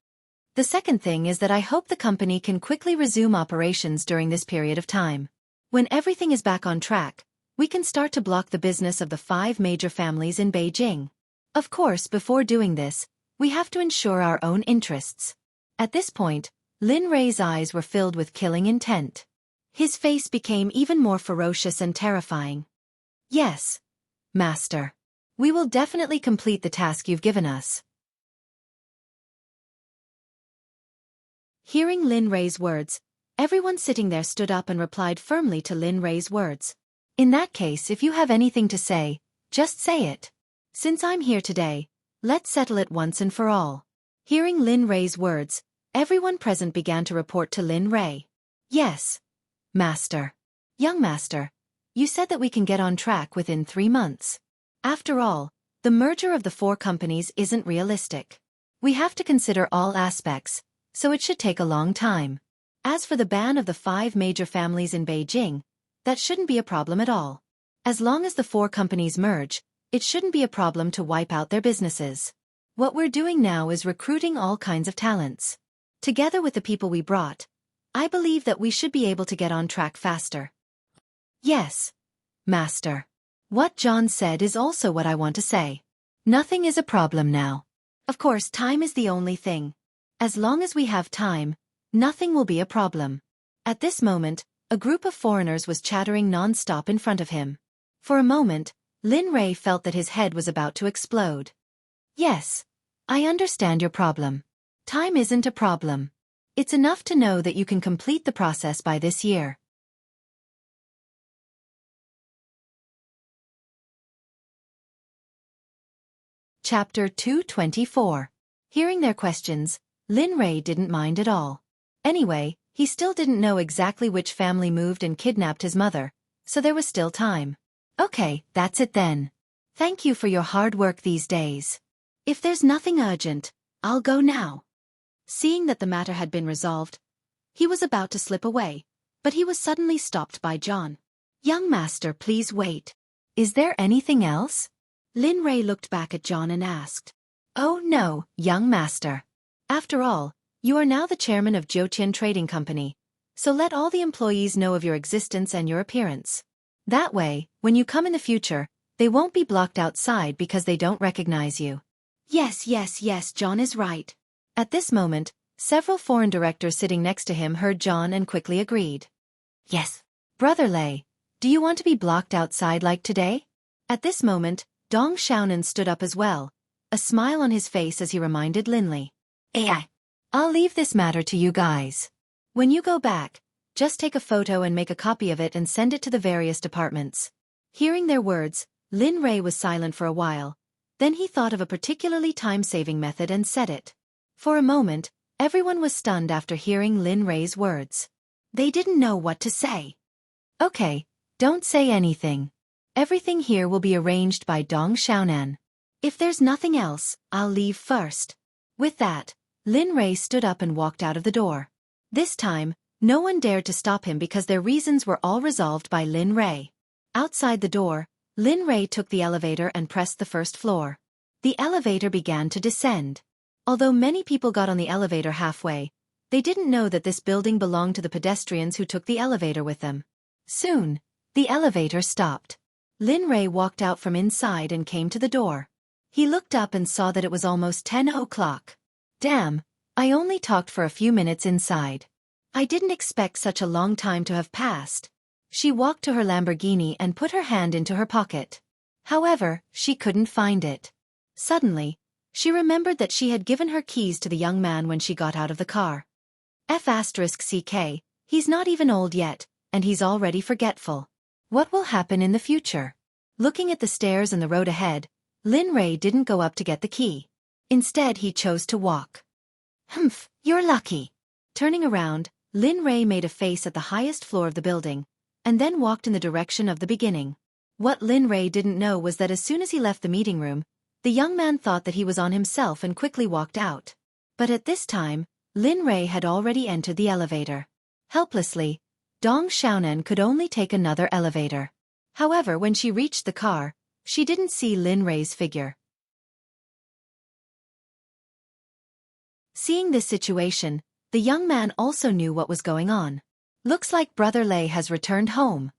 The second thing is that I hope the company can quickly resume operations during this period of time. When everything is back on track, we can start to block the business of the 5 major families in Beijing. Of course, before doing this, we have to ensure our own interests. At this point, Lin Rei's eyes were filled with killing intent. His face became even more ferocious and terrifying. Yes, master. We will definitely complete the task you've given us. Hearing Lin Rei's words, everyone sitting there stood up and replied firmly to Lin Rei's words. In that case, if you have anything to say, just say it. Since I'm here today, let's settle it once and for all. Hearing Lin Rei's words, everyone present began to report to Lin Rei. Yes, master. Young master, You said that we can get on track within 3 months. After all, the merger of the 4 companies isn't realistic. We have to consider all aspects, so it should take a long time. As for the ban of the 5 major families in Beijing, that shouldn't be a problem at all. As long as the 4 companies merge, it shouldn't be a problem to wipe out their businesses. What we're doing now is recruiting all kinds of talents. Together with the people we brought, I believe that we should be able to get on track faster. Yes, Master. What John said is also what I want to say. Nothing is a problem now. Of course, time is the only thing. As long as we have time, nothing will be a problem. At this moment, a group of foreigners was chattering non-stop in front of him. For a moment, Lin Rei felt that his head was about to explode. Yes, I understand your problem. Time isn't a problem. It's enough to know that you can complete the process by this year. Chapter 224. Hearing their questions, Lin Rei didn't mind at all. Anyway, he still didn't know exactly which family moved and kidnapped his mother, so there was still time. Okay, that's it then. Thank you for your hard work these days. If there's nothing urgent, I'll go now. Seeing that the matter had been resolved, he was about to slip away, but he was suddenly stopped by John. Young master, please wait. Is there anything else? Lin Rei looked back at John and asked. Oh no, young master. After all, you are now the chairman of Xueqi Trading Company, so let all the employees know of your existence and your appearance. That way, when you come in the future, they won't be blocked outside because they don't recognize you. Yes, John is right. At this moment, several foreign directors sitting next to him heard John and quickly agreed. Yes. Brother Lei, do you want to be blocked outside like today? At this moment, Dong Xiaonan stood up as well, a smile on his face as he reminded Linley. I'll leave this matter to you guys. When you go back, just take a photo and make a copy of it and send it to the various departments. Hearing their words, Lin Rei was silent for a while, then he thought of a particularly time-saving method and said it. For a moment, everyone was stunned after hearing Lin Rei's words. They didn't know what to say. Okay, don't say anything. Everything here will be arranged by Dong Xiaonan. If there's nothing else, I'll leave first. With that, Lin Rei stood up and walked out of the door. This time, no one dared to stop him because their reasons were all resolved by Lin Rei. Outside the door, Lin Rei took the elevator and pressed the first floor. The elevator began to descend. Although many people got on the elevator halfway, they didn't know that this building belonged to the pedestrians who took the elevator with them. Soon, the elevator stopped. Lin Rei walked out from inside and came to the door. He looked up and saw that it was almost 10 o'clock. Damn, I only talked for a few minutes inside. I didn't expect such a long time to have passed. She walked to her Lamborghini and put her hand into her pocket. However, she couldn't find it. Suddenly, she remembered that she had given her keys to the young man when she got out of the car. F***ck, he's not even old yet, and he's already forgetful. What will happen in the future? Looking at the stairs and the road ahead, Lin Rei didn't go up to get the key. Instead, he chose to walk. Humph, you're lucky. Turning around, Lin Rei made a face at the highest floor of the building, and then walked in the direction of the beginning. What Lin Rei didn't know was that as soon as he left the meeting room, the young man thought that he was on himself and quickly walked out. But at this time, Lin Rei had already entered the elevator. Helplessly, Dong Xiaonan could only take another elevator. However, when she reached the car, she didn't see Lin Rei's figure. Seeing this situation, the young man also knew what was going on. Looks like Brother Lei has returned home.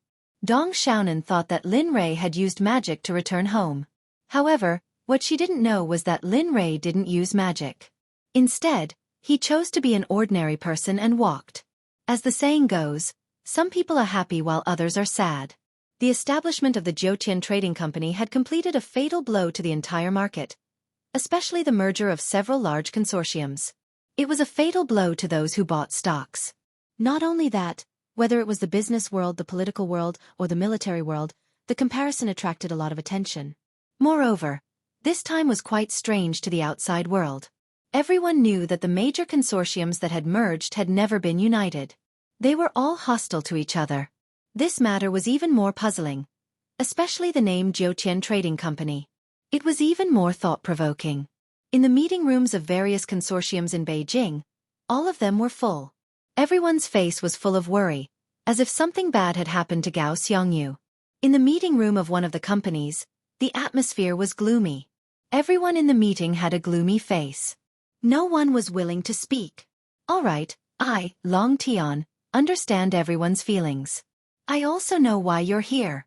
Dong Xiaonan thought that Lin Rei had used magic to return home. However, what she didn't know was that Lin Rei didn't use magic. Instead, he chose to be an ordinary person and walked. As the saying goes, some people are happy while others are sad. The establishment of the Xueqi Trading Company had completed a fatal blow to the entire market, especially the merger of several large consortiums. It was a fatal blow to those who bought stocks. Not only that, whether it was the business world, the political world, or the military world, the comparison attracted a lot of attention. Moreover, this time was quite strange to the outside world. Everyone knew that the major consortiums that had merged had never been united. They were all hostile to each other. This matter was even more puzzling, especially the name Jiutian Trading Company. It was even more thought-provoking. In the meeting rooms of various consortiums in Beijing, all of them were full. Everyone's face was full of worry, as if something bad had happened to Gao Xiongyu. In the meeting room of one of the companies, the atmosphere was gloomy. Everyone in the meeting had a gloomy face. No one was willing to speak. All right, I, Long Tian, understand everyone's feelings. I also know why you're here.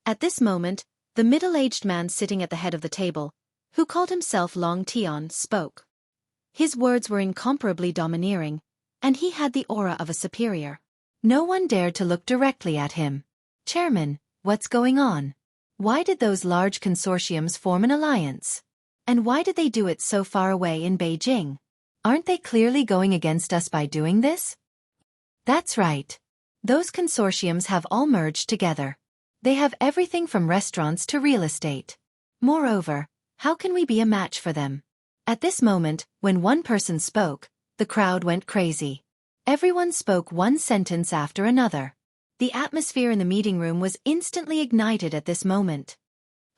At this moment, the middle-aged man sitting at the head of the table, who called himself Long Tian, spoke. His words were incomparably domineering, and he had the aura of a superior. No one dared to look directly at him. Chairman, what's going on? Why did those large consortiums form an alliance? And why did they do it so far away in Beijing? Aren't they clearly going against us by doing this? That's right. Those consortiums have all merged together. They have everything from restaurants to real estate. Moreover, how can we be a match for them? At this moment, when one person spoke, the crowd went crazy. Everyone spoke one sentence after another. The atmosphere in the meeting room was instantly ignited at this moment.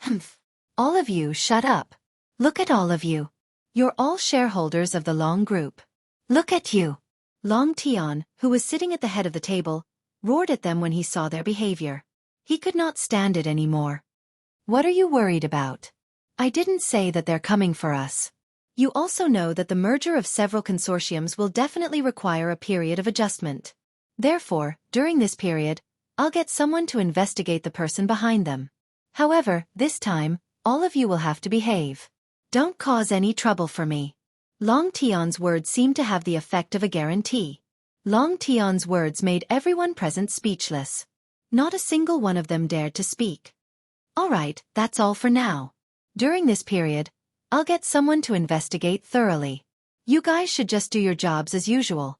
Humph. All of you shut up. Look at all of you. You're all shareholders of the Long Group. Look at you. Long Tian, who was sitting at the head of the table, roared at them when he saw their behavior. He could not stand it anymore. What are you worried about? I didn't say that they're coming for us. You also know that the merger of several consortiums will definitely require a period of adjustment. Therefore, during this period, I'll get someone to investigate the person behind them. However, this time, all of you will have to behave. Don't cause any trouble for me. Long Tian's words seemed to have the effect of a guarantee. Long Tian's words made everyone present speechless. Not a single one of them dared to speak. All right, that's all for now. During this period, I'll get someone to investigate thoroughly. You guys should just do your jobs as usual.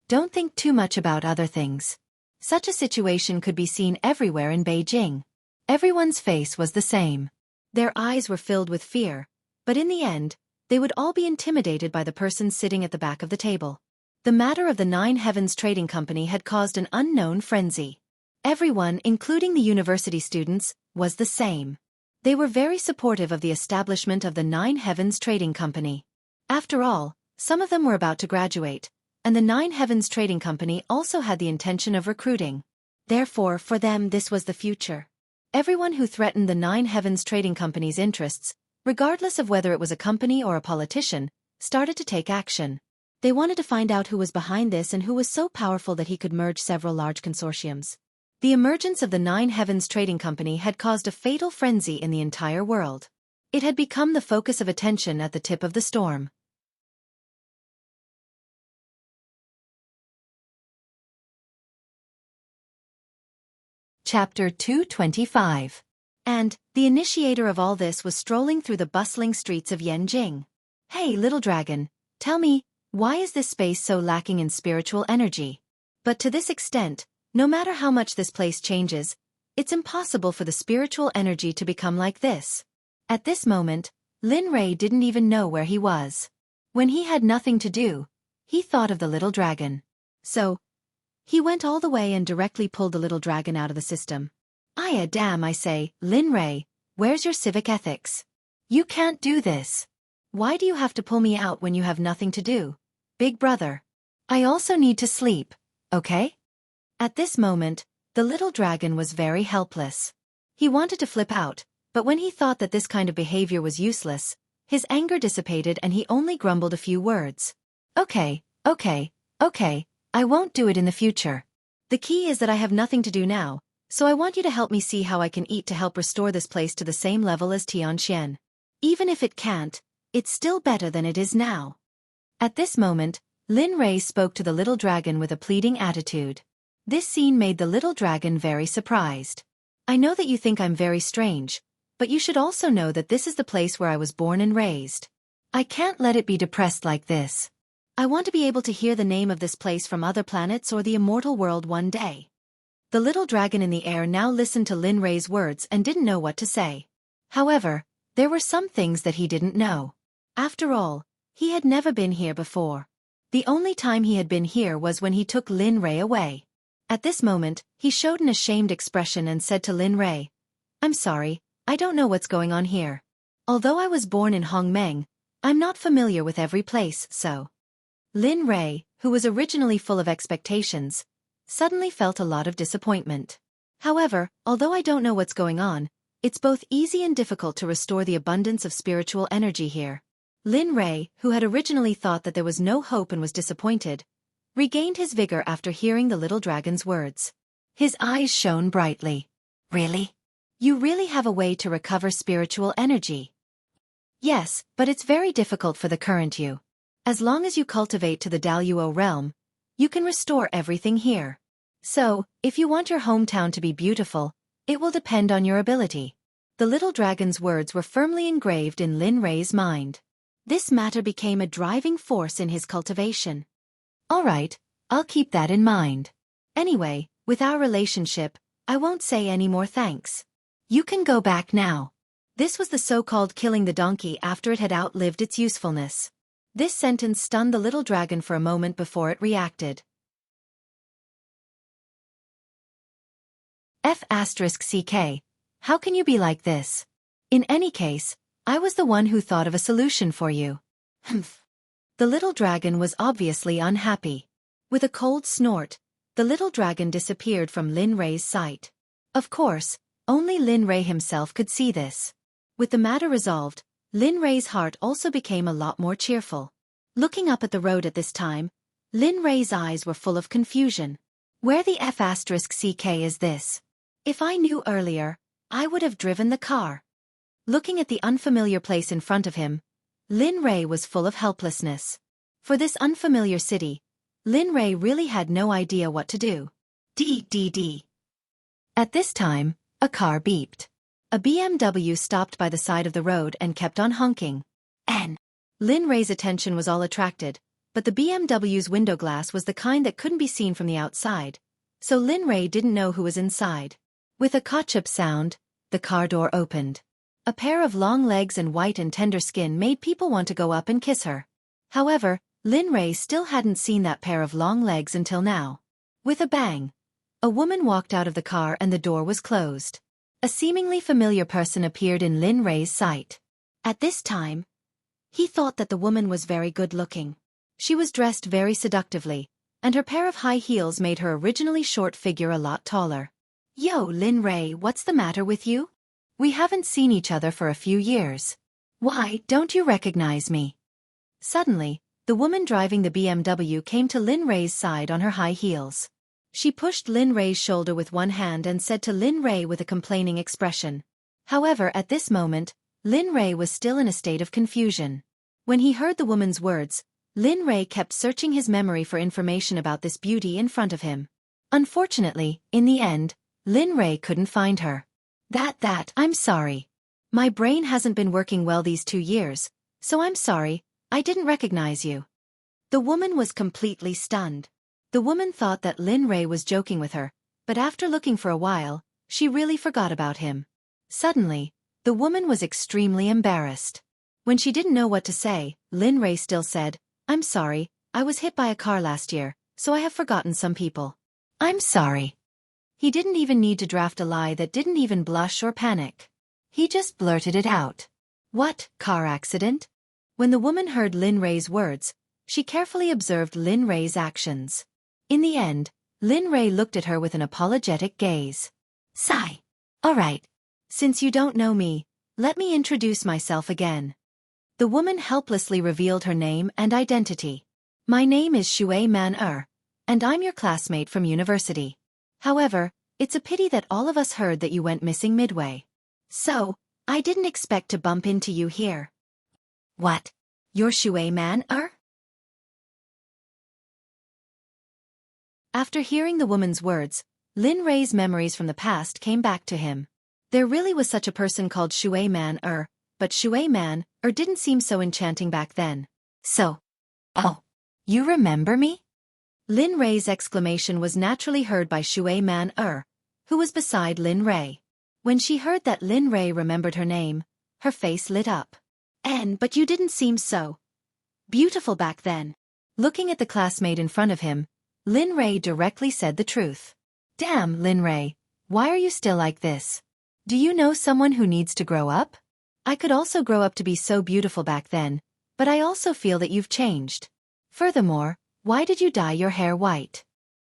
Don't think too much about other things. Such a situation could be seen everywhere in Beijing. Everyone's face was the same. Their eyes were filled with fear, but in the end, they would all be intimidated by the person sitting at the back of the table. The matter of the Nine Heavens Trading Company had caused an unknown frenzy. Everyone, including the university students, was the same. They were very supportive of the establishment of the Nine Heavens Trading Company. After all, some of them were about to graduate, and the Nine Heavens Trading Company also had the intention of recruiting. Therefore, for them this was the future. Everyone who threatened the Nine Heavens Trading Company's interests, regardless of whether it was a company or a politician, started to take action. They wanted to find out who was behind this and who was so powerful that he could merge several large consortiums. The emergence of the Nine Heavens Trading Company had caused a fatal frenzy in the entire world. It had become the focus of attention at the tip of the storm. Chapter 225. And, the initiator of all this was strolling through the bustling streets of Yanjing. Hey, little dragon, tell me, why is this space so lacking in spiritual energy? But to this extent, no matter how much this place changes, it's impossible for the spiritual energy to become like this. At this moment, Lin Rei didn't even know where he was. When he had nothing to do, he thought of the little dragon. So, he went all the way and directly pulled the little dragon out of the system. Damn, I say, Lin Rei, where's your civic ethics? You can't do this. Why do you have to pull me out when you have nothing to do? Big brother. I also need to sleep, okay? At this moment, the little dragon was very helpless. He wanted to flip out, but when he thought that this kind of behavior was useless, his anger dissipated and he only grumbled a few words. Okay, I won't do it in the future. The key is that I have nothing to do now, so I want you to help me see how I can eat to help restore this place to the same level as Tianxian. Even if it can't, it's still better than it is now. At this moment, Lin Rei spoke to the little dragon with a pleading attitude. This scene made the little dragon very surprised. I know that you think I'm very strange, but you should also know that this is the place where I was born and raised. I can't let it be depressed like this. I want to be able to hear the name of this place from other planets or the immortal world one day. The little dragon in the air now listened to Lin Rei's words and didn't know what to say. However, there were some things that he didn't know. After all, he had never been here before. The only time he had been here was when he took Lin Rei away. At this moment, he showed an ashamed expression and said to Lin Rei, "I'm sorry, I don't know what's going on here. Although I was born in Hongmeng, I'm not familiar with every place, so." Lin Rei, who was originally full of expectations, suddenly felt a lot of disappointment. "However, although I don't know what's going on, it's both easy and difficult to restore the abundance of spiritual energy here." Lin Rei, who had originally thought that there was no hope and was disappointed, regained his vigor after hearing the little dragon's words. His eyes shone brightly. "Really? You really have a way to recover spiritual energy?" "Yes, but it's very difficult for the current you. As long as you cultivate to the Daluo realm, you can restore everything here. So, if you want your hometown to be beautiful, it will depend on your ability." The little dragon's words were firmly engraved in Lin Rei's mind. This matter became a driving force in his cultivation. "All right, I'll keep that in mind. Anyway, with our relationship, I won't say any more thanks. You can go back now." This was the so-called killing the donkey after it had outlived its usefulness. This sentence stunned the little dragon for a moment before it reacted. F***ck, how can you be like this? In any case, I was the one who thought of a solution for you. Humph. The little dragon was obviously unhappy. With a cold snort, the little dragon disappeared from Lin Rei's sight. Of course, only Lin Rei himself could see this. With the matter resolved, Lin Rei's heart also became a lot more cheerful. Looking up at the road at this time, Lin Rei's eyes were full of confusion. Where the F***ck is this? If I knew earlier, I would have driven the car. Looking at the unfamiliar place in front of him, Lin Rei was full of helplessness. For this unfamiliar city, Lin Rei really had no idea what to do. D. At this time, a car beeped. A BMW stopped by the side of the road and kept on honking. Lin Rei's attention was all attracted, but the BMW's window glass was the kind that couldn't be seen from the outside, so Lin Rei didn't know who was inside. With a ka-chup sound, the car door opened. A pair of long legs and white and tender skin made people want to go up and kiss her. However, Lin Rei still hadn't seen that pair of long legs until now. With a bang, a woman walked out of the car and the door was closed. A seemingly familiar person appeared in Lin Rei's sight. At this time, he thought that the woman was very good-looking. She was dressed very seductively, and her pair of high heels made her originally short figure a lot taller. "Yo, Lin Rei, what's the matter with you? We haven't seen each other for a few years. Why, don't you recognize me?" Suddenly, the woman driving the BMW came to Lin Rei's side on her high heels. She pushed Lin Rei's shoulder with one hand and said to Lin Rei with a complaining expression. However, at this moment, Lin Rei was still in a state of confusion. When he heard the woman's words, Lin Rei kept searching his memory for information about this beauty in front of him. Unfortunately, in the end, Lin Rei couldn't find her. I'm sorry. My brain hasn't been working well these 2 years, so I'm sorry, I didn't recognize you." The woman was completely stunned. The woman thought that Lin Rei was joking with her, but after looking for a while, she really forgot about him. Suddenly, the woman was extremely embarrassed. When she didn't know what to say, Lin Rei still said, "I'm sorry, I was hit by a car last year, so I have forgotten some people. I'm sorry." He didn't even need to draft a lie that didn't even blush or panic. He just blurted it out. "What, car accident?" When the woman heard Lin Rei's words, she carefully observed Lin Rei's actions. In the end, Lin Rei looked at her with an apologetic gaze. "Sigh. All right. Since you don't know me, let me introduce myself again." The woman helplessly revealed her name and identity. "My name is Xueqi, and I'm your classmate from university. However, it's a pity that all of us heard that you went missing midway. So, I didn't expect to bump into you here." "What? You're Xueqi?" After hearing the woman's words, Lin Rei's memories from the past came back to him. There really was such a person called Xueqi, but Xueqi didn't seem so enchanting back then. Oh, you remember me?" Lin Rei's exclamation was naturally heard by Xueqi, who was beside Lin Rei. When she heard that Lin Rei remembered her name, her face lit up. But you didn't seem so beautiful back then." Looking at the classmate in front of him, Lin Rei directly said the truth. Damn, Lin Rei, why are you still like this? Do you know someone who needs to grow up? I could also grow up to be so beautiful back then, but I also feel that you've changed. Furthermore, why did you dye your hair white?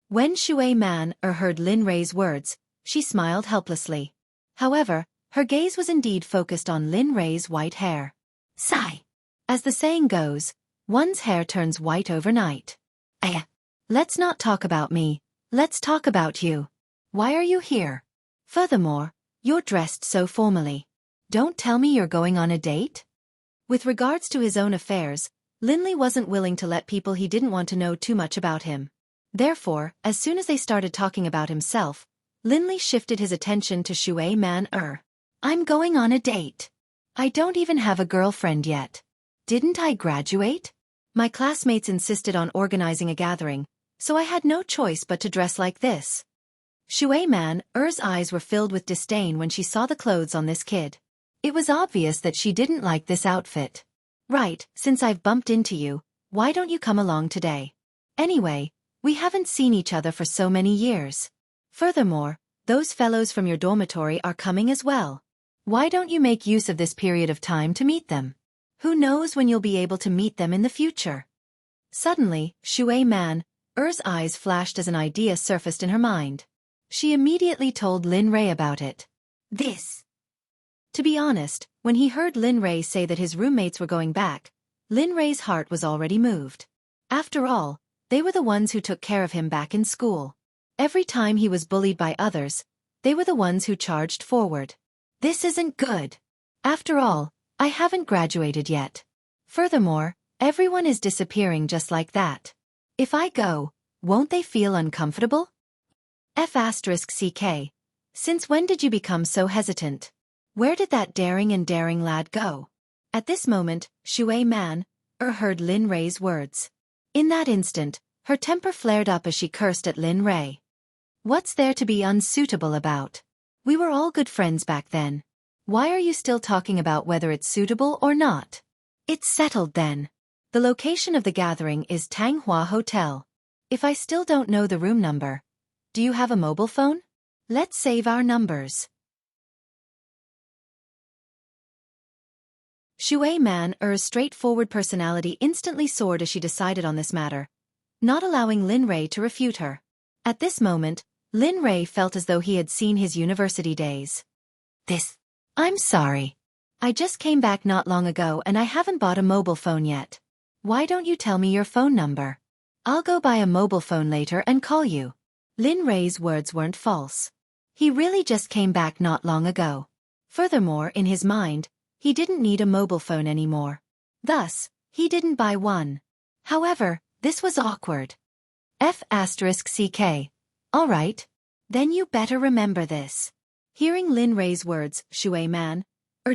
When Xue Man heard Lin Rei's words, she smiled helplessly. However, her gaze was indeed focused on Lin Rei's white hair. Sigh. As the saying goes, one's hair turns white overnight. Let's not talk about me, let's talk about you. Why are you here? Furthermore, you're dressed so formally. Don't tell me you're going on a date? With regards to his own affairs, Linley wasn't willing to let people he didn't want to know too much about him. Therefore, as soon as they started talking about himself, Linley shifted his attention to Xue Man. I'm going on a date. I don't even have a girlfriend yet. Didn't I graduate? My classmates insisted on organizing a gathering, so I had no choice but to dress like this. Xue Man's eyes were filled with disdain when she saw the clothes on this kid. It was obvious that she didn't like this outfit. Right, since I've bumped into you, why don't you come along today? Anyway, we haven't seen each other for so many years. Furthermore, those fellows from your dormitory are coming as well. Why don't you make use of this period of time to meet them? Who knows when you'll be able to meet them in the future? Suddenly, Xue Man's eyes flashed as an idea surfaced in her mind. She immediately told Lin Rei about it. To be honest, when he heard Lin Rei say that his roommates were going back, Lin Rei's heart was already moved. After all, they were the ones who took care of him back in school. Every time he was bullied by others, they were the ones who charged forward. This isn't good. After all, I haven't graduated yet. Furthermore, everyone is disappearing just like that. If I go, won't they feel uncomfortable? F***CK. Since when did you become so hesitant? Where did that daring lad go? At this moment, Xue Man heard Lin Rei's words. In that instant, her temper flared up as she cursed at Lin Rei. What's there to be unsuitable about? We were all good friends back then. Why are you still talking about whether it's suitable or not? It's settled then. The location of the gathering is Tanghua Hotel. If I still don't know the room number, do you have a mobile phone? Let's save our numbers. Xue Man's straightforward personality instantly soared as she decided on this matter, not allowing Lin Rei to refute her. At this moment, Lin Rei felt as though he had seen his university days. I'm sorry. I just came back not long ago and I haven't bought a mobile phone yet. Why don't you tell me your phone number? I'll go buy a mobile phone later and call you. Lin Rei's words weren't false. He really just came back not long ago. Furthermore, in his mind, he didn't need a mobile phone anymore. Thus, he didn't buy one. However, this was awkward. F***CK. Alright. Then you better remember this. Hearing Lin Rei's words, Xue Man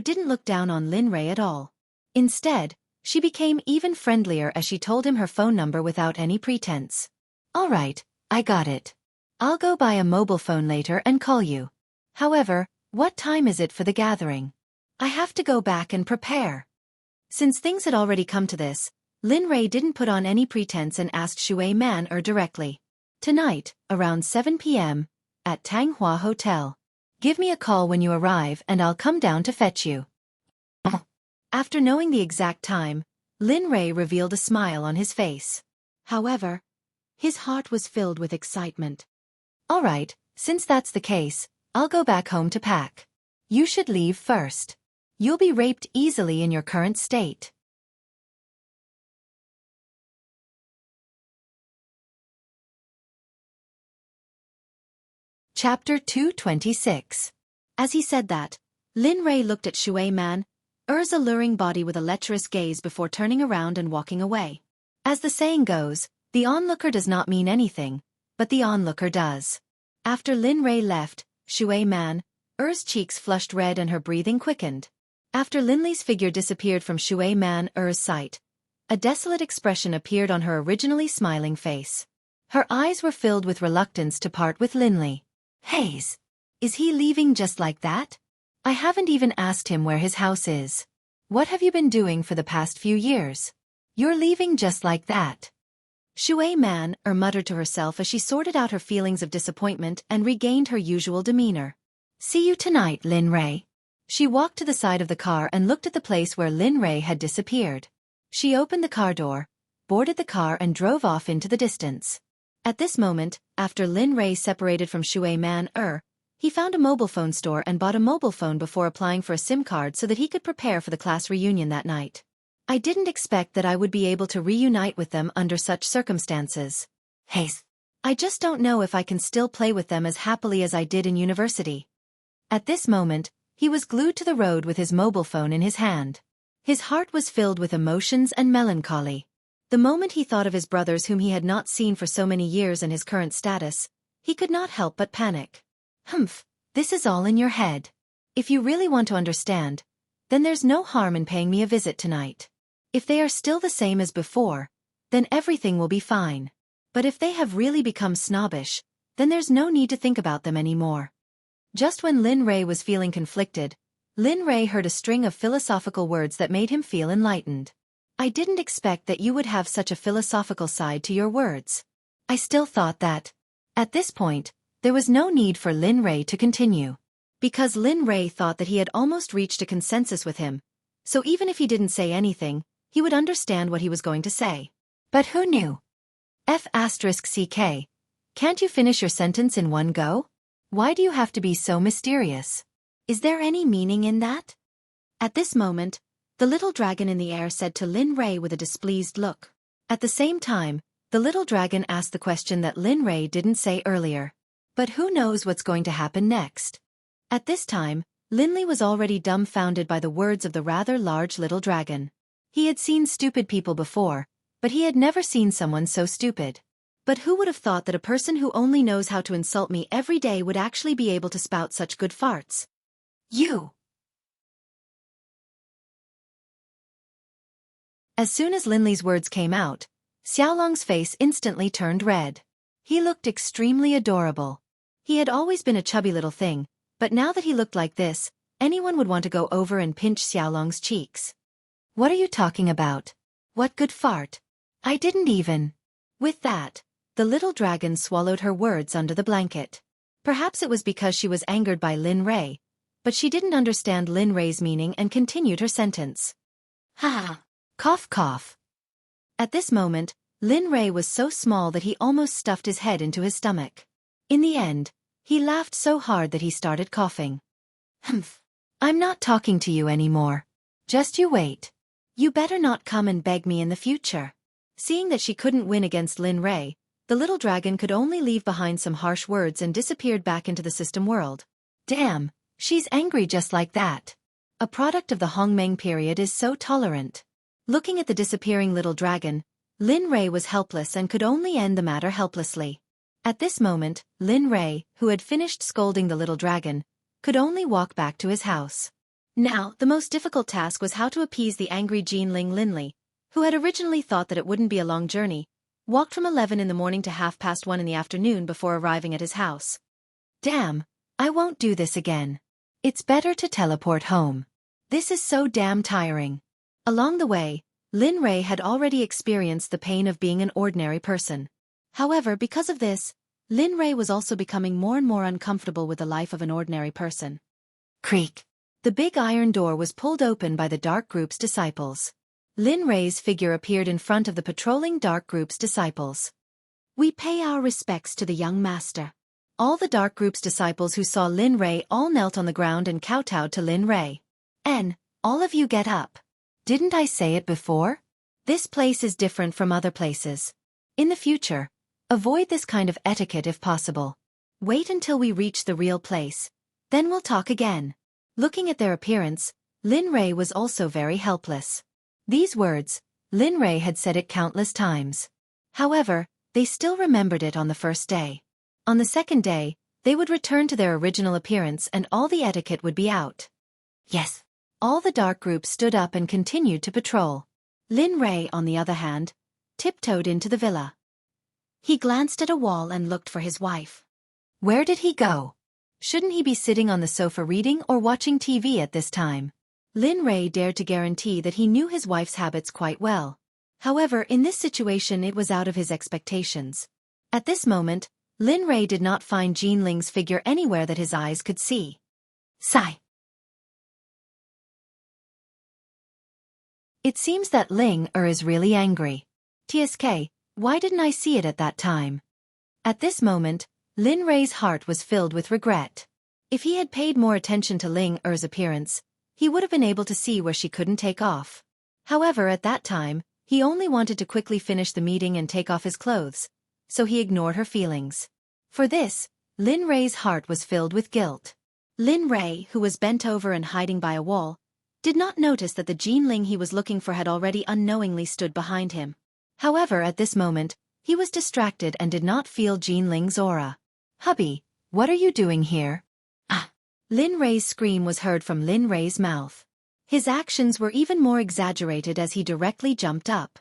didn't look down on Lin Rei at all. Instead, she became even friendlier as she told him her phone number without any pretense. Alright, I got it. I'll go buy a mobile phone later and call you. However, what time is it for the gathering? I have to go back and prepare. Since things had already come to this, Lin Rei didn't put on any pretense and asked Xue Man tonight, around 7 p.m., at Tanghua Hotel. Give me a call when you arrive and I'll come down to fetch you. After knowing the exact time, Lin Rei revealed a smile on his face. However, his heart was filled with excitement. Alright, since that's the case, I'll go back home to pack. You should leave first. You'll be raped easily in your current state. Chapter 226. As he said that, Lin Rei looked at Xue Man's alluring body with a lecherous gaze before turning around and walking away. As the saying goes, the onlooker does not mean anything, but the onlooker does. After Lin Rei left, Xue Man's cheeks flushed red and her breathing quickened. After Linley's figure disappeared from Xue Man's sight, a desolate expression appeared on her originally smiling face. Her eyes were filled with reluctance to part with Linley. Haze. Is he leaving just like that? I haven't even asked him where his house is. What have you been doing for the past few years? You're leaving just like that. Xueqi man, muttered to herself as she sorted out her feelings of disappointment and regained her usual demeanor. See you tonight, Lin Rei. She walked to the side of the car and looked at the place where Lin Rei had disappeared. She opened the car door, boarded the car and drove off into the distance. At this moment, after Lin Rei separated from Xueqi man, he found a mobile phone store and bought a mobile phone before applying for a SIM card so that he could prepare for the class reunion that night. I didn't expect that I would be able to reunite with them under such circumstances. Hey, I just don't know if I can still play with them as happily as I did in university. At this moment, he was glued to the road with his mobile phone in his hand. His heart was filled with emotions and melancholy. The moment he thought of his brothers whom he had not seen for so many years and his current status, he could not help but panic. Humph, this is all in your head. If you really want to understand, then there's no harm in paying me a visit tonight. If they are still the same as before, then everything will be fine. But if they have really become snobbish, then there's no need to think about them anymore. Just when Lin Rei was feeling conflicted, Lin Rei heard a string of philosophical words that made him feel enlightened. I didn't expect that you would have such a philosophical side to your words. I still thought that. At this point, there was no need for Lin Rei to continue. Because Lin Rei thought that he had almost reached a consensus with him, so even if he didn't say anything, he would understand what he was going to say. But who knew? F***CK. Can't you finish your sentence in one go? Why do you have to be so mysterious? Is there any meaning in that? At this moment, the little dragon in the air said to Lin Rei with a displeased look. At the same time, the little dragon asked the question that Lin Rei didn't say earlier. But who knows what's going to happen next? At this time, Linley was already dumbfounded by the words of the rather large little dragon. He had seen stupid people before, but he had never seen someone so stupid. But who would have thought that a person who only knows how to insult me every day would actually be able to spout such good farts? You! As soon as Linley's words came out, Xiaolong's face instantly turned red. He looked extremely adorable. He had always been a chubby little thing, but now that he looked like this, anyone would want to go over and pinch Xiaolong's cheeks. What are you talking about? What good fart? I didn't even. With that, the little dragon swallowed her words under the blanket. Perhaps it was because she was angered by Lin Rei, but she didn't understand Lin Rei's meaning and continued her sentence. Ha! Cough cough. At this moment, Lin Rei was so small that he almost stuffed his head into his stomach. In the end, he laughed so hard that he started coughing. Humph. I'm not talking to you anymore. Just you wait. You better not come and beg me in the future. Seeing that she couldn't win against Lin Rei, the little dragon could only leave behind some harsh words and disappeared back into the system world. Damn, she's angry just like that. A product of the Hongmeng period is so tolerant. Looking at the disappearing little dragon, Lin Rei was helpless and could only end the matter helplessly. At this moment, Lin Rei, who had finished scolding the little dragon, could only walk back to his house. Now, the most difficult task was how to appease the angry Jinling Linley, who had originally thought that it wouldn't be a long journey, walked from 11 in the morning to 1:30 in the afternoon before arriving at his house. Damn, I won't do this again. It's better to teleport home. This is so damn tiring. Along the way, Lin Rei had already experienced the pain of being an ordinary person. However, because of this, Lin Rei was also becoming more and more uncomfortable with the life of an ordinary person. Creak. The big iron door was pulled open by the dark group's disciples. Lin Rei's figure appeared in front of the patrolling dark group's disciples. We pay our respects to the young master. All the dark group's disciples who saw Lin Rei all knelt on the ground and kowtowed to Lin Rei. All of you get up. Didn't I say it before? This place is different from other places. In the future, avoid this kind of etiquette if possible. Wait until we reach the real place. Then we'll talk again. Looking at their appearance, Lin Rei was also very helpless. These words, Lin Rei had said it countless times. However, they still remembered it on the first day. On the second day, they would return to their original appearance and all the etiquette would be out. Yes. All the dark group stood up and continued to patrol. Lin Rei, on the other hand, tiptoed into the villa. He glanced at a wall and looked for his wife. Where did he go? Shouldn't he be sitting on the sofa reading or watching TV at this time? Lin Rei dared to guarantee that he knew his wife's habits quite well. However, in this situation it was out of his expectations. At this moment, Lin Rei did not find Jin Ling's figure anywhere that his eyes could see. Sigh. It seems that Ling is really angry. TSK, why didn't I see it at that time? At this moment, Lin Rei's heart was filled with regret. If he had paid more attention to Ling Er's appearance, he would have been able to see where she couldn't take off. However, at that time, he only wanted to quickly finish the meeting and take off his clothes, so he ignored her feelings. For this, Lin Rei's heart was filled with guilt. Lin Rei, who was bent over and hiding by a wall, did not notice that the Jin Ling he was looking for had already unknowingly stood behind him. However, at this moment, he was distracted and did not feel Jin Ling's aura. Hubby, what are you doing here? Ah! Lin Rei's scream was heard from Lin Rei's mouth. His actions were even more exaggerated as he directly jumped up.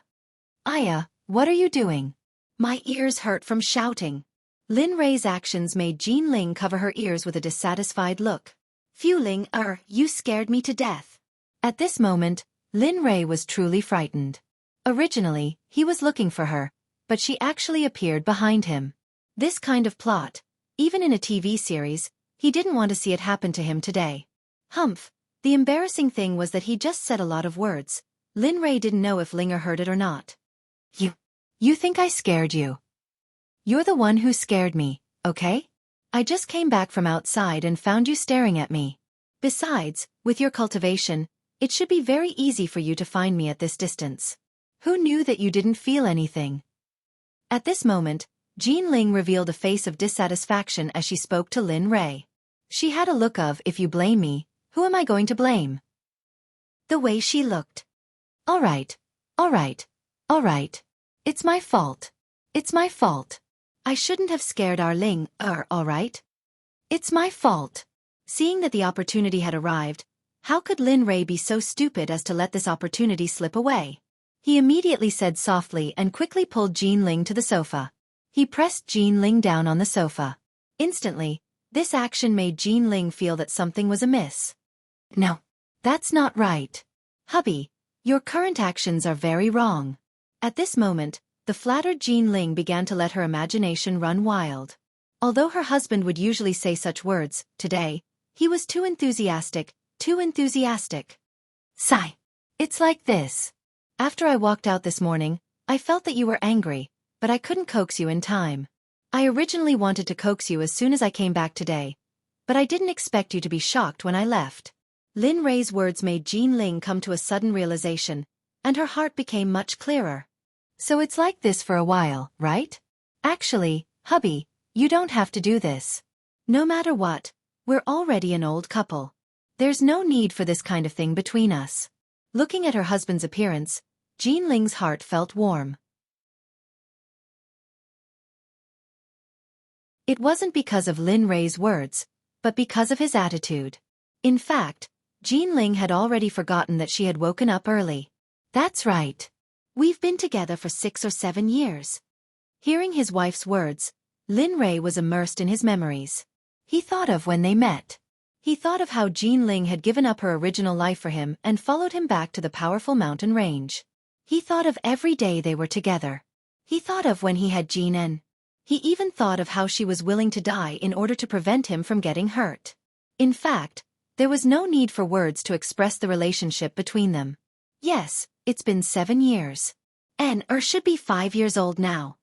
Aya, what are you doing? My ears hurt from shouting. Lin Rei's actions made Jin Ling cover her ears with a dissatisfied look. Phew, Ling you scared me to death. At this moment, Lin Rei was truly frightened. Originally, he was looking for her, but she actually appeared behind him. This kind of plot, even in a TV series, he didn't want to see it happen to him today. Humph, the embarrassing thing was that he just said a lot of words. Lin Rei didn't know if Linger heard it or not. You think I scared you? You're the one who scared me, okay? I just came back from outside and found you staring at me. Besides, with your cultivation, it should be very easy for you to find me at this distance. Who knew that you didn't feel anything? At this moment, Jin Ling revealed a face of dissatisfaction as she spoke to Lin Rei. She had a look of, if you blame me, who am I going to blame? The way she looked. All right. It's my fault. It's my fault. I shouldn't have scared our Ling, all right? It's my fault. Seeing that the opportunity had arrived, how could Lin Rei be so stupid as to let this opportunity slip away? He immediately said softly and quickly pulled Jin Ling to the sofa. He pressed Jin Ling down on the sofa. Instantly, this action made Jin Ling feel that something was amiss. No, that's not right. Hubby, your current actions are very wrong. At this moment, the flattered Jin Ling began to let her imagination run wild. Although her husband would usually say such words, today, he was too enthusiastic. Sigh. It's like this. After I walked out this morning, I felt that you were angry, but I couldn't coax you in time. I originally wanted to coax you as soon as I came back today, but I didn't expect you to be shocked when I left. Lin Rei's words made Jin Ling come to a sudden realization, and her heart became much clearer. So it's like this for a while, right? Actually, hubby, you don't have to do this. No matter what, we're already an old couple. There's no need for this kind of thing between us. Looking at her husband's appearance, Jin Ling's heart felt warm. It wasn't because of Lin Rei's words, but because of his attitude. In fact, Jin Ling had already forgotten that she had woken up early. That's right. We've been together for 6 or 7 years. Hearing his wife's words, Lin Rei was immersed in his memories. He thought of when they met. He thought of how Jin Ling had given up her original life for him and followed him back to the powerful mountain range. He thought of every day they were together. He thought of when he had Jin En. He even thought of how she was willing to die in order to prevent him from getting hurt. In fact, there was no need for words to express the relationship between them. Yes, it's been 7 years. En should be 5 years old now.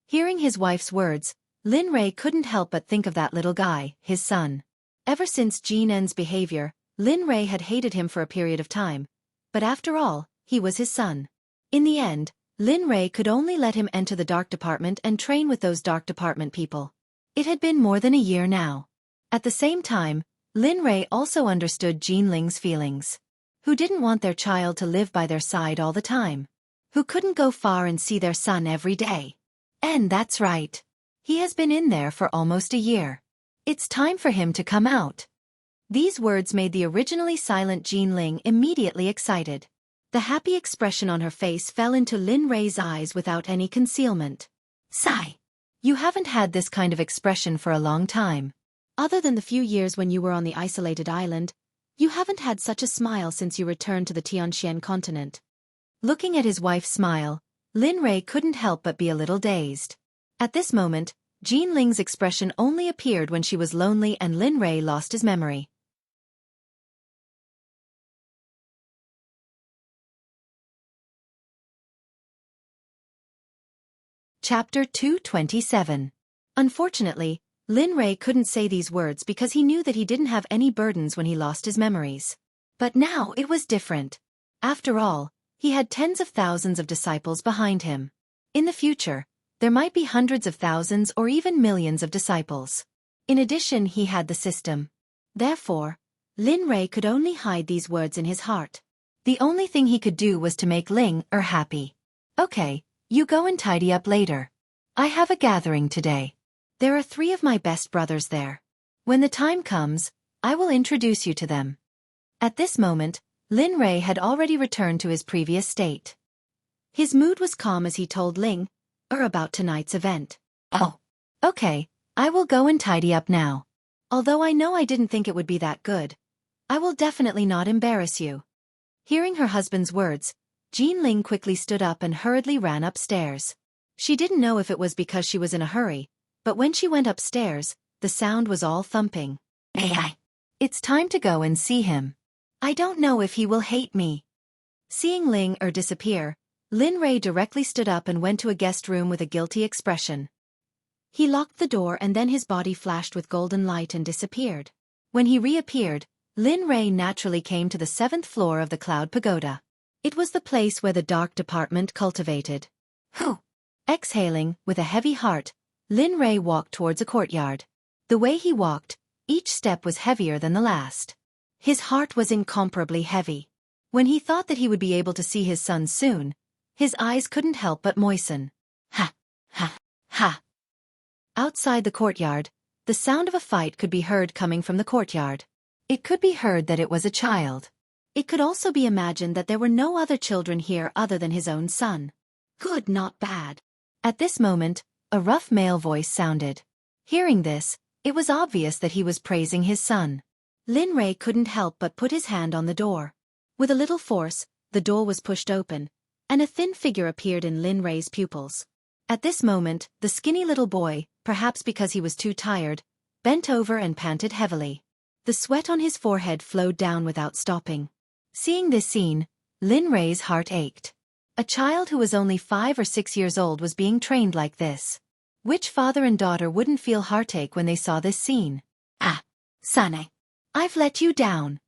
Hearing his wife's words, Lin Rei couldn't help but think of that little guy, his son. Ever since Jin En's behavior, Lin Rei had hated him for a period of time, but after all, he was his son. In the end, Lin Rei could only let him enter the dark department and train with those dark department people. It had been more than a year now. At the same time, Lin Rei also understood Jin Ling's feelings. Who didn't want their child to live by their side all the time? Who couldn't go far and see their son every day? And that's right. He has been in there for almost a year. It's time for him to come out. These words made the originally silent Jin Ling immediately excited. The happy expression on her face fell into Lin Rei's eyes without any concealment. Sigh. You haven't had this kind of expression for a long time. Other than the few years when you were on the isolated island, you haven't had such a smile since you returned to the Tianxian continent. Looking at his wife's smile, Lin Rei couldn't help but be a little dazed. At this moment, Jean Ling's expression only appeared when she was lonely and Lin Rei lost his memory. Chapter 227. Unfortunately, Lin Rei couldn't say these words because he knew that he didn't have any burdens when he lost his memories. But now it was different. After all, he had tens of thousands of disciples behind him. In the future, there might be hundreds of thousands or even millions of disciples. In addition, he had the system. Therefore, Lin Rei could only hide these words in his heart. The only thing he could do was to make Ling happy. Okay, you go and tidy up later. I have a gathering today. There are 3 of my best brothers there. When the time comes, I will introduce you to them. At this moment, Lin Rei had already returned to his previous state. His mood was calm as he told Ling about tonight's event. Oh, okay, I will go and tidy up now. Although I know I didn't think it would be that good, I will definitely not embarrass you. Hearing her husband's words, Jean Ling quickly stood up and hurriedly ran upstairs. She didn't know if it was because she was in a hurry, but when she went upstairs, the sound was all thumping. Hey, it's time to go and see him. I don't know if he will hate me. Seeing Ling disappear, Lin Rei directly stood up and went to a guest room with a guilty expression. He locked the door and then his body flashed with golden light and disappeared. When he reappeared, Lin Rei naturally came to the 7th floor of the Cloud Pagoda. It was the place where the dark department cultivated. Whew! Exhaling, with a heavy heart, Lin Rei walked towards a courtyard. The way he walked, each step was heavier than the last. His heart was incomparably heavy. When he thought that he would be able to see his son soon, his eyes couldn't help but moisten. Ha! Ha! Ha! Outside the courtyard, the sound of a fight could be heard coming from the courtyard. It could be heard that it was a child. It could also be imagined that there were no other children here other than his own son. Good, not bad. At this moment, a rough male voice sounded. Hearing this, it was obvious that he was praising his son. Lin Rei couldn't help but put his hand on the door. With a little force, the door was pushed open, and a thin figure appeared in Lin Rei's pupils. At this moment, the skinny little boy, perhaps because he was too tired, bent over and panted heavily. The sweat on his forehead flowed down without stopping. Seeing this scene, Lin Rei's heart ached. A child who was only 5 or 6 years old was being trained like this. Which father and daughter wouldn't feel heartache when they saw this scene? Ah, Sane, I've let you down.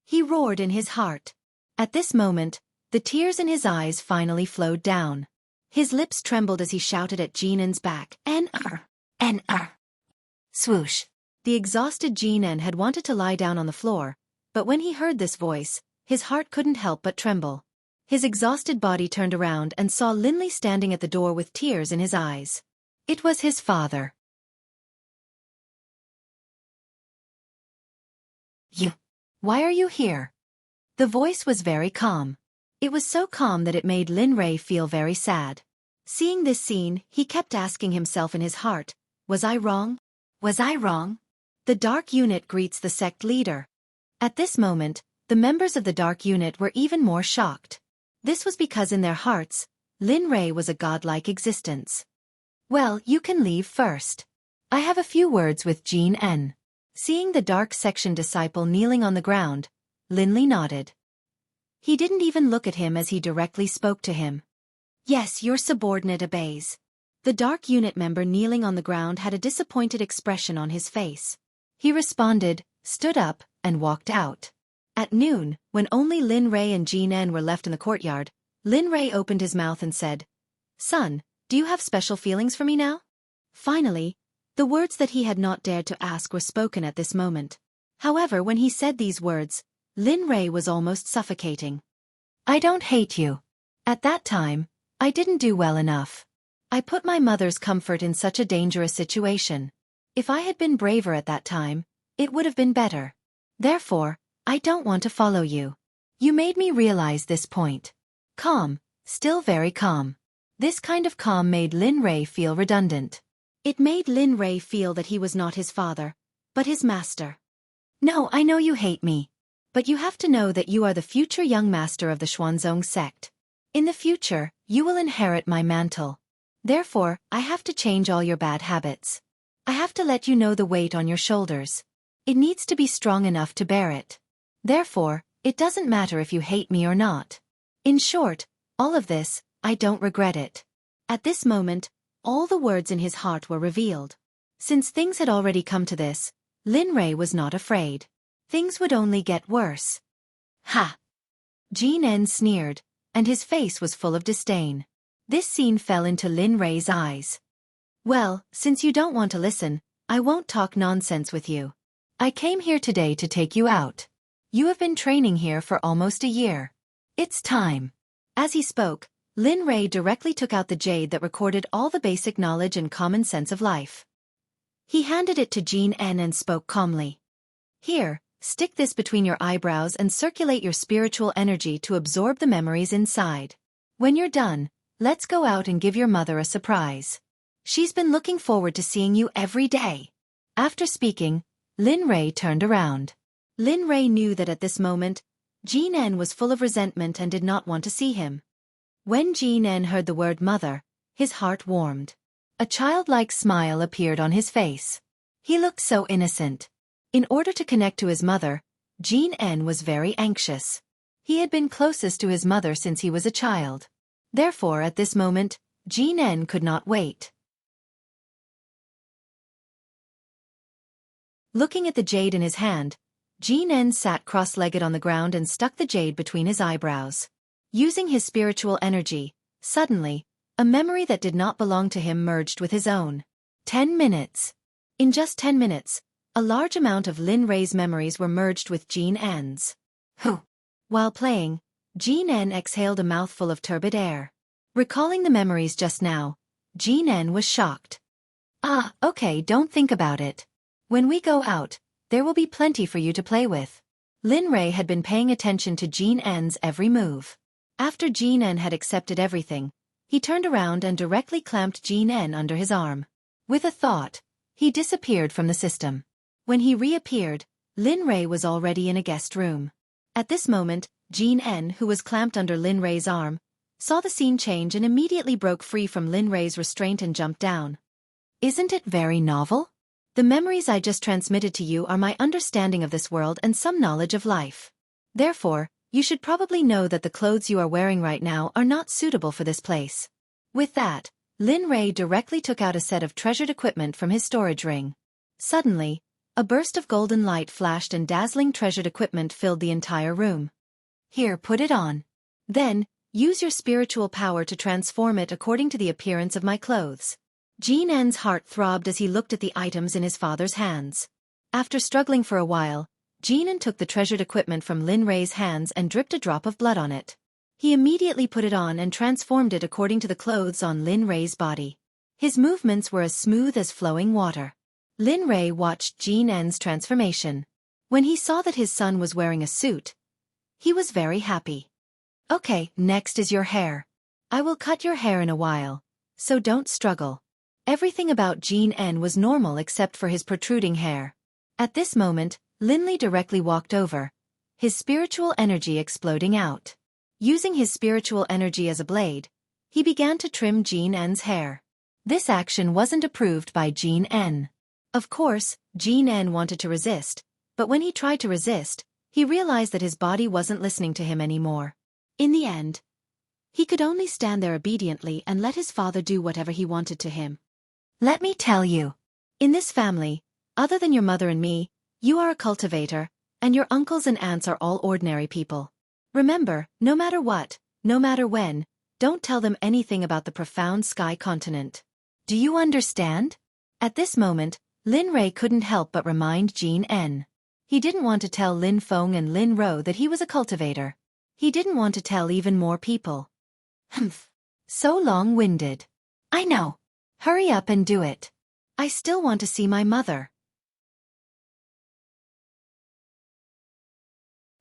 He roared in his heart. At this moment, the tears in his eyes finally flowed down. His lips trembled as he shouted at Jinen's back. N-er. Swoosh. The exhausted Jinen had wanted to lie down on the floor, but when he heard this voice, his heart couldn't help but tremble. His exhausted body turned around and saw Linley standing at the door with tears in his eyes. It was his father. Why are you here? The voice was very calm. It was so calm that it made Lin Rei feel very sad. Seeing this scene, he kept asking himself in his heart, was I wrong? Was I wrong? The Dark Unit greets the Sect leader. At this moment, the members of the Dark Unit were even more shocked. This was because in their hearts, Lin Rei was a godlike existence. Well, you can leave first. I have a few words with Jean N. Seeing the Dark Section disciple kneeling on the ground, Linley nodded. He didn't even look at him as he directly spoke to him. Yes, your subordinate obeys. The Dark Unit member kneeling on the ground had a disappointed expression on his face. He responded, stood up, and walked out. At noon, when only Lin Rei and Jean N were left in the courtyard, Lin Rei opened his mouth and said, Son, do you have special feelings for me now? Finally, the words that he had not dared to ask were spoken at this moment. However, when he said these words, Lin Rei was almost suffocating. I don't hate you. At that time, I didn't do well enough. I put my mother's comfort in such a dangerous situation. If I had been braver at that time, it would have been better. Therefore, I don't want to follow you. You made me realize this point. Calm, still very calm. This kind of calm made Lin Rei feel redundant. It made Lin Rei feel that he was not his father, but his master. No, I know you hate me. But you have to know that you are the future young master of the Xuanzong sect. In the future, You will inherit my mantle. Therefore, I have to change all your bad habits. I have to let you know the weight on your shoulders. It needs to be strong enough to bear it. Therefore, it doesn't matter if you hate me or not. In short, all of this, I don't regret it." At this moment, all the words in his heart were revealed. Since things had already come to this, Lin Rei was not afraid. Things would only get worse. "Ha!" Jin En sneered, and his face was full of disdain. This scene fell into Lin Rei's eyes. "Well, since you don't want to listen, I won't talk nonsense with you. I came here today to take you out. You have been training here for almost a year. It's time." As he spoke, Lin Rei directly took out the jade that recorded all the basic knowledge and common sense of life. He handed it to Jin En and spoke calmly. "Here, stick this between your eyebrows and circulate your spiritual energy to absorb the memories inside. When you're done, let's go out and give your mother a surprise. She's been looking forward to seeing you every day." After speaking, Lin Rei turned around. Lin Rei knew that at this moment, Jin En was full of resentment and did not want to see him. When Jin En heard the word mother, his heart warmed. A childlike smile appeared on his face. He looked so innocent. In order to connect to his mother, Jin En was very anxious. He had been closest to his mother since he was a child. Therefore, at this moment, Jin En could not wait. Looking at the jade in his hand, Jin En sat cross-legged on the ground and stuck the jade between his eyebrows. Using his spiritual energy, suddenly, a memory that did not belong to him merged with his own. 10 minutes. In just 10 minutes, a large amount of Lin Rei's memories were merged with Jin En's. While playing, Jin En exhaled a mouthful of turbid air. Recalling the memories just now, Jin En was shocked. "Ah, okay, don't think about it. When we go out, there will be plenty for you to play with." Lin Rei had been paying attention to Jin En's every move. After Jin En had accepted everything, he turned around and directly clamped Jin En under his arm. With a thought, he disappeared from the system. When he reappeared, Lin Rei was already in a guest room. At this moment, Jin En, who was clamped under Lin Rei's arm, saw the scene change and immediately broke free from Lin Rei's restraint and jumped down. "Isn't it very novel? The memories I just transmitted to you are my understanding of this world and some knowledge of life. Therefore, you should probably know that the clothes you are wearing right now are not suitable for this place." With that, Lin Rei directly took out a set of treasured equipment from his storage ring. Suddenly, a burst of golden light flashed and dazzling treasured equipment filled the entire room. "Here, put it on. Then, use your spiritual power to transform it according to the appearance of my clothes." Jin En's heart throbbed as he looked at the items in his father's hands. After struggling for a while, Jin En took the treasured equipment from Lin Rei's hands and dripped a drop of blood on it. He immediately put it on and transformed it according to the clothes on Lin Rei's body. His movements were as smooth as flowing water. Lin Rei watched Jin En's transformation. When he saw that his son was wearing a suit, he was very happy. "Okay, next is your hair. I will cut your hair in a while, so don't struggle." Everything about Jin En was normal except for his protruding hair. At this moment, Lin Li directly walked over, his spiritual energy exploding out. Using his spiritual energy as a blade, he began to trim Jin En's hair. This action wasn't approved by Jin En. Of course, Jin En wanted to resist, but when he tried to resist, he realized that his body wasn't listening to him anymore. In the end, he could only stand there obediently and let his father do whatever he wanted to him. "Let me tell you, in this family, other than your mother and me, you are a cultivator, and your uncles and aunts are all ordinary people. Remember, no matter what, no matter when, don't tell them anything about the profound sky continent. Do you understand?" At this moment, Lin Rei couldn't help but remind Jin En. He didn't want to tell Lin Feng and Lin Ro that he was a cultivator. He didn't want to tell even more people. So long-winded. I know. Hurry up and do it. I still want to see my mother.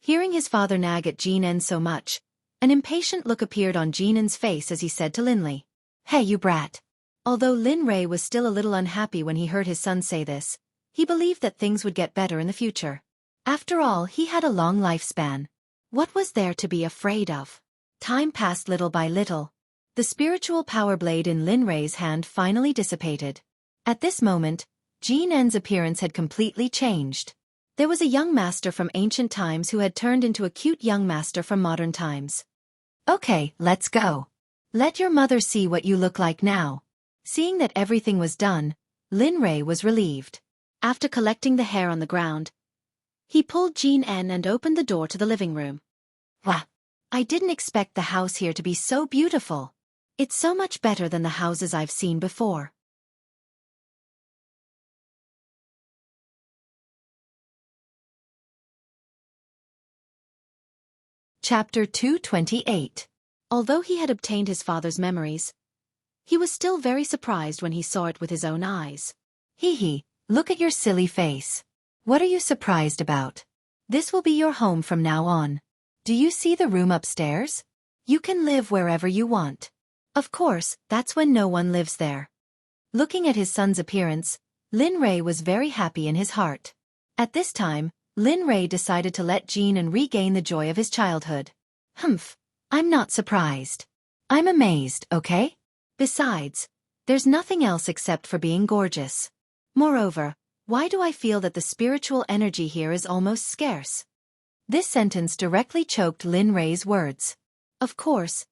Hearing his father nag at Jin En so much, an impatient look appeared on Jin En's face as he said to Lin Li, "Hey, you brat." Although Lin Rei was still a little unhappy when he heard his son say this, he believed that things would get better in the future. After all, he had a long lifespan. What was there to be afraid of? Time passed little by little. The spiritual power blade in Lin Rei's hand finally dissipated. At this moment, Jin En's appearance had completely changed. There was a young master from ancient times who had turned into a cute young master from modern times. Okay, let's go. Let your mother see what you look like now. Seeing that everything was done, Lin Rei was relieved. After collecting the hair on the ground, he pulled Jin En and opened the door to the living room. Wow! I didn't expect the house here to be so beautiful. It's so much better than the houses I've seen before. Chapter 228. Although he had obtained his father's memories, he was still very surprised when he saw it with his own eyes. Hee, look at your silly face. What are you surprised about? This will be your home from now on. Do you see the room upstairs? You can live wherever you want. Of course, that's when no one lives there. Looking at his son's appearance, Lin Rei was very happy in his heart. At this time, Lin Rei decided to let Jin En regain the joy of his childhood. Humph, I'm not surprised. I'm amazed, okay? Besides, there's nothing else except for being gorgeous. Moreover, why do I feel that the spiritual energy here is almost scarce? This sentence directly choked Lin Rei's words. Of course,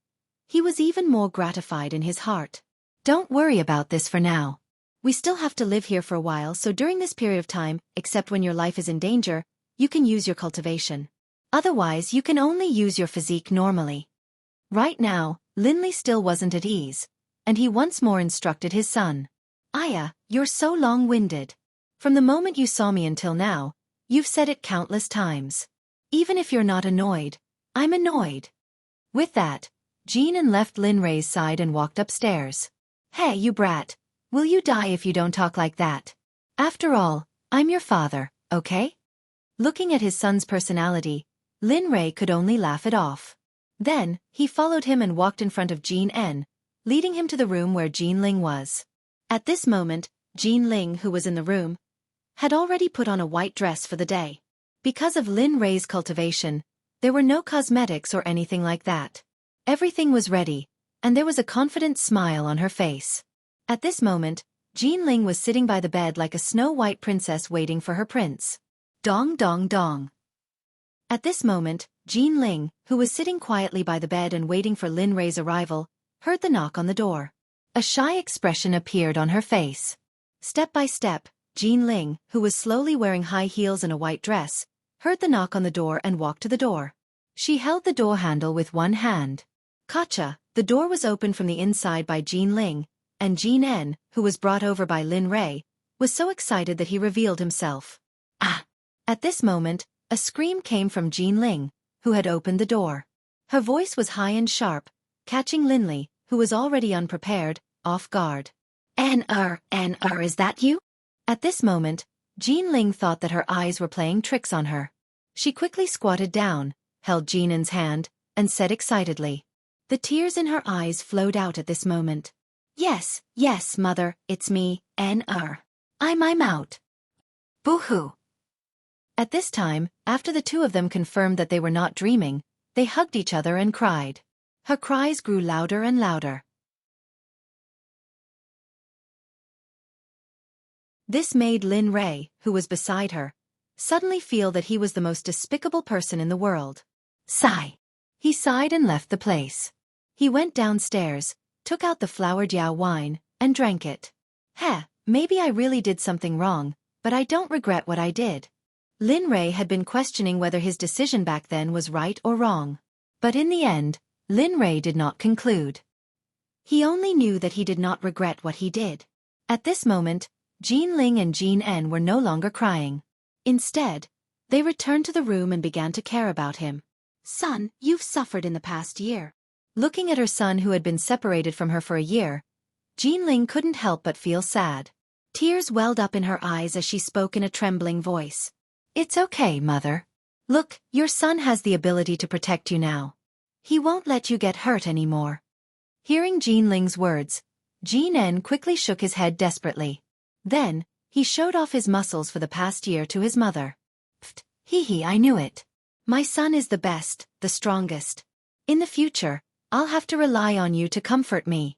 he was even more gratified in his heart. Don't worry about this for now. We still have to live here for a while, so during this period of time, except when your life is in danger, you can use your cultivation. Otherwise, you can only use your physique normally. Right now, Lin Li still wasn't at ease, and he once more instructed his son. Aya, you're so long-winded. From the moment you saw me until now, you've said it countless times. Even if you're not annoyed, I'm annoyed. With that, Jin En left Lin Rei's side and walked upstairs. Hey, you brat. Will you die if you don't talk like that? After all, I'm your father, okay? Looking at his son's personality, Lin Rei could only laugh it off. Then, he followed him and walked in front of Jin En, leading him to the room where Jin Ling was. At this moment, Jin Ling, who was in the room, had already put on a white dress for the day. Because of Lin Rei's cultivation, there were no cosmetics or anything like that. Everything was ready, and there was a confident smile on her face. At this moment, Jin Ling was sitting by the bed like a snow-white princess waiting for her prince. Dong dong dong. At this moment, Jin Ling, who was sitting quietly by the bed and waiting for Lin Rei's arrival, heard the knock on the door. A shy expression appeared on her face. Step by step, Jin Ling, who was slowly wearing high heels and a white dress, heard the knock on the door and walked to the door. She held the door handle with one hand. Gotcha! The door was opened from the inside by Jin Ling, and Jin En, who was brought over by Lin Rei, was so excited that he revealed himself. Ah! At this moment, a scream came from Jin Ling, who had opened the door. Her voice was high and sharp, catching Lin Li, who was already unprepared, off guard. Is that you? At this moment, Jin Ling thought that her eyes were playing tricks on her. She quickly squatted down, held Jin En's hand, and said excitedly. The tears in her eyes flowed out at this moment. Yes, mother, it's me, I'm out. Boo-hoo. At this time, after the two of them confirmed that they were not dreaming, they hugged each other and cried. Her cries grew louder and louder. This made Lin Rei, who was beside her, suddenly feel that he was the most despicable person in the world. Sigh. He sighed and left the place. He went downstairs, took out the flowered Yao wine, and drank it. Maybe I really did something wrong, but I don't regret what I did. Lin Rei had been questioning whether his decision back then was right or wrong. But in the end, Lin Rei did not conclude. He only knew that he did not regret what he did. At this moment, Jin Ling and Jin En were no longer crying. Instead, they returned to the room and began to care about him. Son, you've suffered in the past year. Looking at her son who had been separated from her for a year, Jin Ling couldn't help but feel sad. Tears welled up in her eyes as she spoke in a trembling voice. It's okay, mother. Look, your son has the ability to protect you now. He won't let you get hurt anymore. Hearing Jin Ling's words, Jin En quickly shook his head desperately. Then, he showed off his muscles for the past year to his mother. Pfft, I knew it. My son is the best, the strongest. In the future, I'll have to rely on you to comfort me.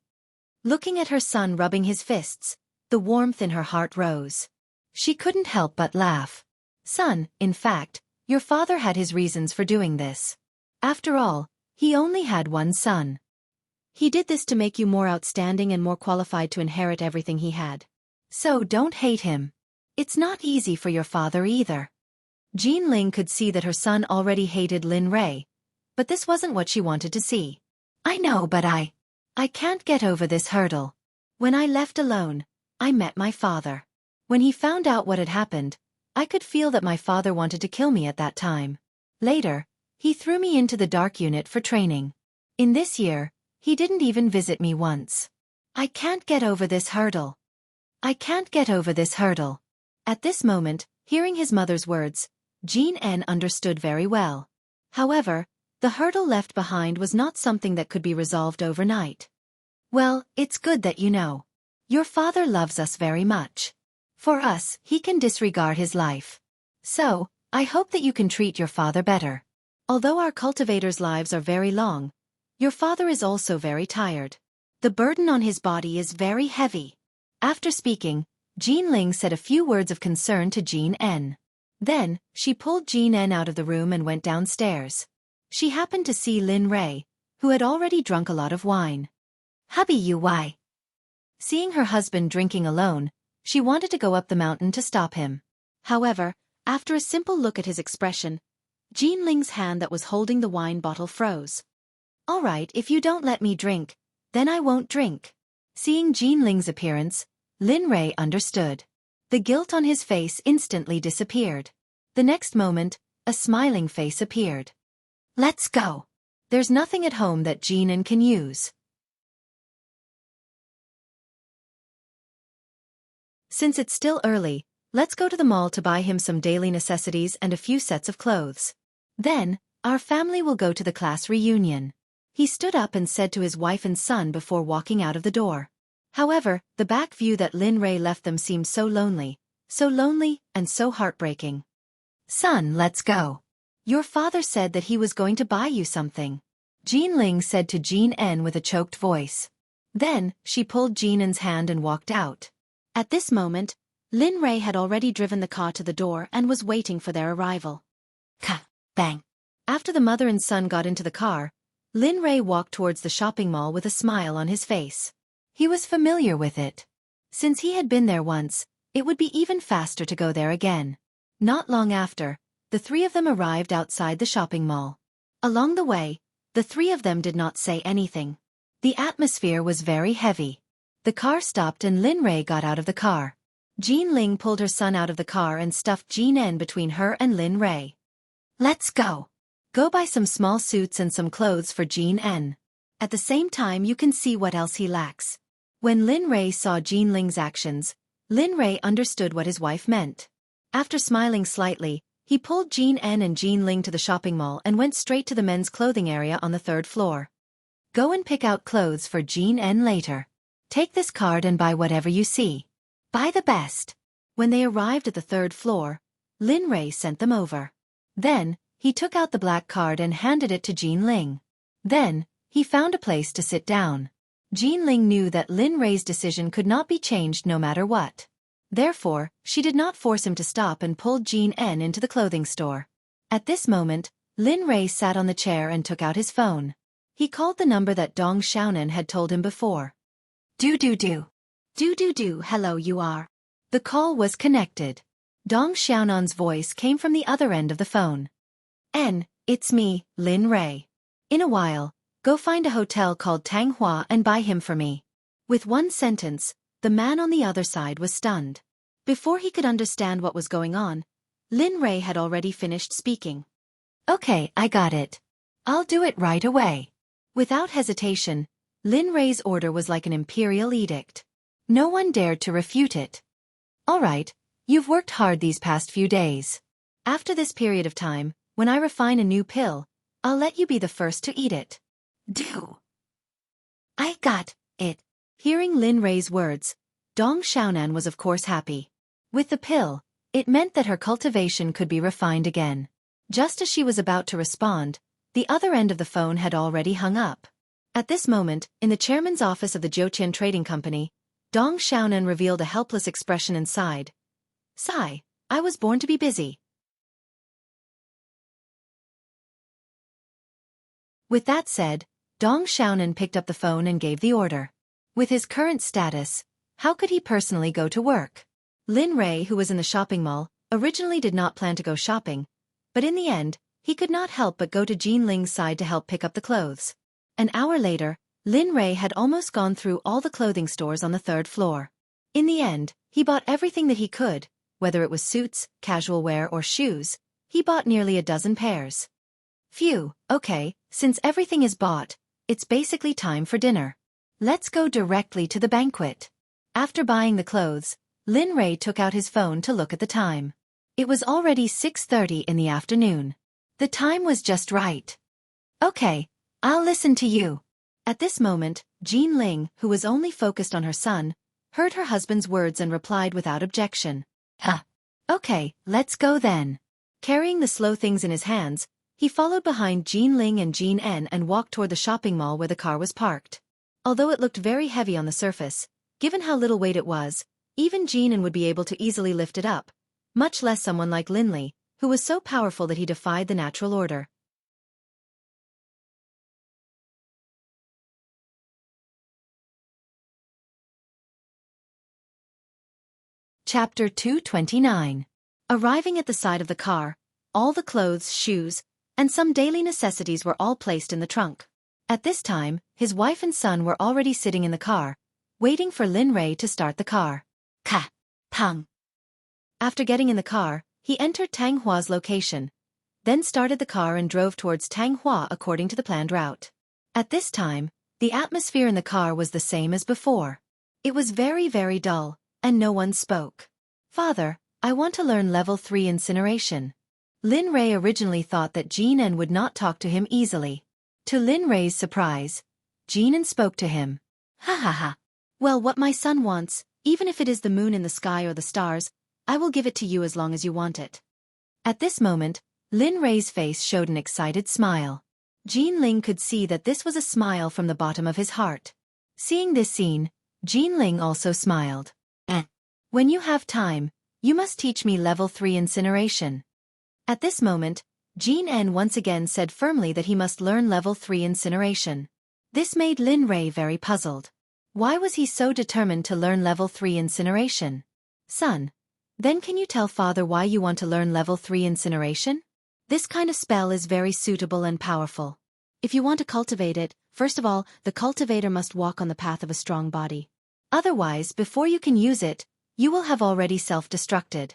Looking at her son rubbing his fists, the warmth in her heart rose. She couldn't help but laugh. Son, in fact, your father had his reasons for doing this. After all, he only had one son. He did this to make you more outstanding and more qualified to inherit everything he had. So don't hate him. It's not easy for your father either. Jean Ling could see that her son already hated Lin Rui, but this wasn't what she wanted to see. I know, but I can't get over this hurdle. When I left alone, I met my father. When he found out what had happened, I could feel that my father wanted to kill me at that time. Later, he threw me into the dark unit for training. In this year, he didn't even visit me once. I can't get over this hurdle. I can't get over this hurdle. At this moment, hearing his mother's words, Jean N understood very well. However, the hurdle left behind was not something that could be resolved overnight. Well, it's good that you know. Your father loves us very much. For us, he can disregard his life. So, I hope that you can treat your father better. Although our cultivators' lives are very long, your father is also very tired. The burden on his body is very heavy. After speaking, Jean Ling said a few words of concern to Jean N. Then, she pulled Jean N out of the room and went downstairs. She happened to see Lin Rui, who had already drunk a lot of wine. Hubby, you why? Seeing her husband drinking alone, she wanted to go up the mountain to stop him. However, after a simple look at his expression, Jean Ling's hand that was holding the wine bottle froze. All right, if you don't let me drink, then I won't drink. Seeing Jean Ling's appearance, Lin Rui understood. The guilt on his face instantly disappeared. The next moment, a smiling face appeared. Let's go. There's nothing at home that Jean N can use. Since it's still early, let's go to the mall to buy him some daily necessities and a few sets of clothes. Then, our family will go to the class reunion. He stood up and said to his wife and son before walking out of the door. However, the back view that Lin Rui left them seemed so lonely and so heartbreaking. Son, let's go. Your father said that he was going to buy you something. Jean Ling said to Jean N with a choked voice. Then, she pulled Jean N's hand and walked out. At this moment, Lin Rui had already driven the car to the door and was waiting for their arrival. Bang. After the mother and son got into the car, Lin Rui walked towards the shopping mall with a smile on his face. He was familiar with it. Since he had been there once, it would be even faster to go there again. Not long after, the three of them arrived outside the shopping mall. Along the way, the three of them did not say anything. The atmosphere was very heavy. The car stopped and Lin Rui got out of the car. Jean Ling pulled her son out of the car and stuffed Jean N between her and Lin Rui. Let's go. Go buy some small suits and some clothes for Jean N. At the same time you can see what else he lacks. When Lin Rui saw Jean Ling's actions, Lin Rui understood what his wife meant. After smiling slightly, he pulled Jean N and Jean Ling to the shopping mall and went straight to the men's clothing area on the third floor. Go and pick out clothes for Jean N later. Take this card and buy whatever you see. Buy the best. When they arrived at the third floor, Lin Rui sent them over. Then, he took out the black card and handed it to Jean Ling. Then, he found a place to sit down. Jean Ling knew that Lin Rui's decision could not be changed no matter what. Therefore, she did not force him to stop and pulled Jean N into the clothing store. At this moment, Lin Rui sat on the chair and took out his phone. He called the number that Dong Xiaonan had told him before. Do. Hello, you are. The call was connected. Dong Xiaonan's voice came from the other end of the phone. It's me, Lin Rui. In a while, go find a hotel called Tanghua and buy him for me. With one sentence, the man on the other side was stunned. Before he could understand what was going on, Lin Rui had already finished speaking. Okay, I got it. I'll do it right away. Without hesitation, Lin Rui's order was like an imperial edict. No one dared to refute it. All right, you've worked hard these past few days. After this period of time, when I refine a new pill, I'll let you be the first to eat it. Do. I got it. Hearing Lin Rui's words, Dong Xiaonan was of course happy. With the pill, it meant that her cultivation could be refined again. Just as she was about to respond, the other end of the phone had already hung up. At this moment, in the chairman's office of the Zhouqian Trading Company, Dong Xiaonan revealed a helpless expression and sighed. Sigh, I was born to be busy. With that said, Dong Xiaonan picked up the phone and gave the order. With his current status, how could he personally go to work? Lin Rui, who was in the shopping mall, originally did not plan to go shopping, but in the end, he could not help but go to Jean Ling's side to help pick up the clothes. An hour later, Lin Rui had almost gone through all the clothing stores on the 3rd floor. In the end, he bought everything that he could, whether it was suits, casual wear or shoes. He bought nearly a dozen pairs. Phew, okay, since everything is bought, it's basically time for dinner. Let's go directly to the banquet. After buying the clothes, Lin Rui took out his phone to look at the time. It was already 6:30 in the afternoon. The time was just right. Okay, I'll listen to you. At this moment, Jean Ling, who was only focused on her son, heard her husband's words and replied without objection. Okay, let's go then. Carrying the slow things in his hands, he followed behind Jean Ling and Jean En and walked toward the shopping mall where the car was parked. Although it looked very heavy on the surface, given how little weight it was, even Jean En would be able to easily lift it up, much less someone like Lin Li, who was so powerful that he defied the natural order. Chapter 229. Arriving at the side of the car, all the clothes, shoes, and some daily necessities were all placed in the trunk. At this time, his wife and son were already sitting in the car, waiting for Lin Rui to start the car. Tang. After getting in the car, he entered Tang Hua's location, then started the car and drove towards Tang Hua according to the planned route. At this time, the atmosphere in the car was the same as before. It was very, very dull, and no one spoke. Father, I want to learn level 3 incineration. Lin Rui originally thought that Jean En would not talk to him easily. To Lin Rui's surprise, Jean En spoke to him. Ha. Well, what my son wants, even if it is the moon in the sky or the stars, I will give it to you as long as you want it. At this moment, Lin Rui's face showed an excited smile. Jean Ling could see that this was a smile from the bottom of his heart. Seeing this scene, Jean Ling also smiled. When you have time, you must teach me level 3 incineration. At this moment, Jean En once again said firmly that he must learn level 3 incineration. This made Lin Rui very puzzled. Why was he so determined to learn level 3 incineration? Son, then can you tell father why you want to learn level 3 incineration? This kind of spell is very suitable and powerful. If you want to cultivate it, first of all, the cultivator must walk on the path of a strong body. Otherwise, before you can use it, you will have already self-destructed.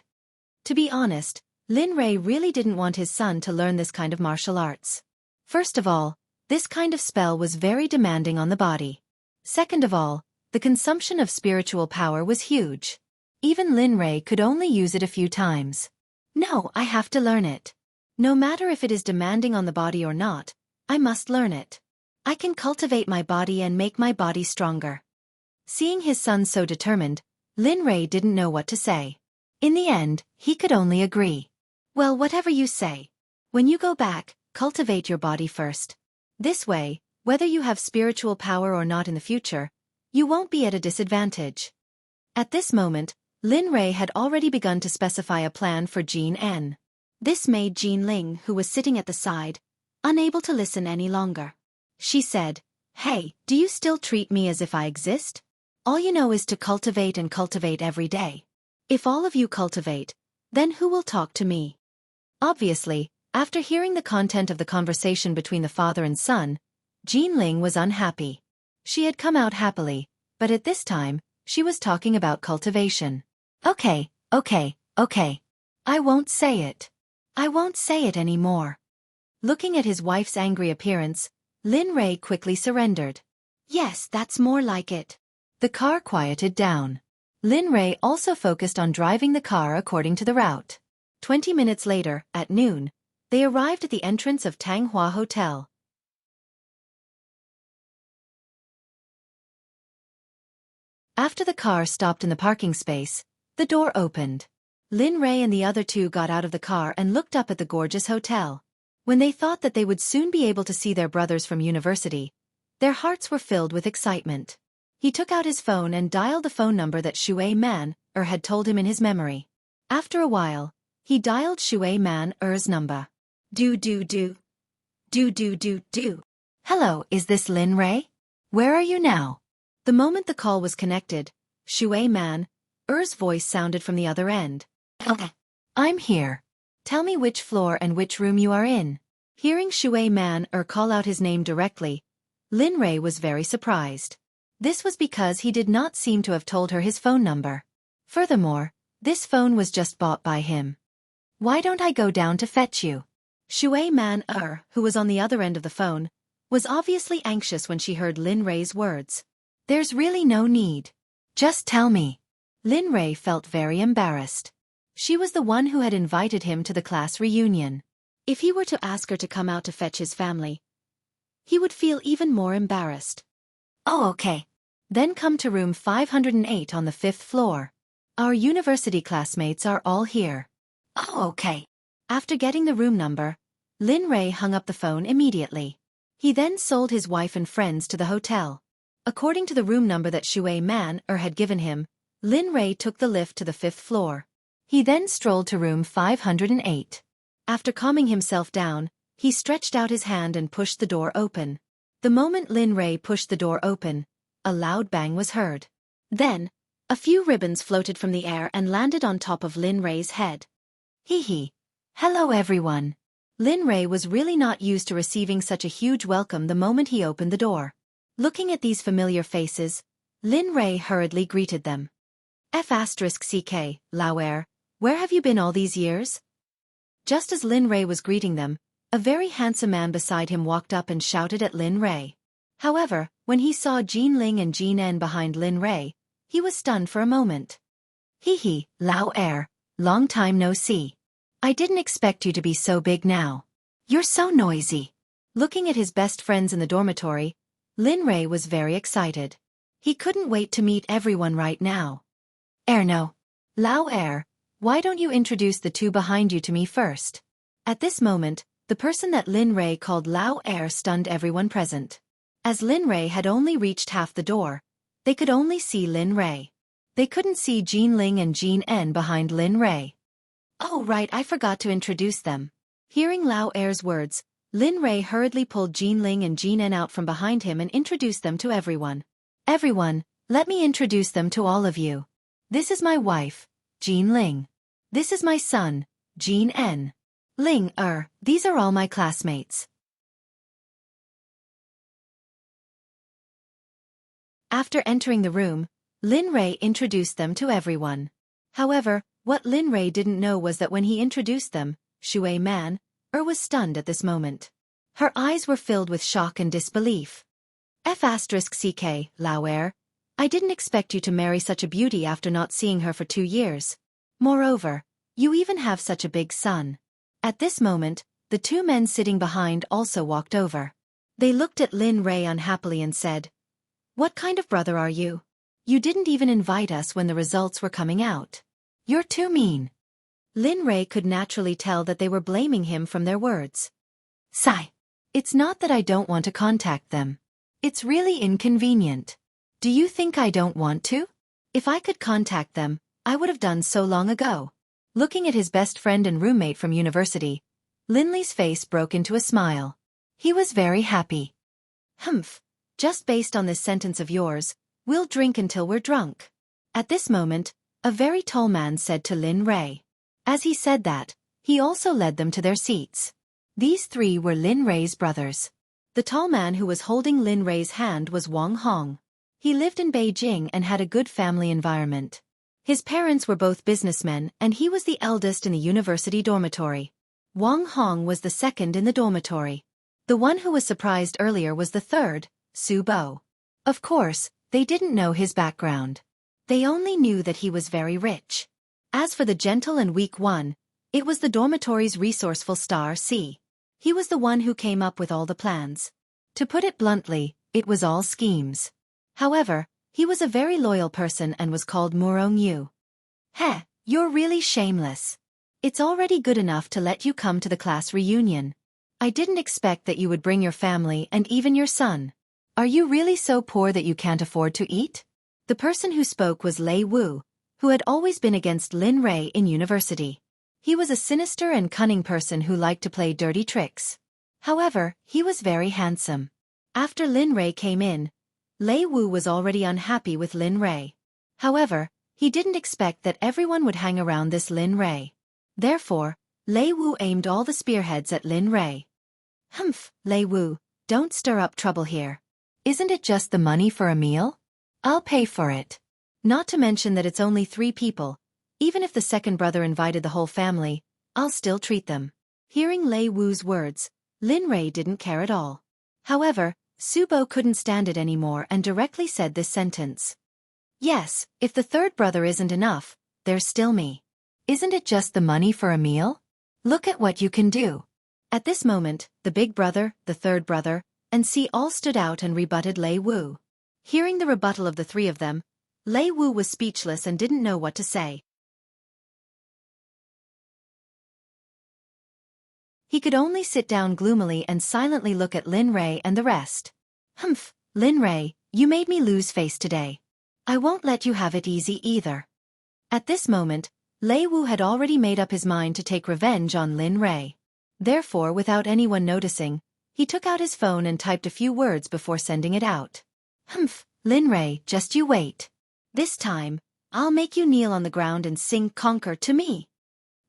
To be honest, Lin Rui really didn't want his son to learn this kind of martial arts. First of all, this kind of spell was very demanding on the body. Second of all, the consumption of spiritual power was huge. Even Lin Rui could only use it a few times. No, I have to learn it. No matter if it is demanding on the body or not, I must learn it. I can cultivate my body and make my body stronger. Seeing his son so determined, Lin Rui didn't know what to say. In the end, he could only agree. Well, whatever you say. When you go back, cultivate your body first. This way, whether you have spiritual power or not in the future, you won't be at a disadvantage. At this moment, Lin Rui had already begun to specify a plan for Jean En. This made Jean Ling, who was sitting at the side, unable to listen any longer. She said, Hey, do you still treat me as if I exist? All you know is to cultivate and cultivate every day. If all of you cultivate, then who will talk to me? Obviously, after hearing the content of the conversation between the father and son, Jean Ling was unhappy. She had come out happily, but at this time, she was talking about cultivation. Okay. I won't say it. I won't say it anymore. Looking at his wife's angry appearance, Lin Rui quickly surrendered. Yes, that's more like it. The car quieted down. Lin Rui also focused on driving the car according to the route. 20 minutes later, at noon, they arrived at the entrance of Tang Hua Hotel. After the car stopped in the parking space, the door opened. Lin Rui and the other two got out of the car and looked up at the gorgeous hotel. When they thought that they would soon be able to see their brothers from university, Their hearts were filled with excitement. He took out his phone and dialed the phone number that Xueqi had told him in his memory. After a while, he dialed Xueqi's number. Do. Hello, is this Lin Rei? Where are you now? The moment the call was connected, Xueqi's voice sounded from the other end. Okay. I'm here. Tell me which floor and which room you are in. Hearing Xueqi call out his name directly, Lin Rei was very surprised. This was because he did not seem to have told her his phone number. Furthermore, this phone was just bought by him. Why don't I go down to fetch you? Xueqi, who was on the other end of the phone, was obviously anxious when she heard Lin Rei's words. There's really no need. Just tell me. Lin Rei felt very embarrassed. She was the one who had invited him to the class reunion. If he were to ask her to come out to fetch his family, he would feel even more embarrassed. Oh, okay. Then come to room 508 on the 5th floor. Our university classmates are all here. Oh, okay. After getting the room number, Lin Rei hung up the phone immediately. He then sold his wife and friends to the hotel. According to the room number that Xueqi had given him, Lin Rei took the lift to the 5th floor. He then strolled to room 508. After calming himself down, he stretched out his hand and pushed the door open. The moment Lin Rei pushed the door open, a loud bang was heard. Then, a few ribbons floated from the air and landed on top of Lin Rei's head. Hee. Hello everyone. Lin Rei was really not used to receiving such a huge welcome the moment he opened the door. Looking at these familiar faces, Lin Rei hurriedly greeted them. Xueqi, Lao, where have you been all these years? Just as Lin Rei was greeting them, a very handsome man beside him walked up and shouted at Lin Rei. However, when he saw Jean Ling and Jean En behind Lin Rei, he was stunned for a moment. Hee, Lao, long time no see. I didn't expect you to be so big now. You're so noisy. Looking at his best friends in the dormitory, Lin Rei was very excited. He couldn't wait to meet everyone right now. No. Lao, why don't you introduce the two behind you to me first? At this moment, the person that Lin Rei called Lao stunned everyone present. As Lin Rei had only reached half the door, they could only see Lin Rei. They couldn't see Jean Ling and Jean En behind Lin Rei. Oh right, I forgot to introduce them. Hearing Lao's words, Lin Rei hurriedly pulled Jean Ling and Jean En out from behind him and introduced them to everyone. Everyone, let me introduce them to all of you. This is my wife, Jean Ling. This is my son, Jean En. Ling, these are all my classmates. After entering the room, Lin Rei introduced them to everyone. However, what Lin Rei didn't know was that when he introduced them, Xueqi was stunned at this moment. Her eyes were filled with shock and disbelief. Xueqi, Lao, I didn't expect you to marry such a beauty after not seeing her for 2 years. Moreover, you even have such a big son. At this moment, the two men sitting behind also walked over. They looked at Lin Rei unhappily and said, What kind of brother are you? You didn't even invite us when the results were coming out. You're too mean. Lin Rei could naturally tell that they were blaming him from their words. Sigh. It's not that I don't want to contact them. It's really inconvenient. Do you think I don't want to? If I could contact them, I would have done so long ago. Looking at his best friend and roommate from university, Lin Li's face broke into a smile. He was very happy. Humph. Just based on this sentence of yours, we'll drink until we're drunk. At this moment, a very tall man said to Lin Rei. As he said that, he also led them to their seats. These three were Lin Rei's brothers. The tall man who was holding Lin Rei's hand was Wang Hong. He lived in Beijing and had a good family environment. His parents were both businessmen and he was the eldest in the university dormitory. Wang Hong was the second in the dormitory. The one who was surprised earlier was the third, Su Bo. Of course, they didn't know his background. They only knew that he was very rich. As for the gentle and weak one, it was the dormitory's resourceful star C. He was the one who came up with all the plans. To put it bluntly, it was all schemes. However, he was a very loyal person and was called Murong Yu. Heh, you're really shameless. It's already good enough to let you come to the class reunion. I didn't expect that you would bring your family and even your son. Are you really so poor that you can't afford to eat? The person who spoke was Lei Wu, who had always been against Lin Rei in university. He was a sinister and cunning person who liked to play dirty tricks. However, he was very handsome. After Lin Rei came in, Lei Wu was already unhappy with Lin Rei. However, he didn't expect that everyone would hang around this Lin Rei. Therefore, Lei Wu aimed all the spearheads at Lin Rei. Humph, Lei Wu, don't stir up trouble here. Isn't it just the money for a meal? I'll pay for it. Not to mention that it's only 3 people. Even if the second brother invited the whole family, I'll still treat them. Hearing Lei Wu's words, Lin Rei didn't care at all. However, Subo couldn't stand it anymore and directly said this sentence. Yes, if the third brother isn't enough, there's still me. Isn't it just the money for a meal? Look at what you can do. At this moment, the big brother, the third brother, and C all stood out and rebutted Lei Wu. Hearing the rebuttal of the 3 of them, Lei Wu was speechless and didn't know what to say. He could only sit down gloomily and silently look at Lin Rei and the rest. Humph, Lin Rei, you made me lose face today. I won't let you have it easy either. At this moment, Lei Wu had already made up his mind to take revenge on Lin Rei. Therefore, without anyone noticing, he took out his phone and typed a few words before sending it out. Humph, Lin Rei, just you wait. This time, I'll make you kneel on the ground and sing "Conquer" to me.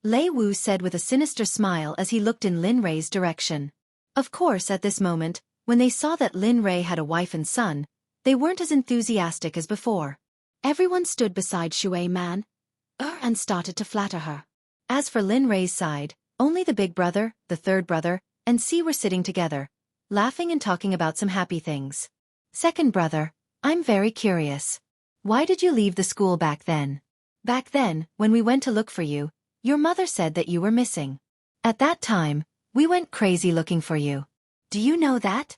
Lei Wu said with a sinister smile as he looked in Lin Rei's direction. Of course, at this moment, when they saw that Lin Rei had a wife and son, they weren't as enthusiastic as before. Everyone stood beside Xueqi man and started to flatter her. As for Lin Rei's side, only the big brother, the third brother, and C were sitting together, laughing and talking about some happy things. Second brother, I'm very curious. Why did you leave the school back then? Back then, when we went to look for you, your mother said that you were missing. At that time, we went crazy looking for you. Do you know that?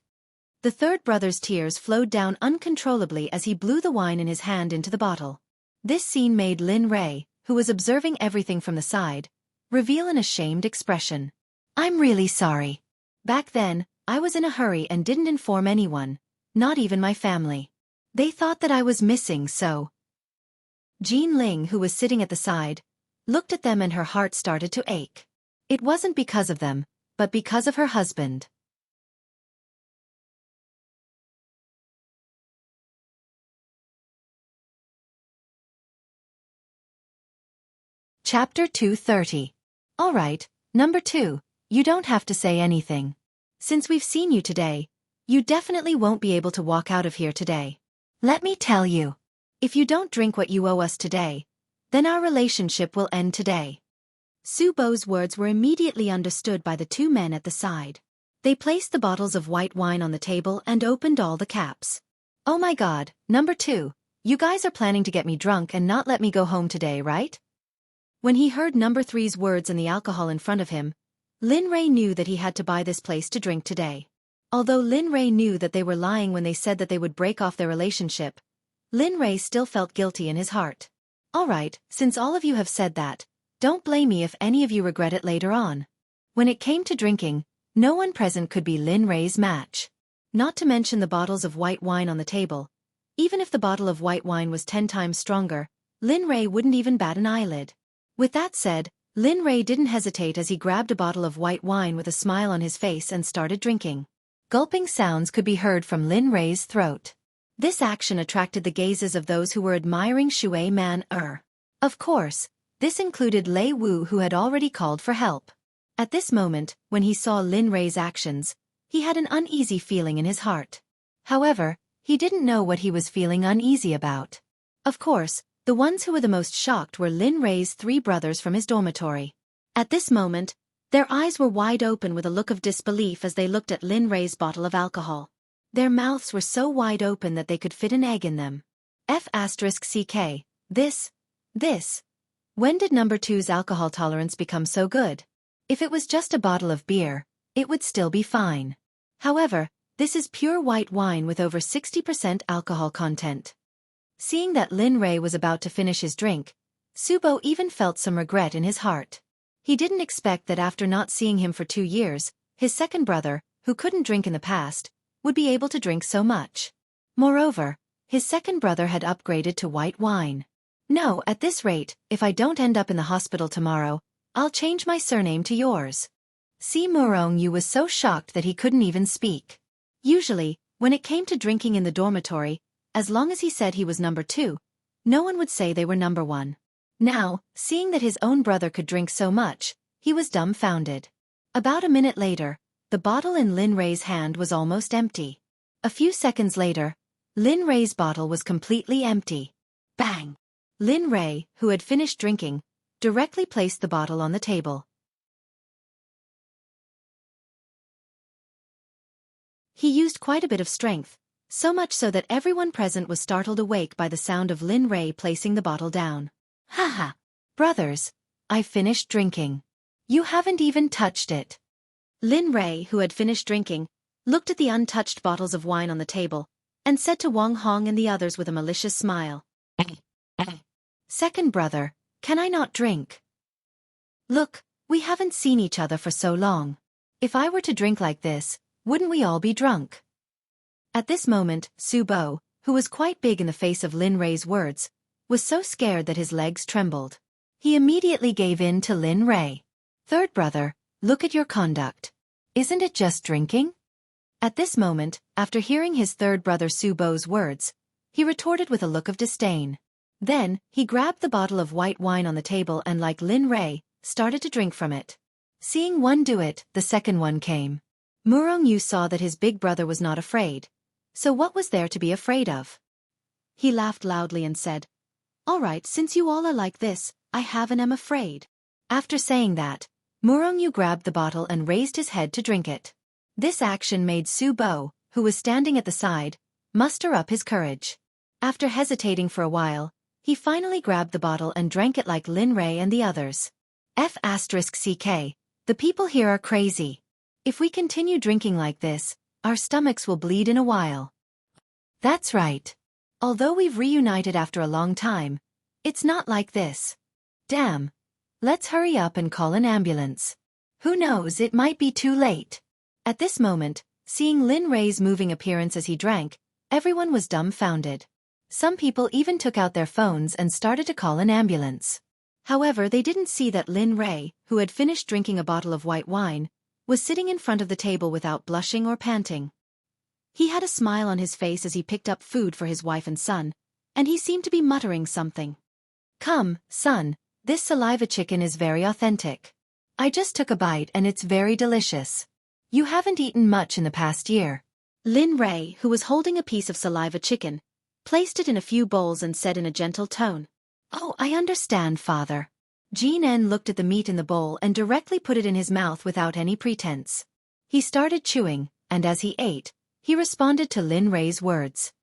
The third brother's tears flowed down uncontrollably as he blew the wine in his hand into the bottle. This scene made Lin Rei, who was observing everything from the side, reveal an ashamed expression. I'm really sorry. Back then, I was in a hurry and didn't inform anyone, not even my family. They thought that I was missing, so. Jean Ling, who was sitting at the side, looked at them and her heart started to ache. It wasn't because of them, but because of her husband. Chapter 230. Alright, number 2, you don't have to say anything. Since we've seen you today, you definitely won't be able to walk out of here today. Let me tell you. If you don't drink what you owe us today, then our relationship will end today. Su Bo's words were immediately understood by the 2 men at the side. They placed the bottles of white wine on the table and opened all the caps. Oh my god, number 2, you guys are planning to get me drunk and not let me go home today, right? When he heard number 3's words and the alcohol in front of him, Lin Rei knew that he had to buy this place to drink today. Although Lin Rei knew that they were lying when they said that they would break off their relationship, Lin Rei still felt guilty in his heart. Alright, since all of you have said that, don't blame me if any of you regret it later on. When it came to drinking, no one present could be Lin Rei's match. Not to mention the bottles of white wine on the table. Even if the bottle of white wine was 10 times stronger, Lin Rei wouldn't even bat an eyelid. With that said, Lin Rei didn't hesitate as he grabbed a bottle of white wine with a smile on his face and started drinking. Gulping sounds could be heard from Lin Rei's throat. This action attracted the gazes of those who were admiring Xueqi man. Of course, this included Lei Wu, who had already called for help. At this moment, when he saw Lin Rei's actions, he had an uneasy feeling in his heart. However, he didn't know what he was feeling uneasy about. Of course, the ones who were the most shocked were Lin Rei's 3 brothers from his dormitory. At this moment, their eyes were wide open with a look of disbelief as they looked at Lin Rei's bottle of alcohol. Their mouths were so wide open that they could fit an egg in them. F***CK, this. When did number 2's alcohol tolerance become so good? If it was just a bottle of beer, it would still be fine. However, this is pure white wine with over 60% alcohol content. Seeing that Lin Rei was about to finish his drink, Subo even felt some regret in his heart. He didn't expect that after not seeing him for 2 years, his second brother, who couldn't drink in the past, would be able to drink so much. Moreover, his second brother had upgraded to white wine. No, at this rate, if I don't end up in the hospital tomorrow, I'll change my surname to yours. Si Murong was so shocked that he couldn't even speak. Usually, when it came to drinking in the dormitory, as long as he said he was number 2, no one would say they were number 1. Now, seeing that his own brother could drink so much, he was dumbfounded. About a minute later, the bottle in Lin Rei's hand was almost empty. A few seconds later, Lin Rei's bottle was completely empty. Bang! Lin Rei, who had finished drinking, directly placed the bottle on the table. He used quite a bit of strength, so much so that everyone present was startled awake by the sound of Lin Rei placing the bottle down. Haha! Brothers, I've finished drinking. You haven't even touched it. Lin Rei, who had finished drinking, looked at the untouched bottles of wine on the table, and said to Wang Hong and the others with a malicious smile. Second brother, can I not drink? Look, we haven't seen each other for so long. If I were to drink like this, wouldn't we all be drunk? At this moment, Su Bo, who was quite big in the face of Lin Rei's words, was so scared that his legs trembled. He immediately gave in to Lin Rei. Third brother, look at your conduct. Isn't it just drinking? At this moment, after hearing his third brother Su Bo's words, he retorted with a look of disdain. Then, he grabbed the bottle of white wine on the table and, like Lin Rei, started to drink from it. Seeing one do it, the second one came. Murong Yu saw that his big brother was not afraid. So what was there to be afraid of? He laughed loudly and said, "All right, since you all are like this, I have and am afraid." After saying that, Murong Yu grabbed the bottle and raised his head to drink it. This action made Su Bo, who was standing at the side, muster up his courage. After hesitating for a while, he finally grabbed the bottle and drank it like Lin Rei and the others. F***ck, the people here are crazy. If we continue drinking like this, our stomachs will bleed in a while. That's right. Although we've reunited after a long time, it's not like this. Damn. Let's hurry up and call an ambulance. Who knows, it might be too late. At this moment, seeing Lin Rei's moving appearance as he drank, everyone was dumbfounded. Some people even took out their phones and started to call an ambulance. However, they didn't see that Lin Rei, who had finished drinking a bottle of white wine, was sitting in front of the table without blushing or panting. He had a smile on his face as he picked up food for his wife and son, and he seemed to be muttering something. Come, son, this saliva chicken is very authentic. I just took a bite and it's very delicious. You haven't eaten much in the past year. Lin Rei, who was holding a piece of saliva chicken, placed it in a few bowls and said in a gentle tone, "Oh, I understand, father." Jin En looked at the meat in the bowl and directly put it in his mouth without any pretense. He started chewing, and as he ate, he responded to Lin Rei's words.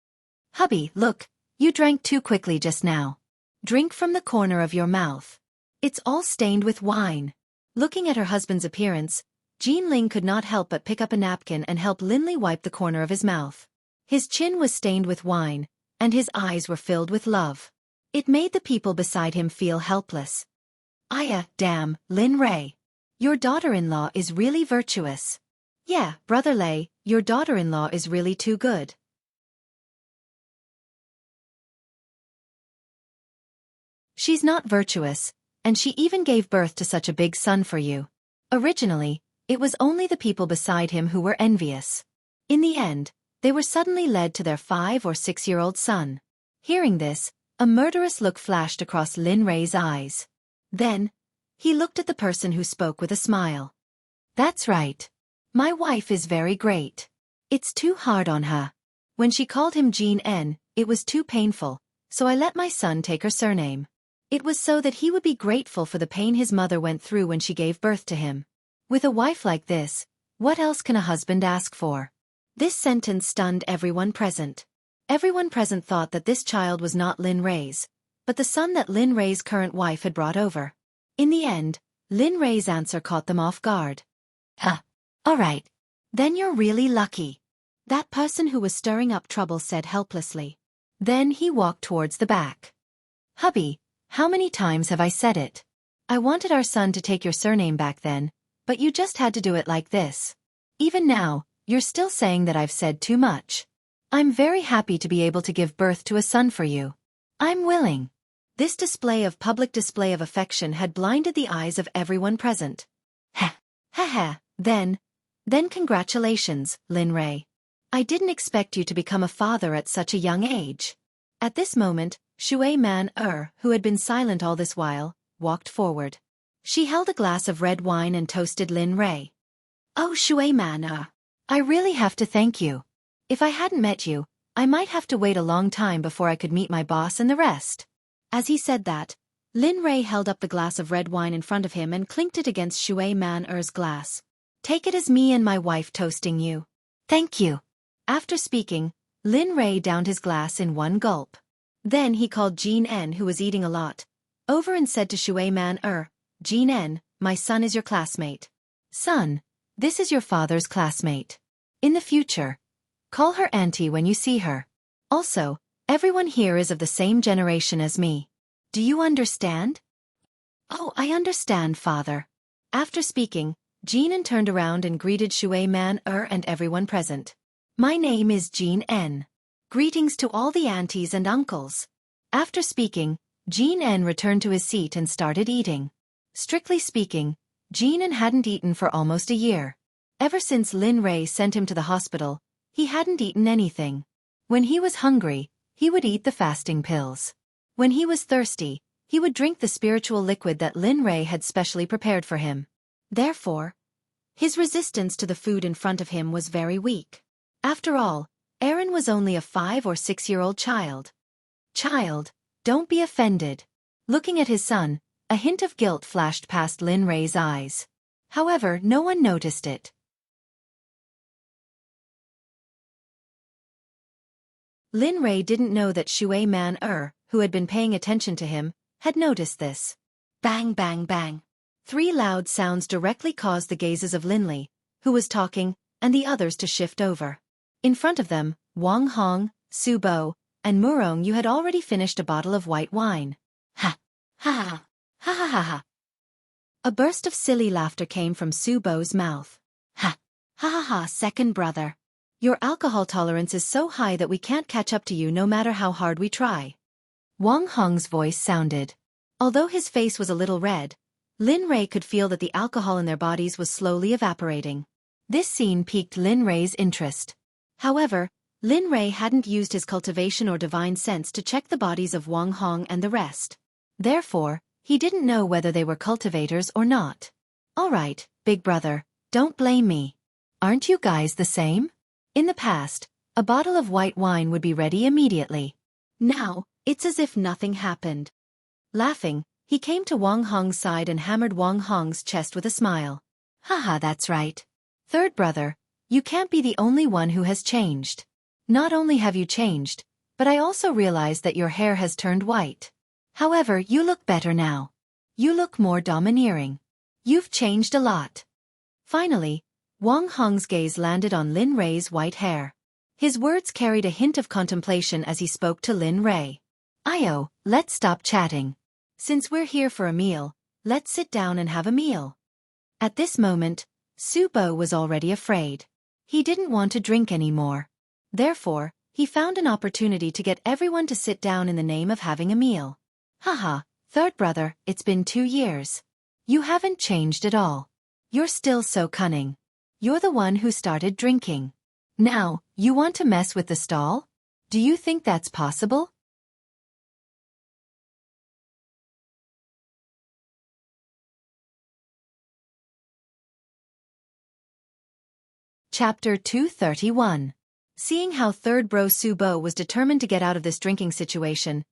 "Hubby, look, you drank too quickly just now. Drink from the corner of your mouth. It's all stained with wine." Looking at her husband's appearance, Jean Ling could not help but pick up a napkin and help Linley wipe the corner of his mouth. His chin was stained with wine, and his eyes were filled with love. It made the people beside him feel helpless. Damn, Lin Rei. Your daughter-in-law is really virtuous. Yeah, Brother Lei, your daughter-in-law is really too good. She's not virtuous, and she even gave birth to such a big son for you. Originally, it was only the people beside him who were envious. In the end, they were suddenly led to their 5 or 6-year-old son. Hearing this, a murderous look flashed across Lin Rei's eyes. Then, he looked at the person who spoke with a smile. That's right. My wife is very great. It's too hard on her. When she called him Jean En, it was too painful, so I let my son take her surname. It was so that he would be grateful for the pain his mother went through when she gave birth to him. With a wife like this, what else can a husband ask for? This sentence stunned everyone present. Everyone present thought that this child was not Lin Rei's, but the son that Lin Rei's current wife had brought over. In the end, Lin Rei's answer caught them off guard. All right. Then you're really lucky. That person who was stirring up trouble said helplessly. Then he walked towards the back. Hubby, how many times have I said it? I wanted our son to take your surname back then, but you just had to do it like this. Even now, you're still saying that I've said too much. I'm very happy to be able to give birth to a son for you. I'm willing. This public display of affection had blinded the eyes of everyone present. Ha ha. Then congratulations, Lin Rei. I didn't expect you to become a father at such a young age. At this moment, Xueqi Man, who had been silent all this while, walked forward. She held a glass of red wine and toasted Lin Rei. Oh, Xueqi Man, I really have to thank you. If I hadn't met you, I might have to wait a long time before I could meet my boss and the rest. As he said that, Lin Rei held up the glass of red wine in front of him and clinked it against Xueqi Man's glass. Take it as me and my wife toasting you. Thank you. After speaking, Lin Rei downed his glass in one gulp. Then he called Jean En, who was eating a lot, over and said to Xueqi Man, Jean En, my son is your classmate. Son, this is your father's classmate. In the future, call her auntie when you see her. Also, everyone here is of the same generation as me. Do you understand? Oh, I understand, father. After speaking, Jean En turned around and greeted Xueqi Man and everyone present. My name is Jean En. Greetings to all the aunties and uncles. After speaking, Jean En returned to his seat and started eating. Strictly speaking, Jean En hadn't eaten for almost a year. Ever since Lin Rei sent him to the hospital, he hadn't eaten anything. When he was hungry, he would eat the fasting pills. When he was thirsty, he would drink the spiritual liquid that Lin Rei had specially prepared for him. Therefore, his resistance to the food in front of him was very weak. After all, Aaron was only a 5 or 6-year-old child. Child, don't be offended. Looking at his son, a hint of guilt flashed past Lin Rei's eyes. However, no one noticed it. Lin Rei didn't know that Xueqi Man, who had been paying attention to him, had noticed this. Bang, bang, bang. 3 loud sounds directly caused the gazes of Lin Li, who was talking, and the others to shift over. In front of them, Wang Hong, Su Bo, and Murong Yu had already finished a bottle of white wine. Ha! Ha ha! Ha ha ha ha! A burst of silly laughter came from Su Bo's mouth. Ha! Ha ha ha, second brother. Your alcohol tolerance is so high that we can't catch up to you no matter how hard we try. Wang Hong's voice sounded. Although his face was a little red, Lin Rei could feel that the alcohol in their bodies was slowly evaporating. This scene piqued Lin Rei's interest. However, Lin Rei hadn't used his cultivation or divine sense to check the bodies of Wang Hong and the rest. Therefore, he didn't know whether they were cultivators or not. All right, big brother, don't blame me. Aren't you guys the same? In the past, a bottle of white wine would be ready immediately. Now, it's as if nothing happened. Laughing, he came to Wang Hong's side and hammered Wang Hong's chest with a smile. Haha, that's right. Third brother, you can't be the only one who has changed. Not only have you changed, but I also realize that your hair has turned white. However, you look better now. You look more domineering. You've changed a lot. Finally, Wang Hong's gaze landed on Lin Rei's white hair. His words carried a hint of contemplation as he spoke to Lin Rei. Ayo, let's stop chatting. Since we're here for a meal, let's sit down and have a meal. At this moment, Su Bo was already afraid. He didn't want to drink anymore. Therefore, he found an opportunity to get everyone to sit down in the name of having a meal. Haha, third brother, it's been 2 years. You haven't changed at all. You're still so cunning. You're the one who started drinking. Now, you want to mess with the stall? Do you think that's possible? Chapter 231. Seeing how third bro Su Bo was determined to get out of this drinking situation,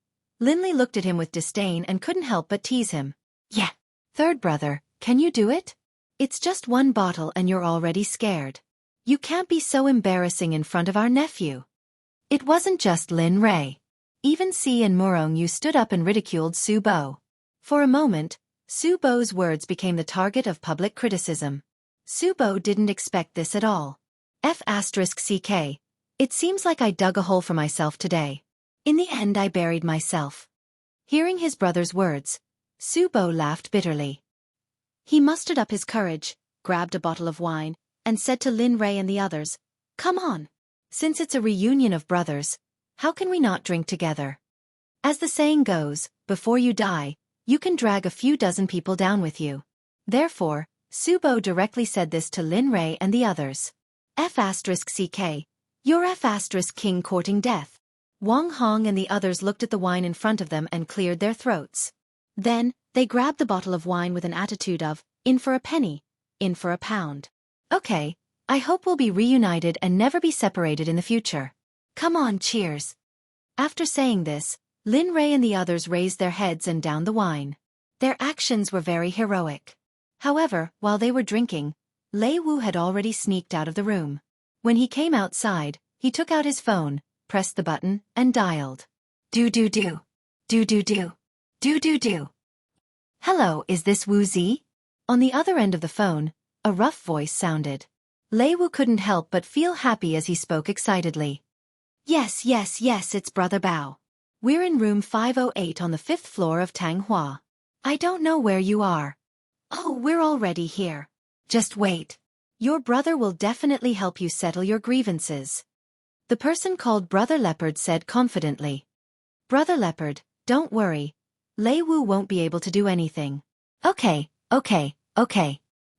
Lin Li looked at him with disdain and couldn't help but tease him. Yeah, third brother, can you do it? It's just 1 bottle and you're already scared. You can't be so embarrassing in front of our nephew. It wasn't just Lin Rei. Even Si and Murong Yu stood up and ridiculed Su Bo. For a moment, Su Bo's words became the target of public criticism. Su Bo didn't expect this at all. F***ck. It seems like I dug a hole for myself today. In the end I buried myself. Hearing his brother's words, Su Bo laughed bitterly. He mustered up his courage, grabbed a bottle of wine, and said to Lin Rei and the others, Come on. Since it's a reunion of brothers, how can we not drink together? As the saying goes, before you die, you can drag a few dozen people down with you. Therefore, Subo directly said this to Lin Rei and the others. F***CK. You're F***king courting death. Wang Hong and the others looked at the wine in front of them and cleared their throats. Then, they grabbed the bottle of wine with an attitude of, in for a penny, in for a pound. Okay, I hope we'll be reunited and never be separated in the future. Come on, cheers. After saying this, Lin Rei and the others raised their heads and downed the wine. Their actions were very heroic. However, while they were drinking, Lei Wu had already sneaked out of the room. When he came outside, he took out his phone, pressed the button, and dialed. Do-do-do. Do-do-do. Do-do-do. Hello, is this Wu Zi? On the other end of the phone, a rough voice sounded. Lei Wu couldn't help but feel happy as he spoke excitedly. Yes, it's Brother Bao. We're in room 508 on the 5th floor of Tanghua. I don't know where you are. Oh, we're already here. Just wait. Your brother will definitely help you settle your grievances. The person called Brother Leopard said confidently. Brother Leopard, don't worry. Lei Wu won't be able to do anything. Okay.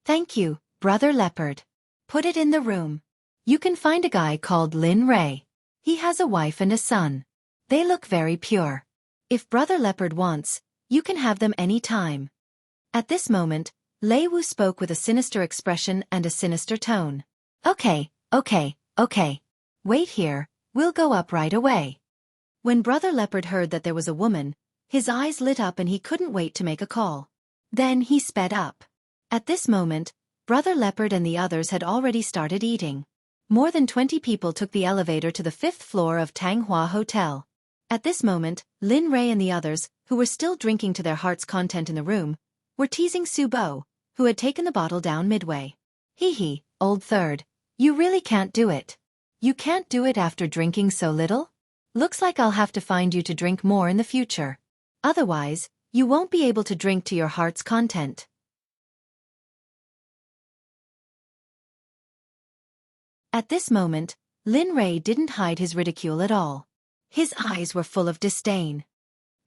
Thank you, Brother Leopard. Put it in the room. You can find a guy called Lin Rei. He has a wife and a son. They look very pure. If Brother Leopard wants, you can have them any time. At this moment, Lei Wu spoke with a sinister expression and a sinister tone. Okay. Wait here, we'll go up right away. When Brother Leopard heard that there was a woman, his eyes lit up and he couldn't wait to make a call. Then he sped up. At this moment, Brother Leopard and the others had already started eating. More than 20 people took the elevator to the 5th floor of Tanghua Hotel. At this moment, Lin Rei and the others, who were still drinking to their heart's content in the room, were teasing Subo, who had taken the bottle down midway. Hee, old third, you really can't do it. You can't do it after drinking so little? Looks like I'll have to find you to drink more in the future. Otherwise, you won't be able to drink to your heart's content. At this moment, Lin Rei didn't hide his ridicule at all. His eyes were full of disdain.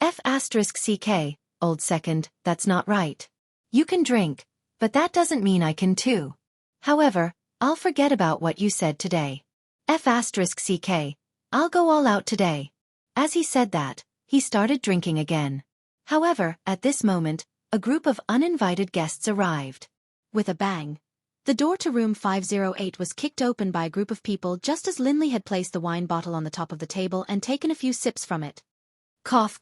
F***CK, old second, that's not right. You can drink, but that doesn't mean I can too. However, I'll forget about what you said today. F***CK, I'll go all out today. As he said that, he started drinking again. However, at this moment, a group of uninvited guests arrived. With a bang, the door to room 508 was kicked open by a group of people just as Linley had placed the wine bottle on the top of the table and taken a few sips from it. Cough.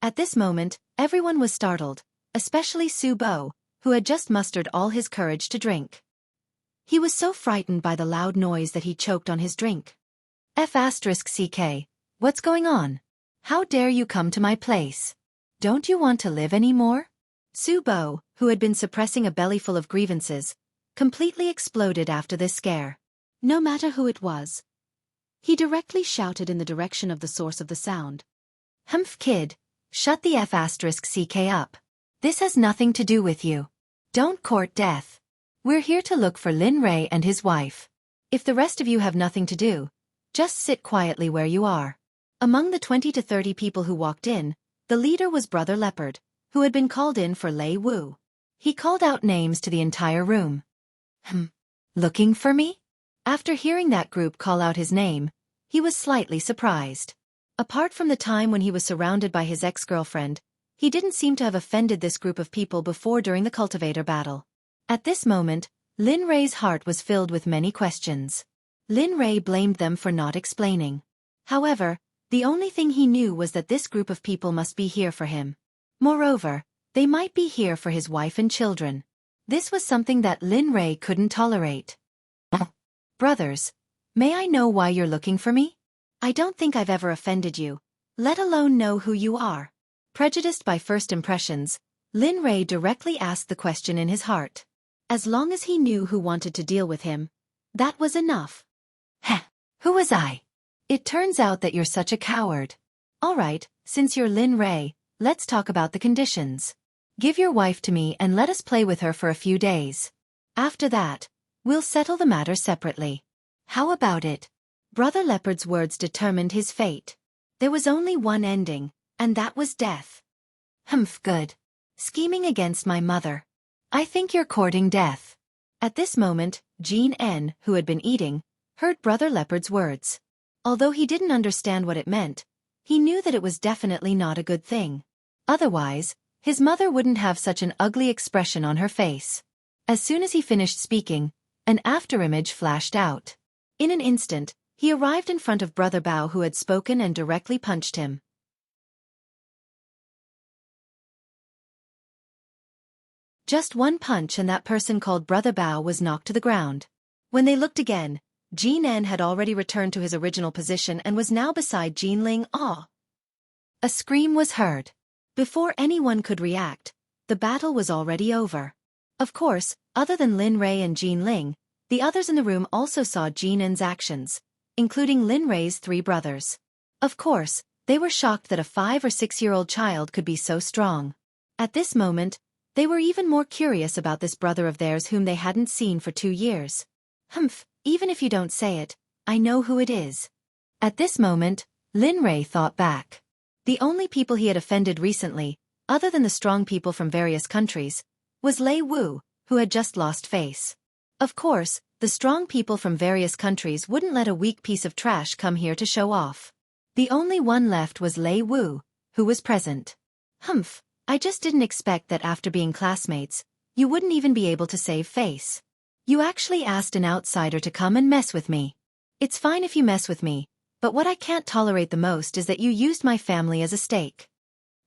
At this moment, everyone was startled, especially Subo, who had just mustered all his courage to drink. He was so frightened by the loud noise that he choked on his drink. F***CK, what's going on? How dare you come to my place? Don't you want to live anymore? Subo, who had been suppressing a bellyful of grievances, completely exploded after this scare. No matter who it was, he directly shouted in the direction of the source of the sound. Humph kid, shut the F***CK up. This has nothing to do with you. Don't court death. We're here to look for Lin Rei and his wife. If the rest of you have nothing to do, just sit quietly where you are. Among the 20 to 30 people who walked in, the leader was Brother Leopard, who had been called in for Lei Wu. He called out names to the entire room. Looking for me? After hearing that group call out his name, he was slightly surprised. Apart from the time when he was surrounded by his ex-girlfriend, he didn't seem to have offended this group of people before during the cultivator battle. At this moment, Lin Rei's heart was filled with many questions. Lin Rei blamed them for not explaining. However, the only thing he knew was that this group of people must be here for him. Moreover, they might be here for his wife and children. This was something that Lin Rei couldn't tolerate. Brothers, may I know why you're looking for me? I don't think I've ever offended you, let alone know who you are. Prejudiced by first impressions, Lin Rei directly asked the question in his heart. As long as he knew who wanted to deal with him, that was enough. Who was I? It turns out that you're such a coward. All right, since you're Lin Rei, let's talk about the conditions. Give your wife to me and let us play with her for a few days. After that, We'll settle the matter separately. How about it? Brother Leopard's words determined his fate. There was only one ending, and that was death. Humph, good. Scheming against my mother. I think you're courting death. At this moment, Jean N., who had been eating, heard Brother Leopard's words. Although he didn't understand what it meant, he knew that it was definitely not a good thing. Otherwise, his mother wouldn't have such an ugly expression on her face. As soon as he finished speaking, an afterimage flashed out. In an instant, he arrived in front of Brother Bao, who had spoken, and directly punched him. Just one punch and that person called Brother Bao was knocked to the ground. When they looked again, Jean N had already returned to his original position and was now beside Jean Ling. Ah! A scream was heard. Before anyone could react, the battle was already over. Of course, other than Lin Rei and Jean Ling, the others in the room also saw Jean N's actions, including Lin Rei's 3 brothers. Of course, they were shocked that a 5 or 6-year-old child could be so strong. At this moment, they were even more curious about this brother of theirs whom they hadn't seen for 2 years. Humph, even if you don't say it, I know who it is. At this moment, Lin Rei thought back. The only people he had offended recently, other than the strong people from various countries, was Lei Wu, who had just lost face. Of course, the strong people from various countries wouldn't let a weak piece of trash come here to show off. The only one left was Lei Wu, who was present. Humph, I just didn't expect that after being classmates, you wouldn't even be able to save face. You actually asked an outsider to come and mess with me. It's fine if you mess with me, but what I can't tolerate the most is that you used my family as a stake.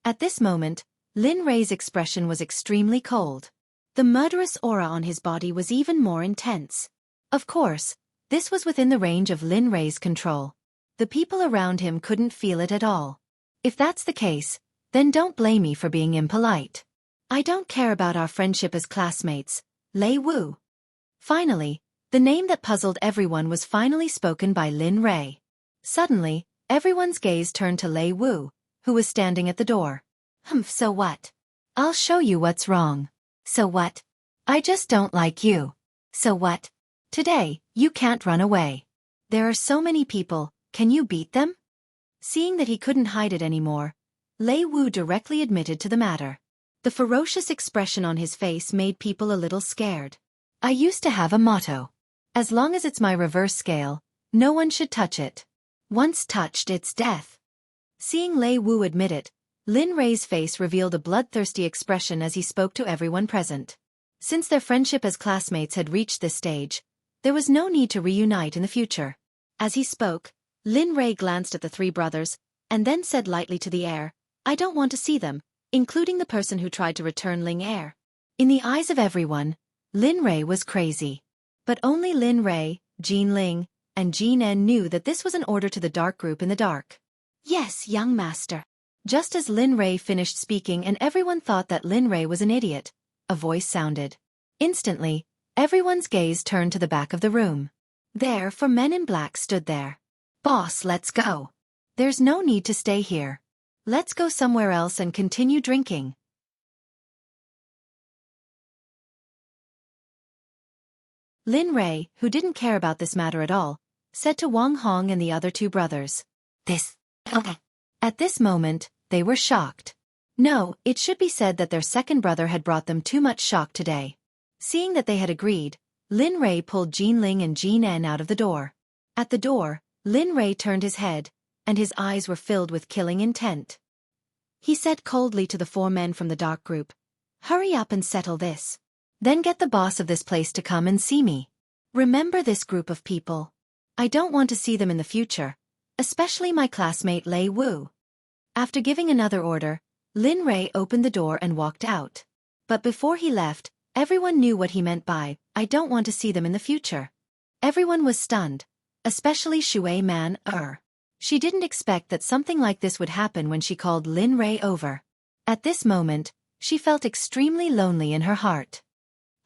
At this moment, Lin Rei's expression was extremely cold. The murderous aura on his body was even more intense. Of course, this was within the range of Lin Rei's control. The people around him couldn't feel it at all. If that's the case, then don't blame me for being impolite. I don't care about our friendship as classmates, Lei Wu. Finally, the name that puzzled everyone was finally spoken by Lin Rei. Suddenly, everyone's gaze turned to Lei Wu, who was standing at the door. Humph, so what? I'll show you what's wrong. So what? I just don't like you. So what? Today, you can't run away. There are so many people, can you beat them? Seeing that he couldn't hide it anymore, Lei Wu directly admitted to the matter. The ferocious expression on his face made people a little scared. I used to have a motto. As long as it's my reverse scale, no one should touch it. Once touched, it's death. Seeing Lei Wu admit it, Lin Rei's face revealed a bloodthirsty expression as he spoke to everyone present. Since their friendship as classmates had reached this stage, there was no need to reunite in the future. As he spoke, Lin Rei glanced at the 3 brothers, and then said lightly to the air, I don't want to see them, including the person who tried to return Ling Air. In the eyes of everyone, Lin Rei was crazy. But only Lin Rei, Jean Ling, and Jean N knew that this was an order to the dark group in the dark. Yes, young master. Just as Lin Rei finished speaking and everyone thought that Lin Rei was an idiot, a voice sounded. Instantly, everyone's gaze turned to the back of the room. There, 4 men in black stood there. Boss, let's go. There's no need to stay here. Let's go somewhere else and continue drinking. Lin Rei, who didn't care about this matter at all, said to Wang Hong and the other 2 brothers. At this moment, they were shocked. No, it should be said that their second brother had brought them too much shock today. Seeing that they had agreed, Lin Rei pulled Jean Ling and Jean N out of the door. At the door, Lin Rei turned his head, and his eyes were filled with killing intent. He said coldly to the 4 men from the dark group, hurry up and settle this. Then get the boss of this place to come and see me. Remember this group of people. I don't want to see them in the future, especially my classmate Lei Wu. After giving another order, Lin Rei opened the door and walked out. But before he left, everyone knew what he meant by, I don't want to see them in the future. Everyone was stunned, especially Xueqi Man. She didn't expect that something like this would happen when she called Lin Rei over. At this moment, she felt extremely lonely in her heart.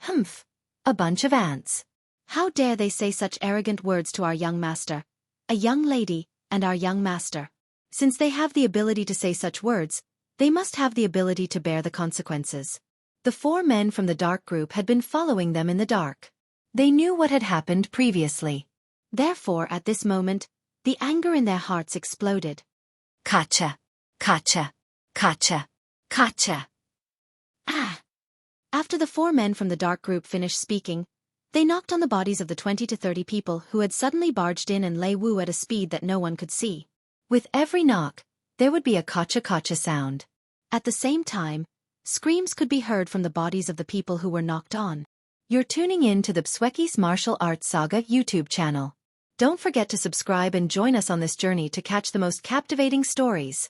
Humph, a bunch of ants. How dare they say such arrogant words to our young master, a young lady, and our young master. Since they have the ability to say such words, they must have the ability to bear the consequences. The 4 men from the dark group had been following them in the dark. They knew what had happened previously. Therefore, at this moment, the anger in their hearts exploded. Kacha! Kacha! Kacha! Kacha! Ah! After the 4 men from the dark group finished speaking, they knocked on the bodies of the 20 to 30 people who had suddenly barged in and lay Wu at a speed that no one could see. With every knock, there would be a kacha-kacha sound. At the same time, screams could be heard from the bodies of the people who were knocked on. You're tuning in to the Xueqi's Martial Arts Saga YouTube channel. Don't forget to subscribe and join us on this journey to catch the most captivating stories.